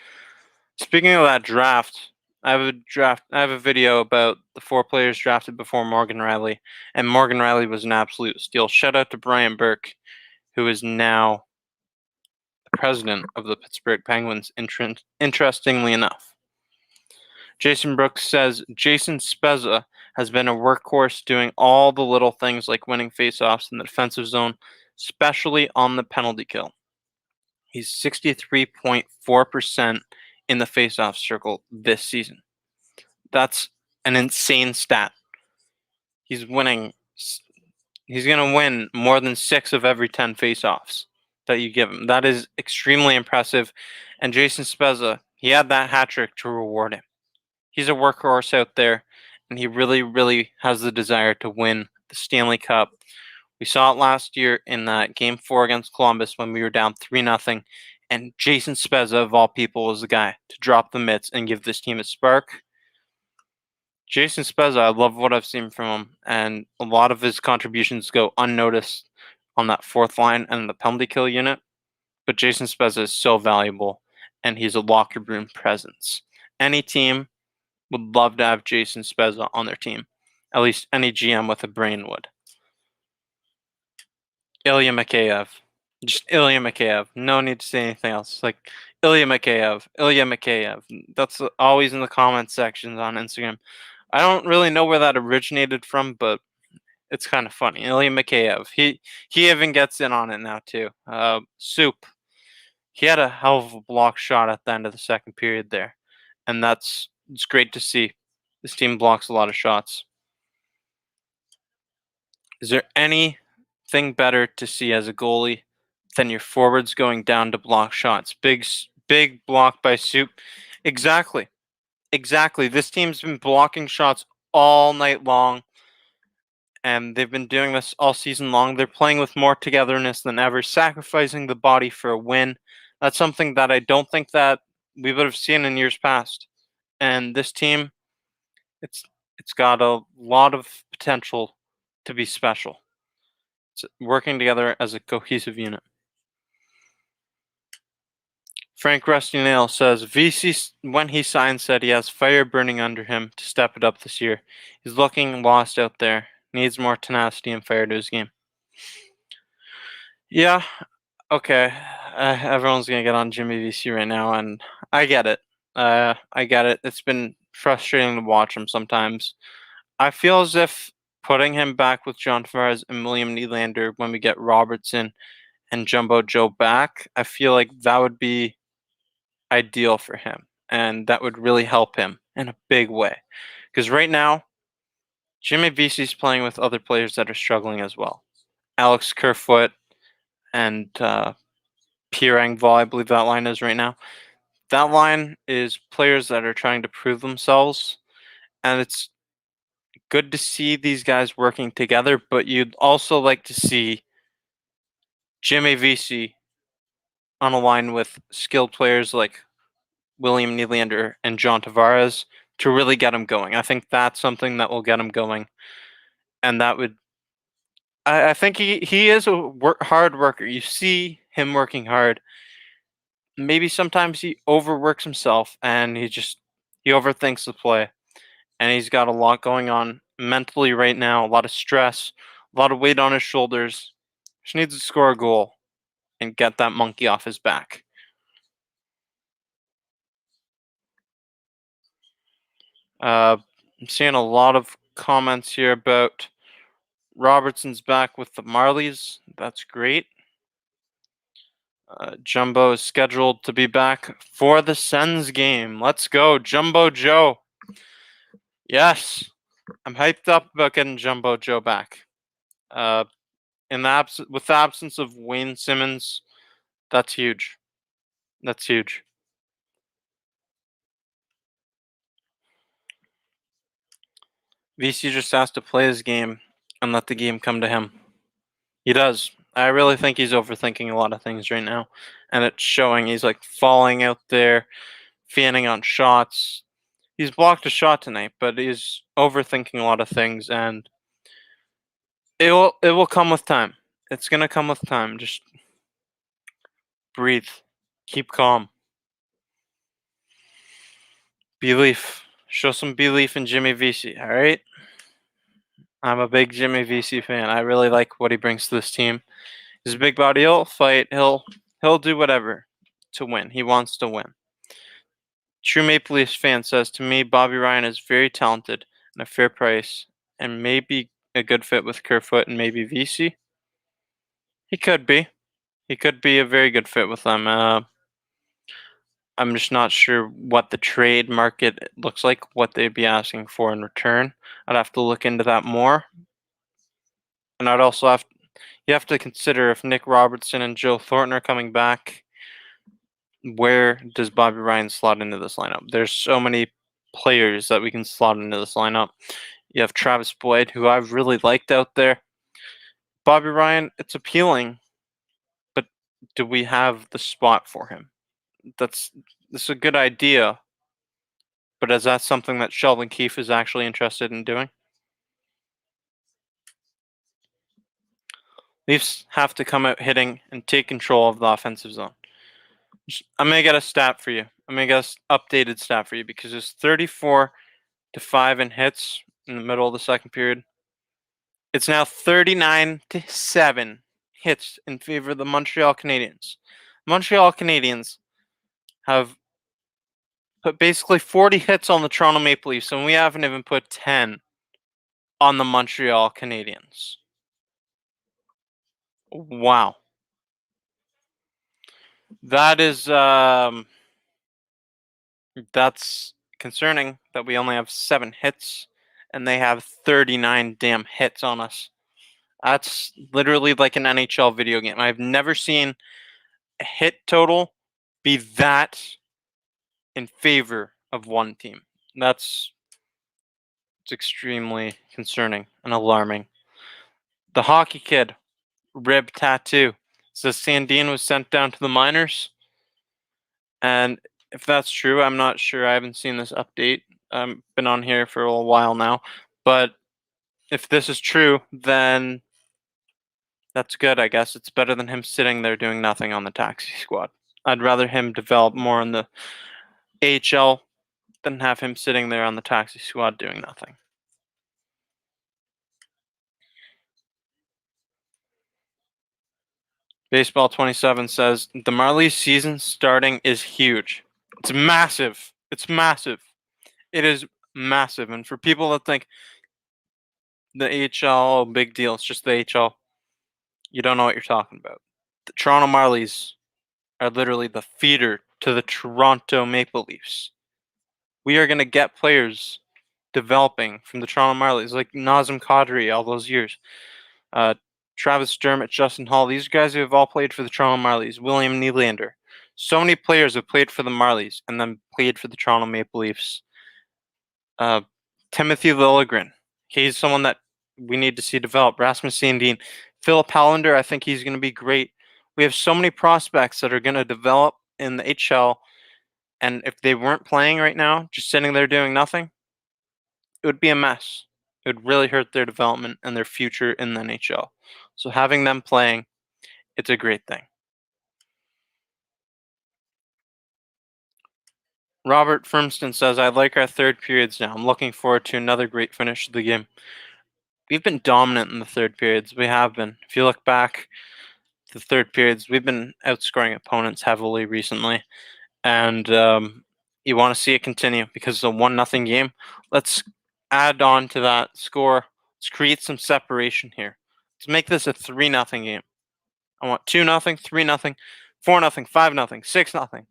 Speaker 1: Speaking of that draft, I have a video about the 4 players drafted before Morgan Riley, and Morgan Riley was an absolute steal. Shout out to Brian Burke, who is now the president of the Pittsburgh Penguins, interestingly enough. Jason Brooks says Jason Spezza has been a workhorse doing all the little things like winning faceoffs in the defensive zone, especially on the penalty kill. He's 63.4% in the faceoff circle this season. That's an insane stat. He's winning. He's going to win more than 6 of every 10 faceoffs that you give him. That is extremely impressive. And Jason Spezza, he had that hat trick to reward him. He's a workhorse out there, and he really, really has the desire to win the Stanley Cup. We saw it last year in that Game 4 against Columbus when we were down 3-0, and Jason Spezza, of all people, was the guy to drop the mitts and give this team a spark. Jason Spezza, I love what I've seen from him, and a lot of his contributions go unnoticed on that fourth line and the penalty kill unit, but Jason Spezza is so valuable, and he's a locker room presence. Any team would love to have Jason Spezza on their team. At least any GM with a brain would. Ilya Mikheyev. Just Ilya Mikheyev. No need to say anything else. Like, Ilya Mikheyev. Ilya Mikheyev. That's always in the comment sections on Instagram. I don't really know where that originated from, but it's kind of funny. Ilya Mikheyev. He even gets in on it now, too. Soup. He had a hell of a block shot at the end of the second period there. And it's great to see. This team blocks a lot of shots. Is there anything better to see as a goalie than your forwards going down to block shots? Big block by Soup. Exactly. This team's been blocking shots all night long, and they've been doing this all season long. They're playing with more togetherness than ever, sacrificing the body for a win. That's something that I don't think that we would have seen in years past. And this team, it's got a lot of potential to be special. It's working together as a cohesive unit. Frank Rusty Nail says VC, when he signed, said he has fire burning under him to step it up this year. He's looking lost out there. Needs more tenacity and fire to his game. Yeah, okay. Everyone's gonna get on Jimmy VC right now, and I get it. I get it. It's been frustrating to watch him sometimes. I feel as if putting him back with John Tavares and William Nylander when we get Robertson and Jumbo Joe back, I feel like that would be ideal for him, and that would really help him in a big way. Because right now, Jimmy Vesey's playing with other players that are struggling as well. Alex Kerfoot and Pierre Engvall, I believe that line is right now. That line is players that are trying to prove themselves, and it's good to see these guys working together, but you'd also like to see Jimmy Vesey on a line with skilled players like William Nylander and John Tavares to really get him going. I think that's something that will get him going, and that would. I think he is a hard worker. You see him working hard. Maybe sometimes he overworks himself and he overthinks the play, and he's got a lot going on mentally right now. A lot of stress, a lot of weight on his shoulders. Just needs to score a goal and get that monkey off his back. I'm seeing a lot of comments here about Robertson's back with the Marlies. That's great. Jumbo is scheduled to be back for the Sens game. Let's go, Jumbo Joe. Yes, I'm hyped up about getting Jumbo Joe back. With the absence of Wayne Simmons, that's huge. That's huge. VC just has to play his game and let the game come to him. He does. I really think he's overthinking a lot of things right now, and it's showing. He's like falling out there, fanning on shots. He's blocked a shot tonight, but he's overthinking a lot of things, and it will come with time. It's gonna come with time. Just breathe, keep calm, belief. Show some belief in Jimmy Vesey. All right. I'm a big Jimmy Vesey fan. I really like what he brings to this team. He's a big body. He'll fight. He'll do whatever to win. He wants to win. True Maple Leafs fan says to me, Bobby Ryan is very talented and a fair price, and maybe a good fit with Kerfoot and maybe Vesey. He could be. He could be a very good fit with them. I'm just not sure what the trade market looks like, what they'd be asking for in return. I'd have to look into that more. And I'd also you have to consider if Nick Robertson and Joe Thornton are coming back, where does Bobby Ryan slot into this lineup? There's so many players that we can slot into this lineup. You have Travis Boyd, who I've really liked out there. Bobby Ryan, it's appealing, but do we have the spot for him? That's a good idea, but is that something that Sheldon Keefe is actually interested in doing? Leafs have to come out hitting and take control of the offensive zone. I'm gonna get a stat for you. I'm gonna get an updated stat for you because it's 34-5 in hits in the middle of the second period. It's now 39-7 hits in favor of the Montreal Canadiens. Montreal Canadiens have put basically 40 hits on the Toronto Maple Leafs, and we haven't even put 10 on the Montreal Canadiens. Wow. That is that's concerning that we only have 7 hits and they have 39 damn hits on us. That's literally like an NHL video game. I've never seen a hit total be that in favor of one team. It's extremely concerning and alarming. The hockey kid, rib tattoo, says Sandin was sent down to the minors. And if that's true, I'm not sure. I haven't seen this update. I've been on here for a while now. But if this is true, then that's good, I guess. It's better than him sitting there doing nothing on the taxi squad. I'd rather him develop more in the AHL than have him sitting there on the taxi squad doing nothing. Baseball 27 says the Marlies season starting is huge. It's massive. It's massive. It is massive. And for people that think the AHL, big deal, it's just the AHL, you don't know what you're talking about. The Toronto Marlies are literally the feeder to the Toronto Maple Leafs. We are going to get players developing from the Toronto Marlies, like Nazem Kadri all those years. Travis Dermott, Justin Hall, these guys who have all played for the Toronto Marlies. William Nylander. So many players have played for the Marlies and then played for the Toronto Maple Leafs. Timothy Liljegren. He's someone that we need to see develop. Rasmus Sandin. Philip Hallander, I think he's going to be great. We have so many prospects that are going to develop in the HL, and if they weren't playing right now, just sitting there doing nothing, it would be a mess. It would really hurt their development and their future in the NHL. So having them playing, it's a great thing. Robert Firmston says, I like our third periods now. I'm looking forward to another great finish of the game. We've been dominant in the third periods. We have been. If you look back, the third periods, we've been outscoring opponents heavily recently. And you want to see it continue because it's a 1-0 game. Let's add on to that score. Let's create some separation here. Let's make this a 3-0 game. I want 2-0, 3-0, 4-0, 5-0, 6-0.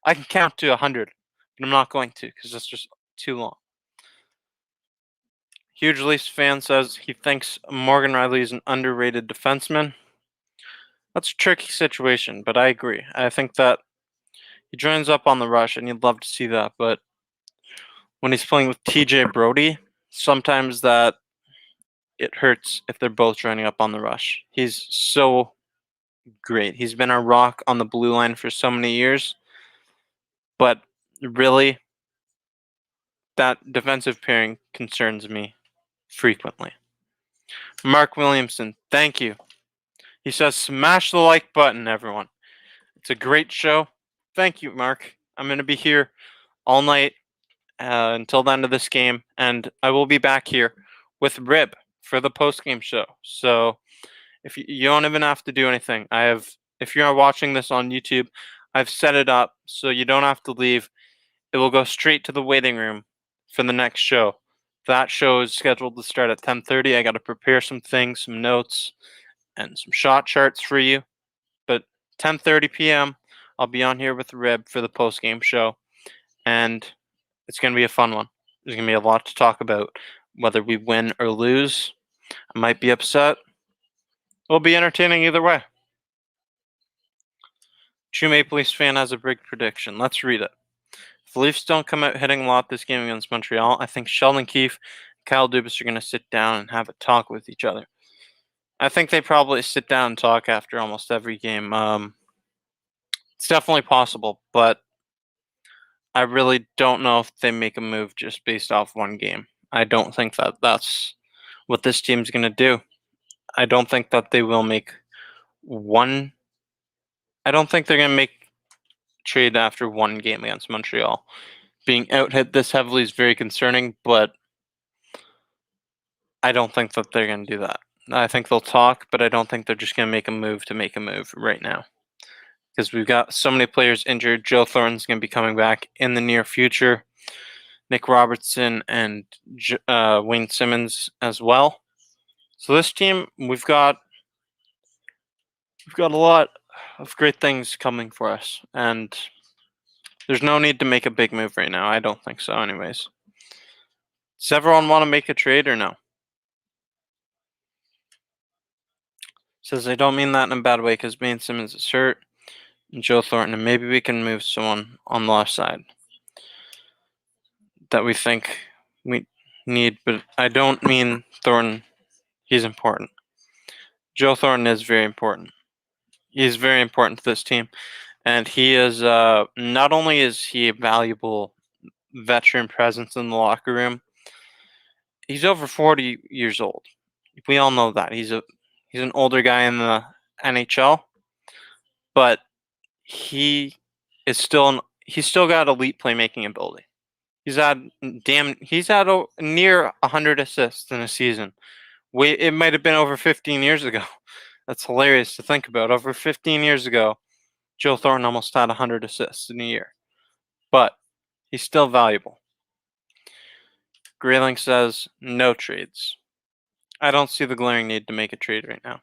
Speaker 1: I can count to 100, but I'm not going to because it's just too long. Huge Leafs fan says he thinks Morgan Rielly is an underrated defenseman. That's a tricky situation, but I agree. I think that he joins up on the rush, and you'd love to see that, but when he's playing with TJ Brody, sometimes that it hurts if they're both joining up on the rush. He's so great. He's been our rock on the blue line for so many years, but really, that defensive pairing concerns me frequently. Mark Williamson, thank you. He says, smash the like button, everyone. It's a great show. Thank you, Mark. I'm going to be here all night until the end of this game, and I will be back here with Rib for the post-game show. So if you don't even have to do anything. If you're watching this on YouTube, I've set it up so you don't have to leave. It will go straight to the waiting room for the next show. That show is scheduled to start at 10:30. I got to prepare some things, some notes, and some shot charts for you. But 10:30 p.m., I'll be on here with Rib for the post-game show, and it's going to be a fun one. There's going to be a lot to talk about, whether we win or lose. I might be upset. It'll be entertaining either way. True Maple Leafs fan has a big prediction. Let's read it. If the Leafs don't come out hitting a lot this game against Montreal, I think Sheldon Keefe and Kyle Dubas are going to sit down and have a talk with each other. I think they probably sit down and talk after almost every game. It's definitely possible, but I really don't know if they make a move just based off one game. I don't think that that's what this team's going to do. I don't think that they will make one. I don't think they're going to make trade after one game against Montreal. Being out hit this heavily is very concerning, but I don't think that they're going to do that. I think they'll talk, but I don't think they're just going to make a move right now. Because we've got so many players injured. Joe Thornton's going to be coming back in the near future. Nick Robertson and Wayne Simmons as well. So this team, we've got a lot of great things coming for us, and there's no need to make a big move right now. I don't think so, anyways. Does everyone want to make a trade or no? Says I don't mean that in a bad way because Wayne Simmons is hurt and Joe Thornton, and maybe we can move someone on the left side that we think we need, but I don't mean Thornton. He's important. Joe Thornton is very important. He's very important to this team, and he is not only is he a valuable veteran presence in the locker room, he's over 40 years old. We all know that. He's an older guy in the NHL, but he's still got elite playmaking ability. He's had near 100 assists in a season. It might have been over 15 years ago. That's hilarious to think about. Over 15 years ago, Joe Thornton almost had 100 assists in a year. But he's still valuable. Grayling says, no trades. I don't see the glaring need to make a trade right now.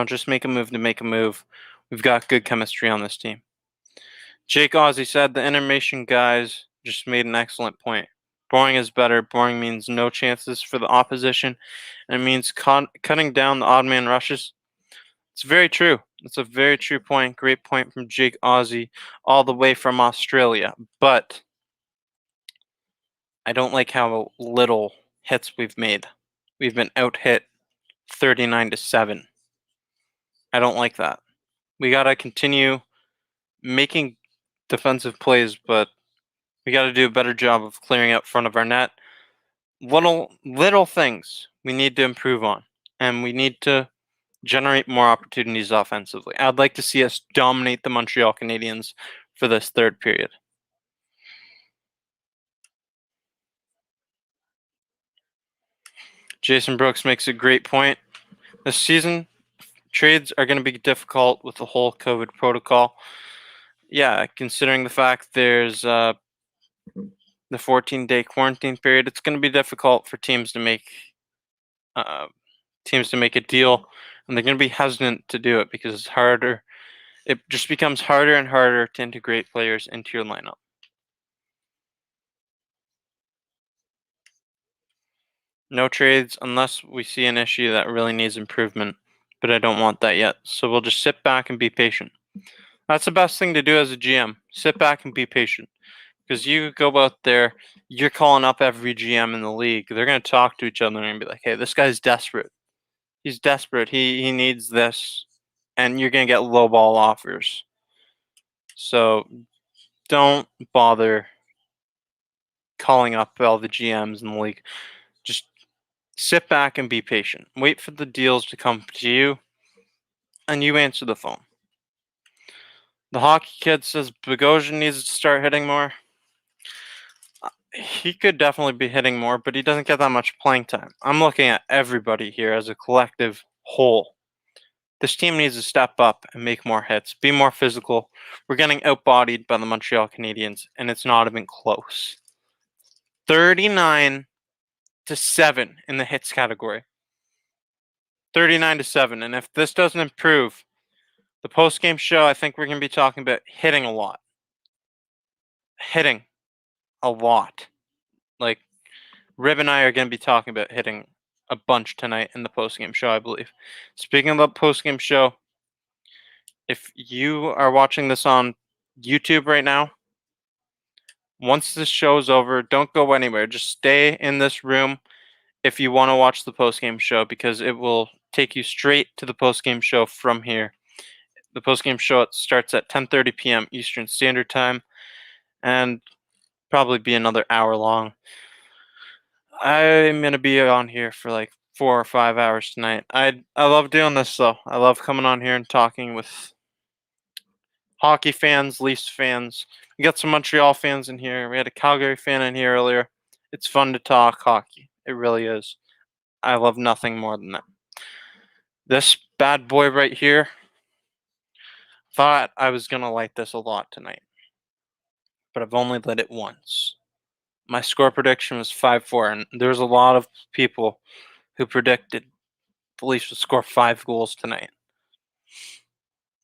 Speaker 1: Just make a move to make a move. We've got good chemistry on this team. Jake Ozzie said, the intermission guys just made an excellent point. Boring is better. Boring means no chances for the opposition, and it means cutting down the odd man rushes. It's very true. It's a very true point. Great point from Jake Ozzie, all the way from Australia. But I don't like how little hits we've made. We've been out hit 39-7. I don't like that. We got to continue making defensive plays, but we got to do a better job of clearing out front of our net. Little things we need to improve on, and we need to generate more opportunities offensively. I'd like to see us dominate the Montreal Canadiens for this third period. Jason Brooks makes a great point. This season, trades are going to be difficult with the whole COVID protocol. Yeah, considering the fact there's the 14-day quarantine period, it's going to be difficult for teams to make a deal, and they're going to be hesitant to do it because it's harder. It just becomes harder and harder to integrate players into your lineup. No trades unless we see an issue that really needs improvement, but I don't want that yet. So we'll just sit back and be patient. That's the best thing to do as a GM. Sit back and be patient. Because you go out there, you're calling up every GM in the league. They're going to talk to each other and be like, hey, this guy's desperate. He's desperate. He needs this. And you're going to get low ball offers. So don't bother calling up all the GMs in the league. Just sit back and be patient. Wait for the deals to come to you, and you answer the phone. The hockey kid says Bogosian needs to start hitting more. He could definitely be hitting more, but he doesn't get that much playing time. I'm looking at everybody here as a collective whole. This team needs to step up and make more hits, be more physical. We're getting outbodied by the Montreal Canadiens, and it's not even close. 39-7 in the hits category. 39-7, and if this doesn't improve, the post-game show, I think we're going to be talking about hitting a lot. Hitting a lot. Like, Rib and I are going to be talking about hitting a bunch tonight in the post-game show, I believe. Speaking of the post-game show, if you are watching this on YouTube right now, once this show is over, don't go anywhere. Just stay in this room if you want to watch the post-game show, because it will take you straight to the post-game show from here. The post-game show starts at 10:30 p.m. Eastern Standard Time, and probably be another hour long. I'm gonna be on here for like 4 or 5 hours tonight. I love doing this though. I love coming on here and talking with hockey fans, Leafs fans. We got some Montreal fans in here. We had a Calgary fan in here earlier. It's fun to talk hockey. It really is. I love nothing more than that. This bad boy right here, thought I was gonna like this a lot tonight, but I've only lit it once. My score prediction was 5-4, and there's a lot of people who predicted the Leafs would score 5 goals tonight.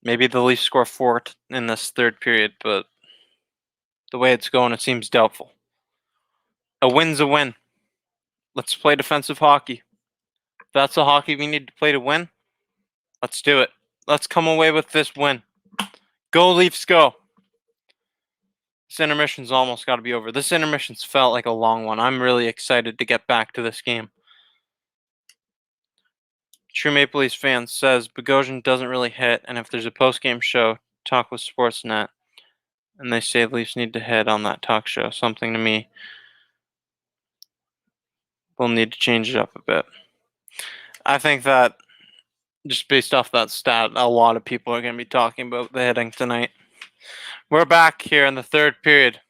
Speaker 1: Maybe the Leafs score 4 in this third period, but the way it's going, it seems doubtful. A win's a win. Let's play defensive hockey. If that's the hockey we need to play to win, let's do it. Let's come away with this win. Go Leafs, go. This intermission's almost got to be over. This intermission's felt like a long one. I'm really excited to get back to this game. True Maple Leafs fan says Bogosian doesn't really hit, and if there's a post-game show, talk with Sportsnet, and they say Leafs need to hit on that talk show, something to me we'll need to change it up a bit. I think that just based off that stat, a lot of people are going to be talking about the hitting tonight. We're back here in the third period.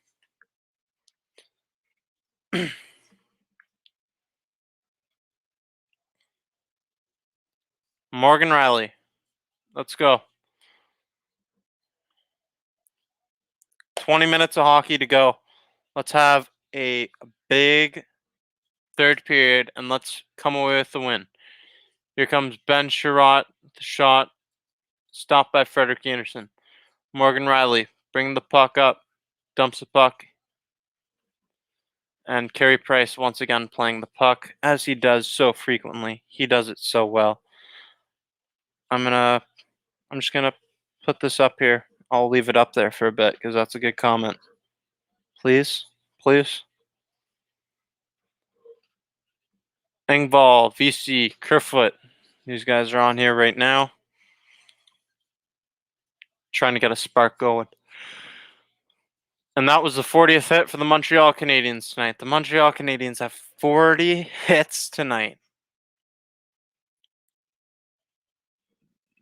Speaker 1: Morgan Riley. Let's go. 20 minutes of hockey to go. Let's have a big third period, and let's come away with the win. Here comes Ben Sherratt with the shot. Stopped by Frederik Andersen. Morgan Riley bringing the puck up. Dumps the puck And Carey Price once again playing the puck, as he does so frequently. He does it so well. I'm just gonna put this up here. I'll leave it up there for a bit because that's a good comment. Please, please. Engvall, VC, Kerfoot. These guys are on here right now, trying to get a spark going. And that was the 40th hit for the Montreal Canadiens tonight. The Montreal Canadiens have 40 hits tonight.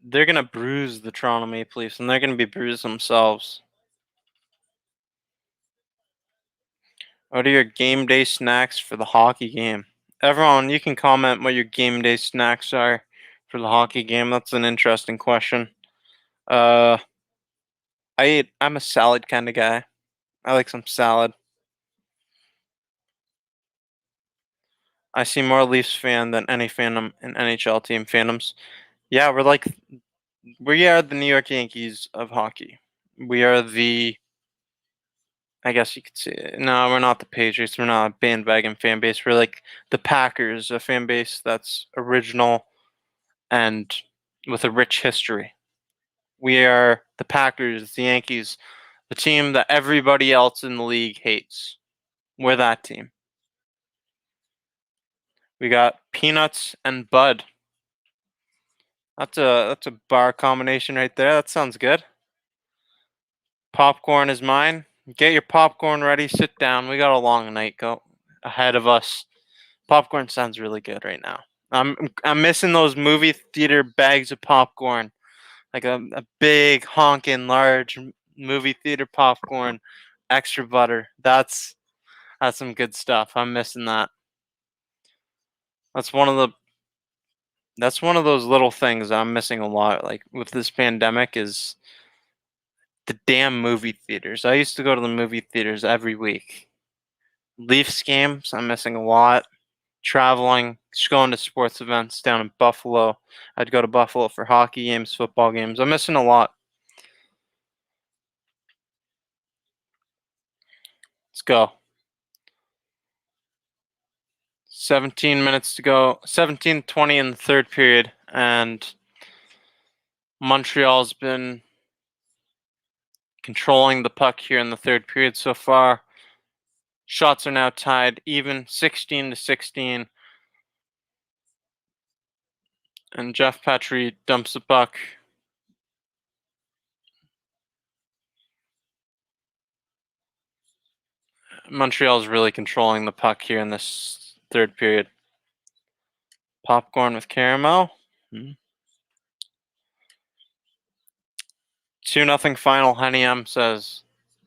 Speaker 1: They're going to bruise the Toronto Maple Leafs, and they're going to be bruised themselves. What are your game day snacks for the hockey game? Everyone, you can comment what your game day snacks are for the hockey game. That's an interesting question. I'm a salad kind of guy. I like some salad. I see more Leafs fan than any fandom in NHL team fandoms. Yeah, we are the New York Yankees of hockey. We are I guess you could say, no, we're not the Patriots. We're not a bandwagon fan base. We're like the Packers, a fan base that's original and with a rich history. We are the Packers, the Yankees, the team that everybody else in the league hates. We're that team. We got peanuts and Bud. That's a bar combination right there. That sounds good. Popcorn is mine. Get your popcorn ready. Sit down. We got a long night go ahead of us. Popcorn sounds really good right now. I'm missing those movie theater bags of popcorn, like a big honking large movie theater popcorn, extra butter. That's some good stuff. I'm missing that. That's one of the that's one of those little things I'm missing a lot. Like with this pandemic, is the damn movie theaters. I used to go to the movie theaters every week. Leafs games, I'm missing a lot. Traveling, just going to sports events down in Buffalo. I'd go to Buffalo for hockey games, football games. I'm missing a lot. Let's go. 17 minutes to go. 17:20 in the third period, and Montreal's been controlling the puck here in the third period so far. Shots are now tied even, 16-16. And Jeff Petrie dumps the puck. Montreal's really controlling the puck here in this third period. Popcorn with caramel. 2-0 final. Henny M says,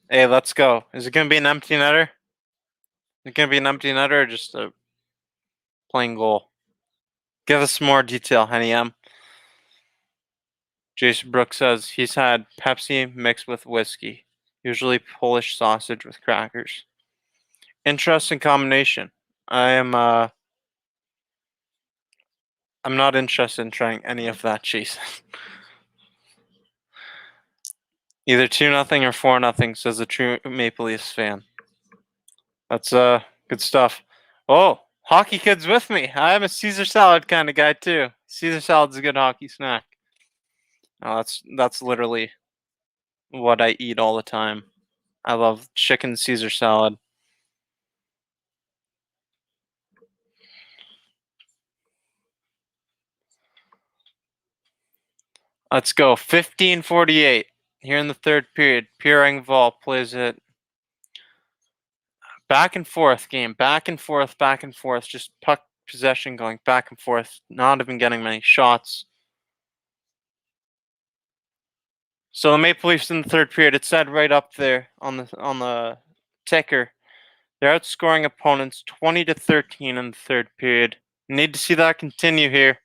Speaker 1: "Hey, let's go." Is it going to be an empty netter? Is it going to be an empty netter or just a plain goal? Give us more detail, Henny M. Jason Brooks says he's had Pepsi mixed with whiskey, usually Polish sausage with crackers. Interesting combination. I'm not interested in trying any of that cheese. Either 2-0 or 4-0, says a true Maple Leafs fan. That's good stuff. Oh, hockey kid's with me. I'm a Caesar salad kind of guy too. Caesar salad's a good hockey snack. Oh, that's literally what I eat all the time. I love chicken Caesar salad. Let's go. 15:48 here in the third period. Pierre Engvall plays it back and forth game. Back and forth, back and forth. Just puck possession going back and forth. Not even getting many shots. So the Maple Leafs in the third period, it said right up there on the ticker, they're outscoring opponents 20-13 in the third period. Need to see that continue here.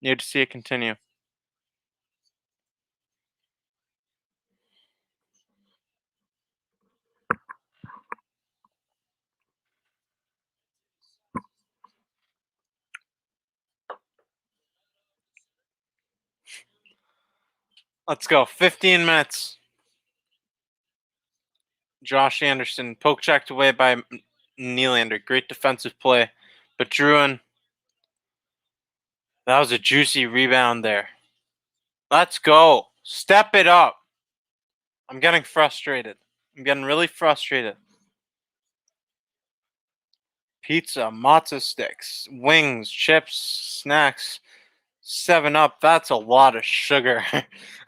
Speaker 1: Need to see it continue. Let's go. 15 minutes. Josh Anderson poke checked away by Nylander. Great defensive play. But Druin, that was a juicy rebound there. Let's go. Step it up. I'm getting frustrated. I'm getting really frustrated. Pizza, matzo sticks, wings, chips, snacks, 7-Up. That's a lot of sugar.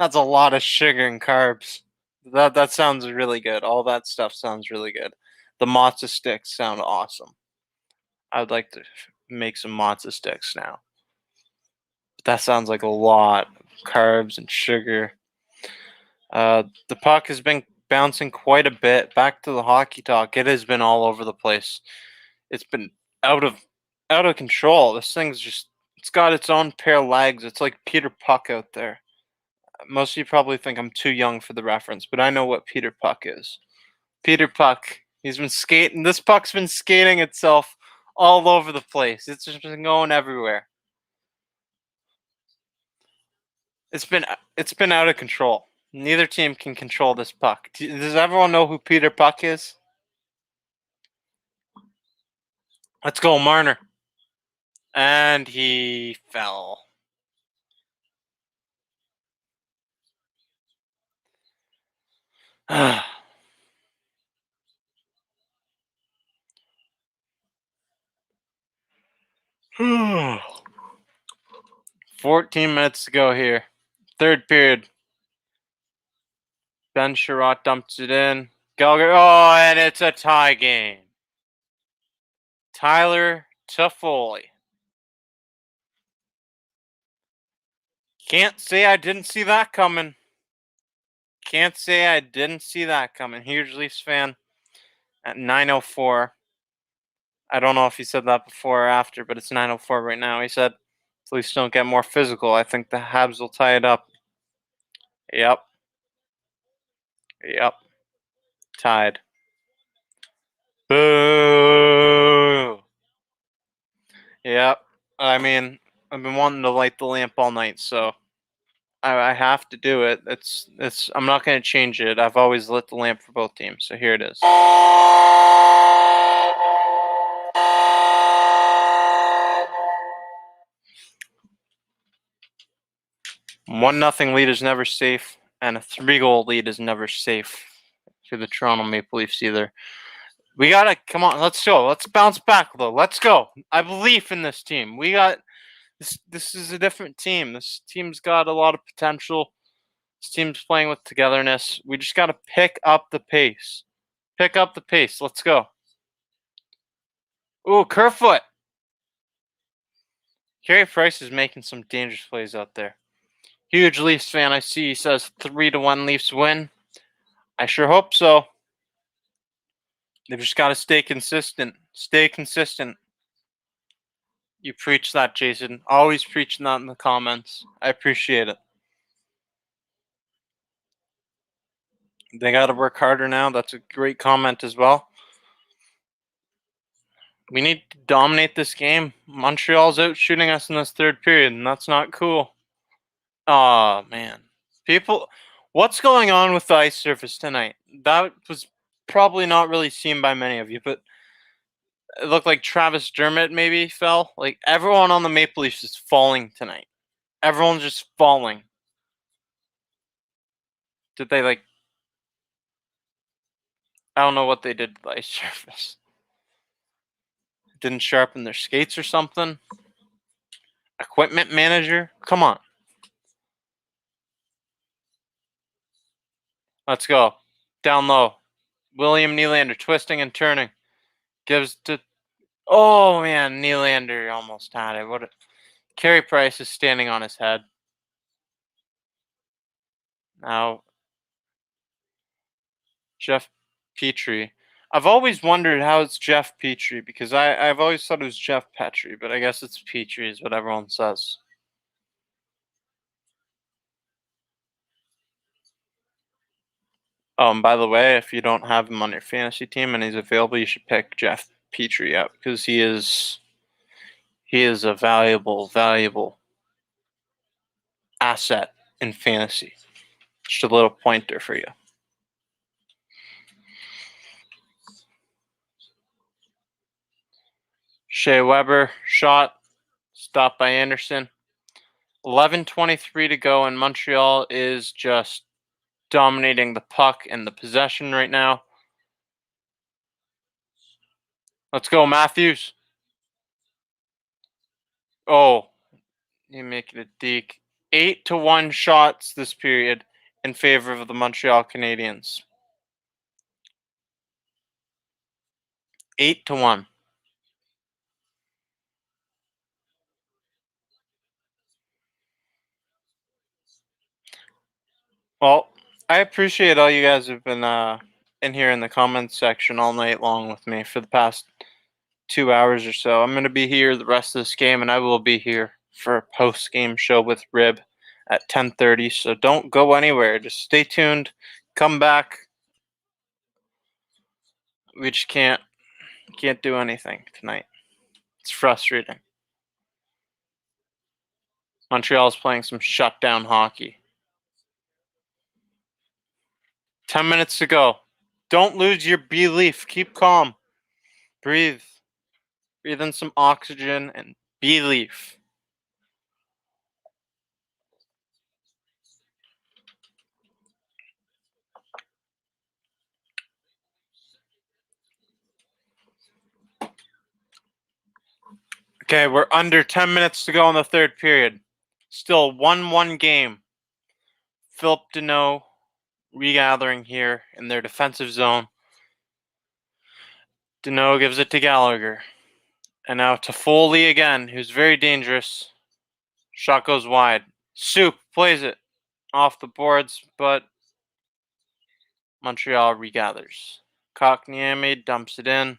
Speaker 1: That's a lot of sugar and carbs. That sounds really good. All that stuff sounds really good. The matzo sticks sound awesome. I'd like to make some matzo sticks now. But that sounds like a lot of carbs and sugar. The puck has been bouncing quite a bit. Back to the hockey talk. It has been all over the place. It's been out of control. This thing's just, it's got its own pair of legs. It's like Peter Puck out there. Most of you probably think I'm too young for the reference, but I know what Peter Puck is. Peter Puck. He's been skating. This puck's been skating itself all over the place. It's just been going everywhere. It's been out of control. Neither team can control this puck. Does everyone know who Peter Puck is? Let's go, Marner. And he fell. Ah. 14 minutes to go here. Third period. Ben Sherratt dumps it in. Gallagher. Oh, and it's a tie game. Tyler Toffoli. Can't say I didn't see that coming. Can't say I didn't see that coming. Huge Leafs fan at 9:04. I don't know if he said that before or after, but it's 9:04 right now. He said, "Leafs don't get more physical. I think the Habs will tie it up." Yep. Yep. Tied. Boo. Yep. I mean, I've been wanting to light the lamp all night, so I have to do it. It's. I'm not going to change it. I've always lit the lamp for both teams, so here it is. 1-0 lead is never safe, and a 3-goal lead is never safe for the Toronto Maple Leafs either. We gotta come on. Let's go. Let's bounce back though. Let's go. I believe in this team. We got this. This is a different team. This team's got a lot of potential. This team's playing with togetherness. We just gotta pick up the pace. Pick up the pace. Let's go. Ooh, Kerfoot. Carey Price is making some dangerous plays out there. Huge Leafs fan. I see. He says 3-1 Leafs win. I sure hope so. They've just got to stay consistent. Stay consistent. You preach that, Jason. Always preaching that in the comments. I appreciate it. They got to work harder now. That's a great comment as well. We need to dominate this game. Montreal's out shooting us in this third period, and that's not cool. Oh, man. People, what's going on with the ice surface tonight? That was probably not really seen by many of you, but it looked like Travis Dermott maybe fell. Like, everyone on the Maple Leafs is falling tonight. Everyone's just falling. Did they, like, I don't know what they did to the ice surface. Didn't sharpen their skates or something? Equipment manager? Come on. Let's go. Down low. William Nylander twisting and turning. Gives to. Oh, man. Nylander almost had it. What? Carey Price is standing on his head. Now, Jeff Petrie. I've always wondered how it's Jeff Petrie because I've always thought it was Jeff Petrie, but I guess it's Petrie is what everyone says. By the way, if you don't have him on your fantasy team and he's available, you should pick Jeff Petrie up because he is a valuable asset in fantasy. Just a little pointer for you. Shea Weber shot, stopped by Anderson. 11:23 to go, and Montreal is just dominating the puck and the possession right now. Let's go, Matthews. Oh, you make it a deke. 8-1 shots this period in favor of the Montreal Canadiens. 8-1. Well, I appreciate all you guys have been in here in the comments section all night long with me for the past 2 hours or so. I'm going to be here the rest of this game, and I will be here for a post-game show with Rib at 10:30. So don't go anywhere. Just stay tuned. Come back. We just can't do anything tonight. It's frustrating. Montreal's playing some shutdown hockey. 10 minutes to go. Don't lose your belief. Keep calm. Breathe. Breathe in some oxygen and belief. Okay, we're under 10 minutes to go in the third period. Still 1-1 game. Philip Deneau regathering here in their defensive zone. Deneau gives it to Gallagher. And now to Foley again, who's very dangerous. Shot goes wide. Soup plays it off the boards, but Montreal regathers. Kotkaniemi dumps it in.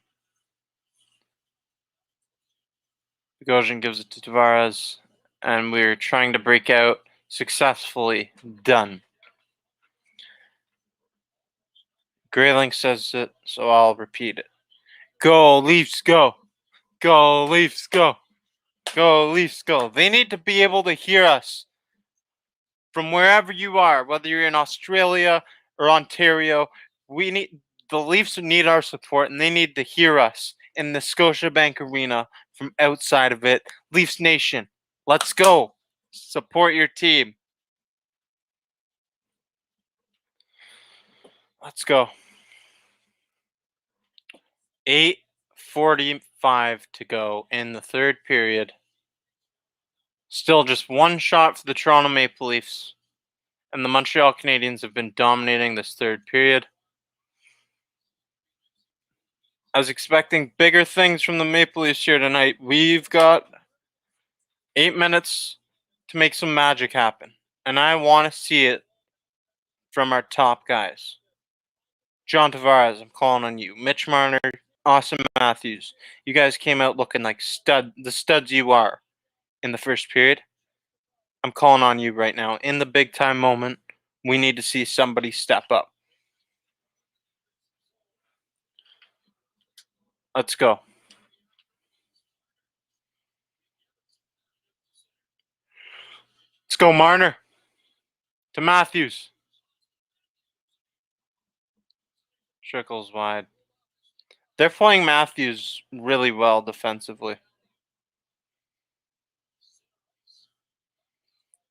Speaker 1: Bogosian gives it to Tavares, and we're trying to break out successfully. Done. Grayling says it, so I'll repeat it. Go, Leafs, go! Go, Leafs, go! Go, Leafs, go! They need to be able to hear us from wherever you are, whether you're in Australia or Ontario. The Leafs need our support, and they need to hear us in the Scotiabank Arena from outside of it. Leafs Nation, let's go! Support your team. Let's go. 8:45 to go in the third period. Still just one shot for the Toronto Maple Leafs, and the Montreal Canadiens have been dominating this third period. I was expecting bigger things from the Maple Leafs here tonight. We've got 8 minutes to make some magic happen, and I want to see it from our top guys. John Tavares, I'm calling on you. Mitch Marner, Austin Matthews. You guys came out looking like the studs you are in the first period. I'm calling on you right now. In the big time moment, we need to see somebody step up. Let's go. Let's go, Marner. To Matthews. Trickles wide. They're playing Matthews really well defensively.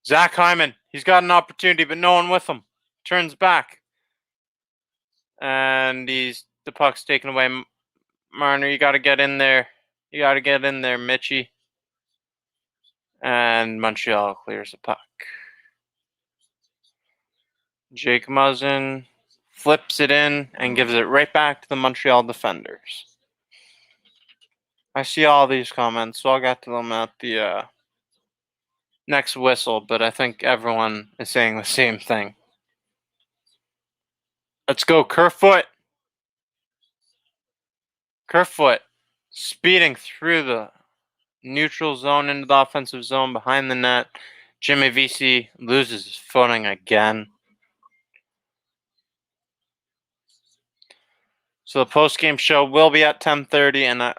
Speaker 1: Zach Hyman. He's got an opportunity, but no one with him. Turns back. And the puck's taken away. Marner, you got to get in there. You got to get in there, Mitchie. And Montreal clears the puck. Jake Muzzin flips it in and gives it right back to the Montreal defenders. I see all these comments, so I'll get to them at the next whistle, but I think everyone is saying the same thing. Let's go, Kerfoot. Kerfoot speeding through the neutral zone into the offensive zone behind the net. Jimmy Vesey loses his footing again. So the post-game show will be at 10:30, and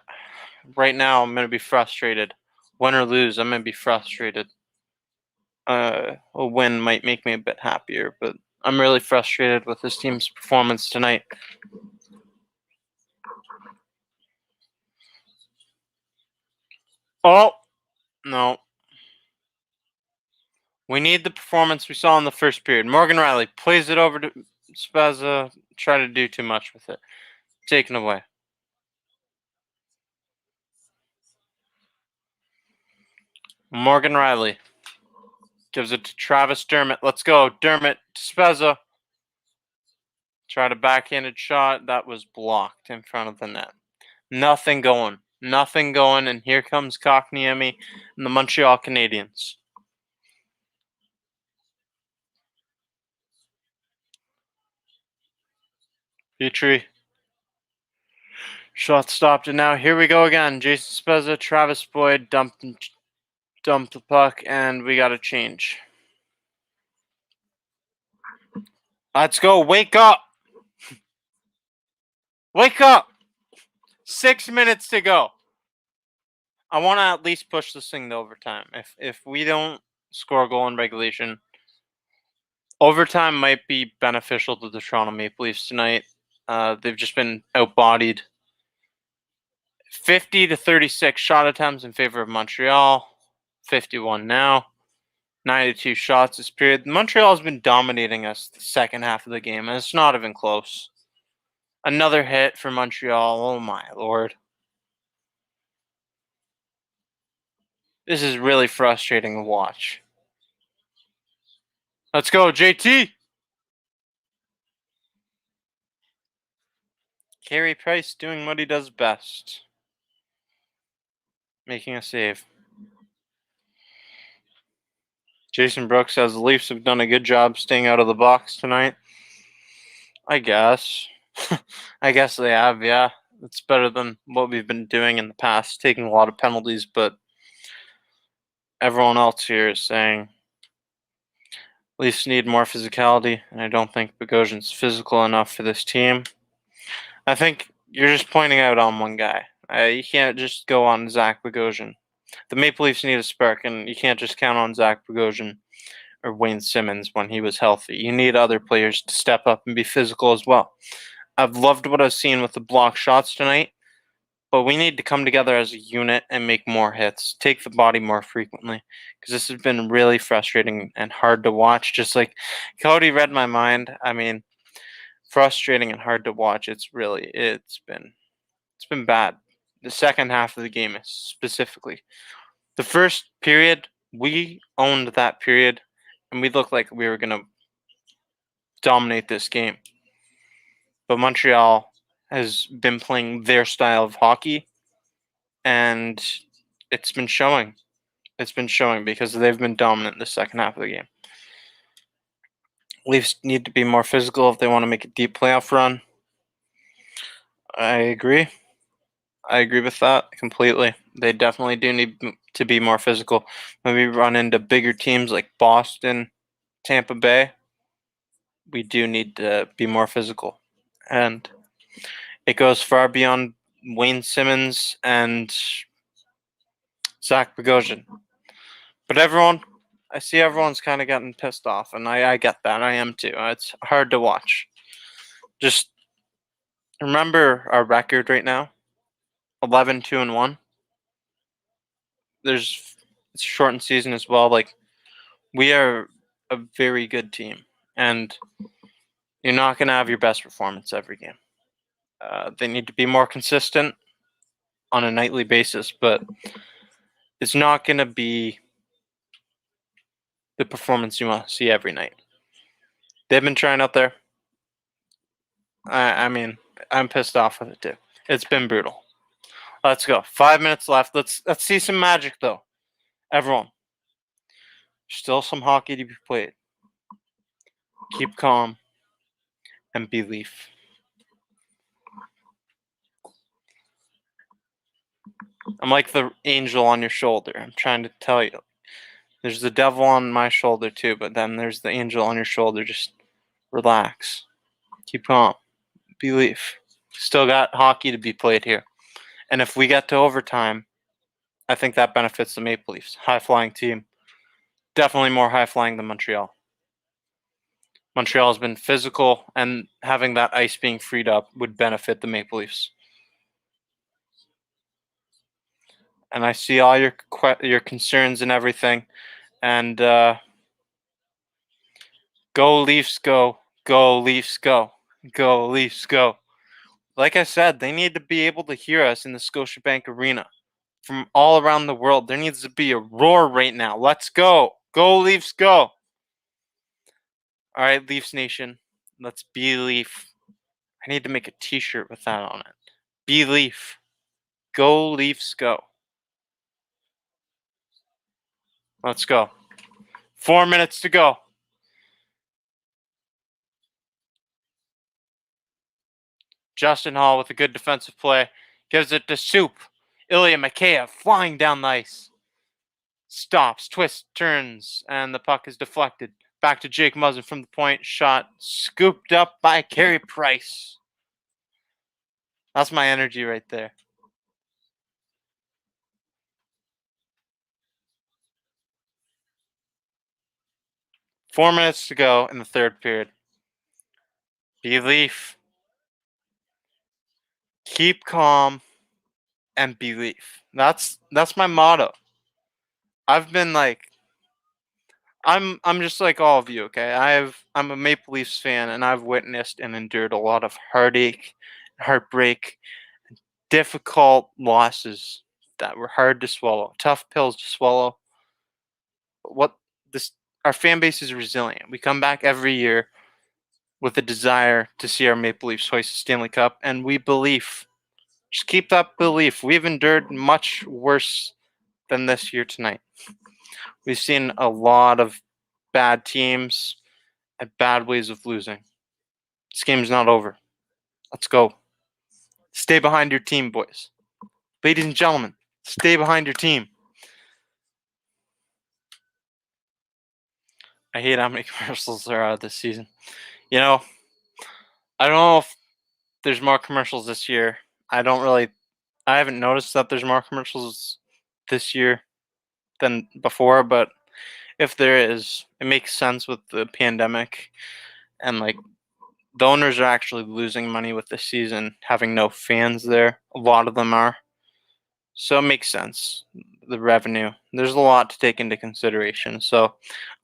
Speaker 1: right now I'm going to be frustrated. Win or lose, I'm going to be frustrated. A win might make me a bit happier, but I'm really frustrated with this team's performance tonight. Oh, no. We need the performance we saw in the first period. Morgan Riley plays it over to Spezza. Try to do too much with it. Taken away. Morgan Riley gives it to Travis Dermott. Let's go. Dermott to Spezza. Try to backhanded shot. That was blocked in front of the net. Nothing going. Nothing going. And here comes Kotkaniemi and the Montreal Canadiens. Petrie. Shot stopped. And now here we go again. Jason Spezza, Travis Boyd dump the puck. And we got to change. Let's go. Wake up. Wake up. 6 minutes to go. I want to at least push this thing to overtime. If we don't score a goal in regulation, overtime might be beneficial to the Toronto Maple Leafs tonight. They've just been outbodied. 50 to 36 shot attempts in favor of Montreal. 51 now. 92 shots this period. Montreal has been dominating us the second half of the game, and it's not even close. Another hit for Montreal. Oh my lord. This is really frustrating to watch. Let's go, JT. Carey Price doing what he does best. Making a save. Jason Brooks says the Leafs have done a good job staying out of the box tonight. I guess. I guess they have, yeah. It's better than what we've been doing in the past, taking a lot of penalties, but everyone else here is saying Leafs need more physicality, and I don't think Bogosian's physical enough for this team. I think you're just pointing out on one guy. You can't just go on Zach Bogosian. The Maple Leafs need a spark, and you can't just count on Zach Bogosian or Wayne Simmons when he was healthy. You need other players to step up and be physical as well. I've loved what I've seen with the block shots tonight, but we need to come together as a unit and make more hits, take the body more frequently, because this has been really frustrating and hard to watch. Just like Cody read my mind. I mean, frustrating and hard to watch. It's been bad. The second half of the game specifically. The first period, we owned that period, and we looked like we were going to dominate this game. But Montreal has been playing their style of hockey, and it's been showing. It's been showing because they've been dominant the second half of the game. Leafs need to be more physical if they want to make a deep playoff run. I agree. I agree with that completely. They definitely do need to be more physical. When we run into bigger teams like Boston, Tampa Bay, we do need to be more physical. And it goes far beyond Wayne Simmons and Zach Bogosian. But I see everyone's kind of getting pissed off, and I get that. I am too. It's hard to watch. Just remember our record right now, 11-2-1. It's a shortened season as well. Like, we are a very good team, and you're not going to have your best performance every game. They need to be more consistent on a nightly basis, but it's not going to be the performance you want to see every night. They've been trying out there. I mean, I'm pissed off with it too. It's been brutal. Let's go. 5 minutes left. Let's see some magic though. Everyone. Still some hockey to be played. Keep calm and believe. I'm like the angel on your shoulder. I'm trying to tell you. There's the devil on my shoulder too, but then there's the angel on your shoulder. Just relax. Keep calm. Believe. Still got hockey to be played here. And if we get to overtime, I think that benefits the Maple Leafs. High-flying team. Definitely more high-flying than Montreal. Montreal has been physical, and having that ice being freed up would benefit the Maple Leafs. and I see all your concerns and everything. And go Leafs, go! Go Leafs, go! Go Leafs, go! Like I said, they need to be able to hear us in the Scotiabank Arena from all around the world. There needs to be a roar right now. Let's go! Go Leafs, go! All right, Leafs Nation, let's be Leaf. I need to make a T-shirt with that on it. Be Leaf. Go Leafs, go! Let's go. 4 minutes to go. Justin Hall with a good defensive play. Gives it to Soup. Ilya Mikheyev flying down the ice. Stops, twists, turns, and the puck is deflected. Back to Jake Muzzin from the point. Shot scooped up by Carey Price. That's my energy right there. Four minutes to go in the third period. Be Leaf. Keep calm and believe. That's my motto. I've been like I'm just like all of you, okay? I'm a Maple Leafs fan and I've witnessed and endured a lot of heartache, heartbreak, difficult losses that were hard to swallow, tough pills to swallow. But what this our fan base is resilient. We come back every year with a desire to see our Maple Leafs hoist the Stanley Cup, and we believe. Just keep that belief. We've endured much worse than this year tonight. We've seen a lot of bad teams and bad ways of losing. This game's not over. Let's go. Stay behind your team, boys. Ladies and gentlemen, stay behind your team. I hate how many commercials there are this season. You know, I don't know if there's more commercials this year. I haven't noticed that there's more commercials this year than before, but if there is, it makes sense with the pandemic and like the owners are actually losing money with this season, having no fans there. A lot of them are. So it makes sense. The revenue. There's a lot to take into consideration. So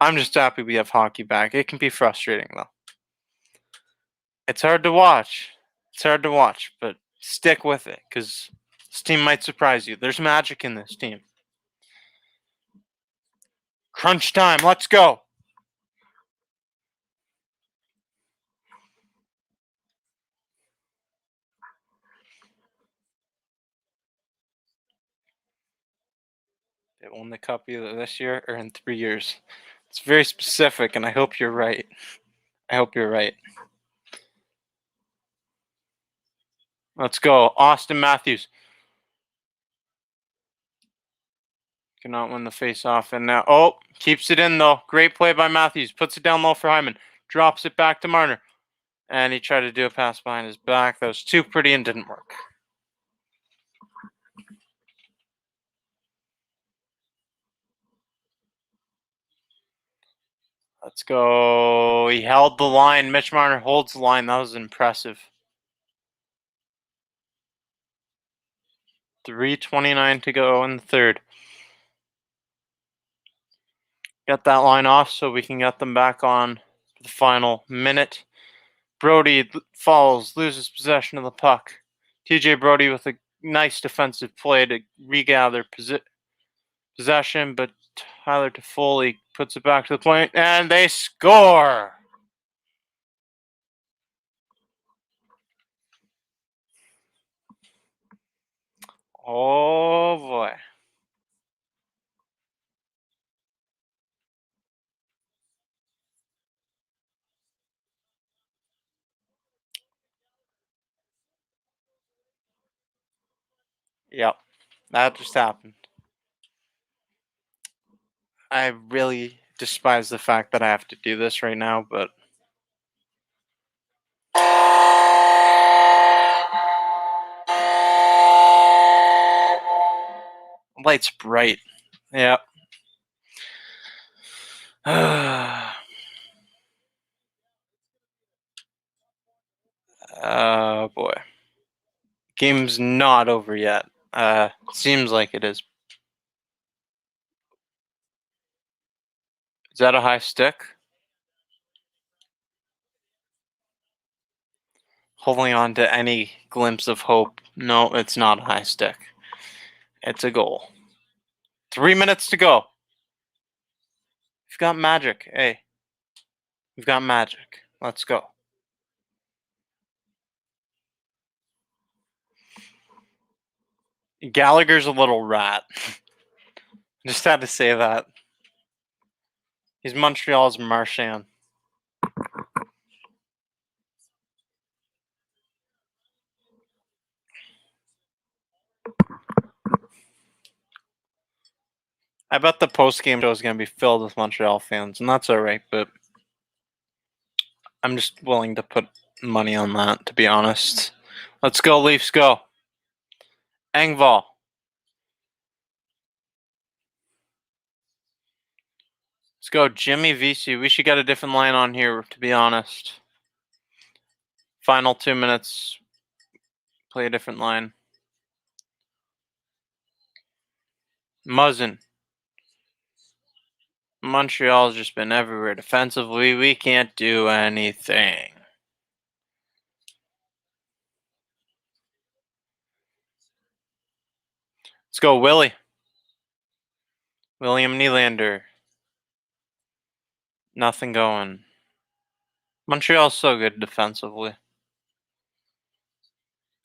Speaker 1: I'm just happy we have hockey back. It can be frustrating though. It's hard to watch. It's hard to watch, but stick with it because this team might surprise you. There's magic in this team. Crunch time. Let's go. They won the cup either this year or in 3 years. It's very specific, and I hope you're right. I hope you're right. Let's go. Austin Matthews cannot win the face-off, and now keeps it in though. Great play by Matthews. Puts it down low for Hyman. Drops it back to Marner, and he tried to do a pass behind his back. That was too pretty and didn't work. Let's go. He held the line. Mitch Marner holds the line. That was impressive. 3:29 to go in the third. Get that line off so we can get them back on for the final minute. Brody falls, loses possession of the puck. TJ Brody with a nice defensive play to regather possession, but Tyler Toffoli puts it back to the point, and they score! Oh boy. Yep, that just happened. I really despise the fact that I have to do this right now, but light's bright. Yep. Oh boy. Game's not over yet. Seems like it is. Is that a high stick? Holding on to any glimpse of hope. No, it's not a high stick. It's a goal. 3 minutes to go. We've got magic. Hey, we've got magic. Let's go. Gallagher's a little rat. Just had to say that. He's Montreal's Marchand. I bet the post-game show is going to be filled with Montreal fans, and that's all right, but I'm just willing to put money on that, to be honest. Let's go, Leafs, go. Engvall. Let's go, Jimmy VC. We should get a different line on here, to be honest. Final 2 minutes. Play a different line. Muzzin. Montreal's just been everywhere defensively. We can't do anything. Let's go, Willie. William Nylander. Nothing going. Montreal's so good defensively.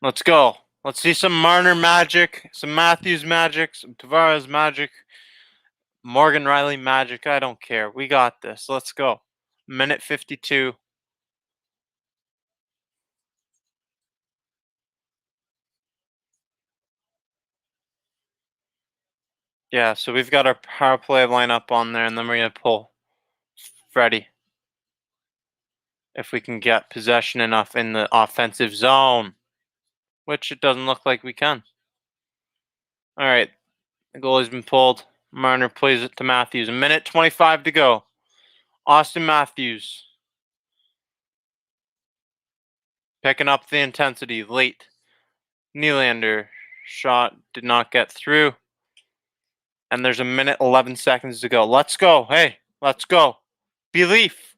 Speaker 1: Let's go. Let's see some Marner magic, some Matthews magic, some Tavares magic, Morgan Riley magic. I don't care. We got this. Let's go. Minute 52. Yeah, so we've got our power play lineup on there, and then we're going to pull Freddie. If we can get possession enough in the offensive zone, which it doesn't look like we can. All right, the goalie's been pulled. Marner plays it to Matthews. A minute 25 to go. Austin Matthews picking up the intensity late. Nylander shot did not get through. And there's a minute 11 seconds to go. Let's go. Hey, let's go. Belief.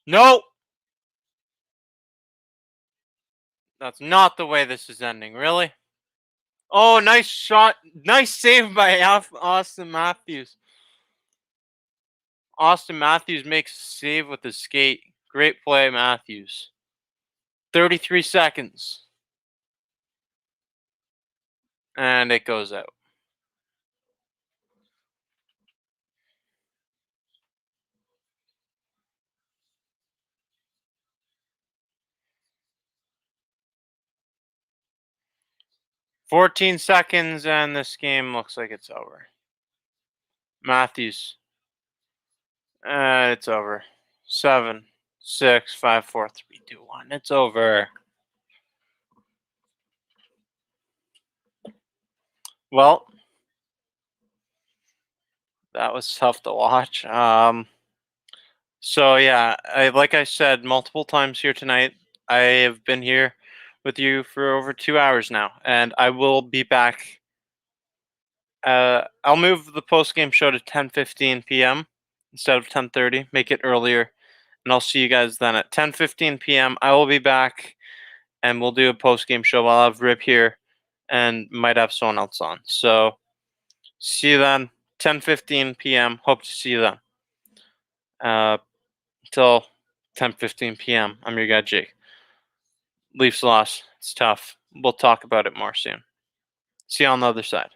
Speaker 1: No. That's not the way this is ending, really. Oh, nice shot. Nice save by Austin Matthews. Austin Matthews makes a save with his skate. Great play, Matthews. 33 seconds. And it goes out. "14 seconds, and this game looks like it's over." Matthews. It's over. 7, 6, 5, 4, 3, 2, 1. It's over. Well, that was tough to watch. So yeah, like I said multiple times here tonight, I have been here with you for over 2 hours now, and I will be back. I'll move the post-game show to 10:15 p.m. instead of 10:30. Make it earlier, and I'll see you guys then at 10:15 p.m. I will be back, and we'll do a post-game show. I'll have Rip here, and might have someone else on. So see you then. 10:15 p.m. Hope to see you then. Until 10:15 p.m. I'm your guy Jake. Leafs loss. It's tough. We'll talk about it more soon. See you on the other side.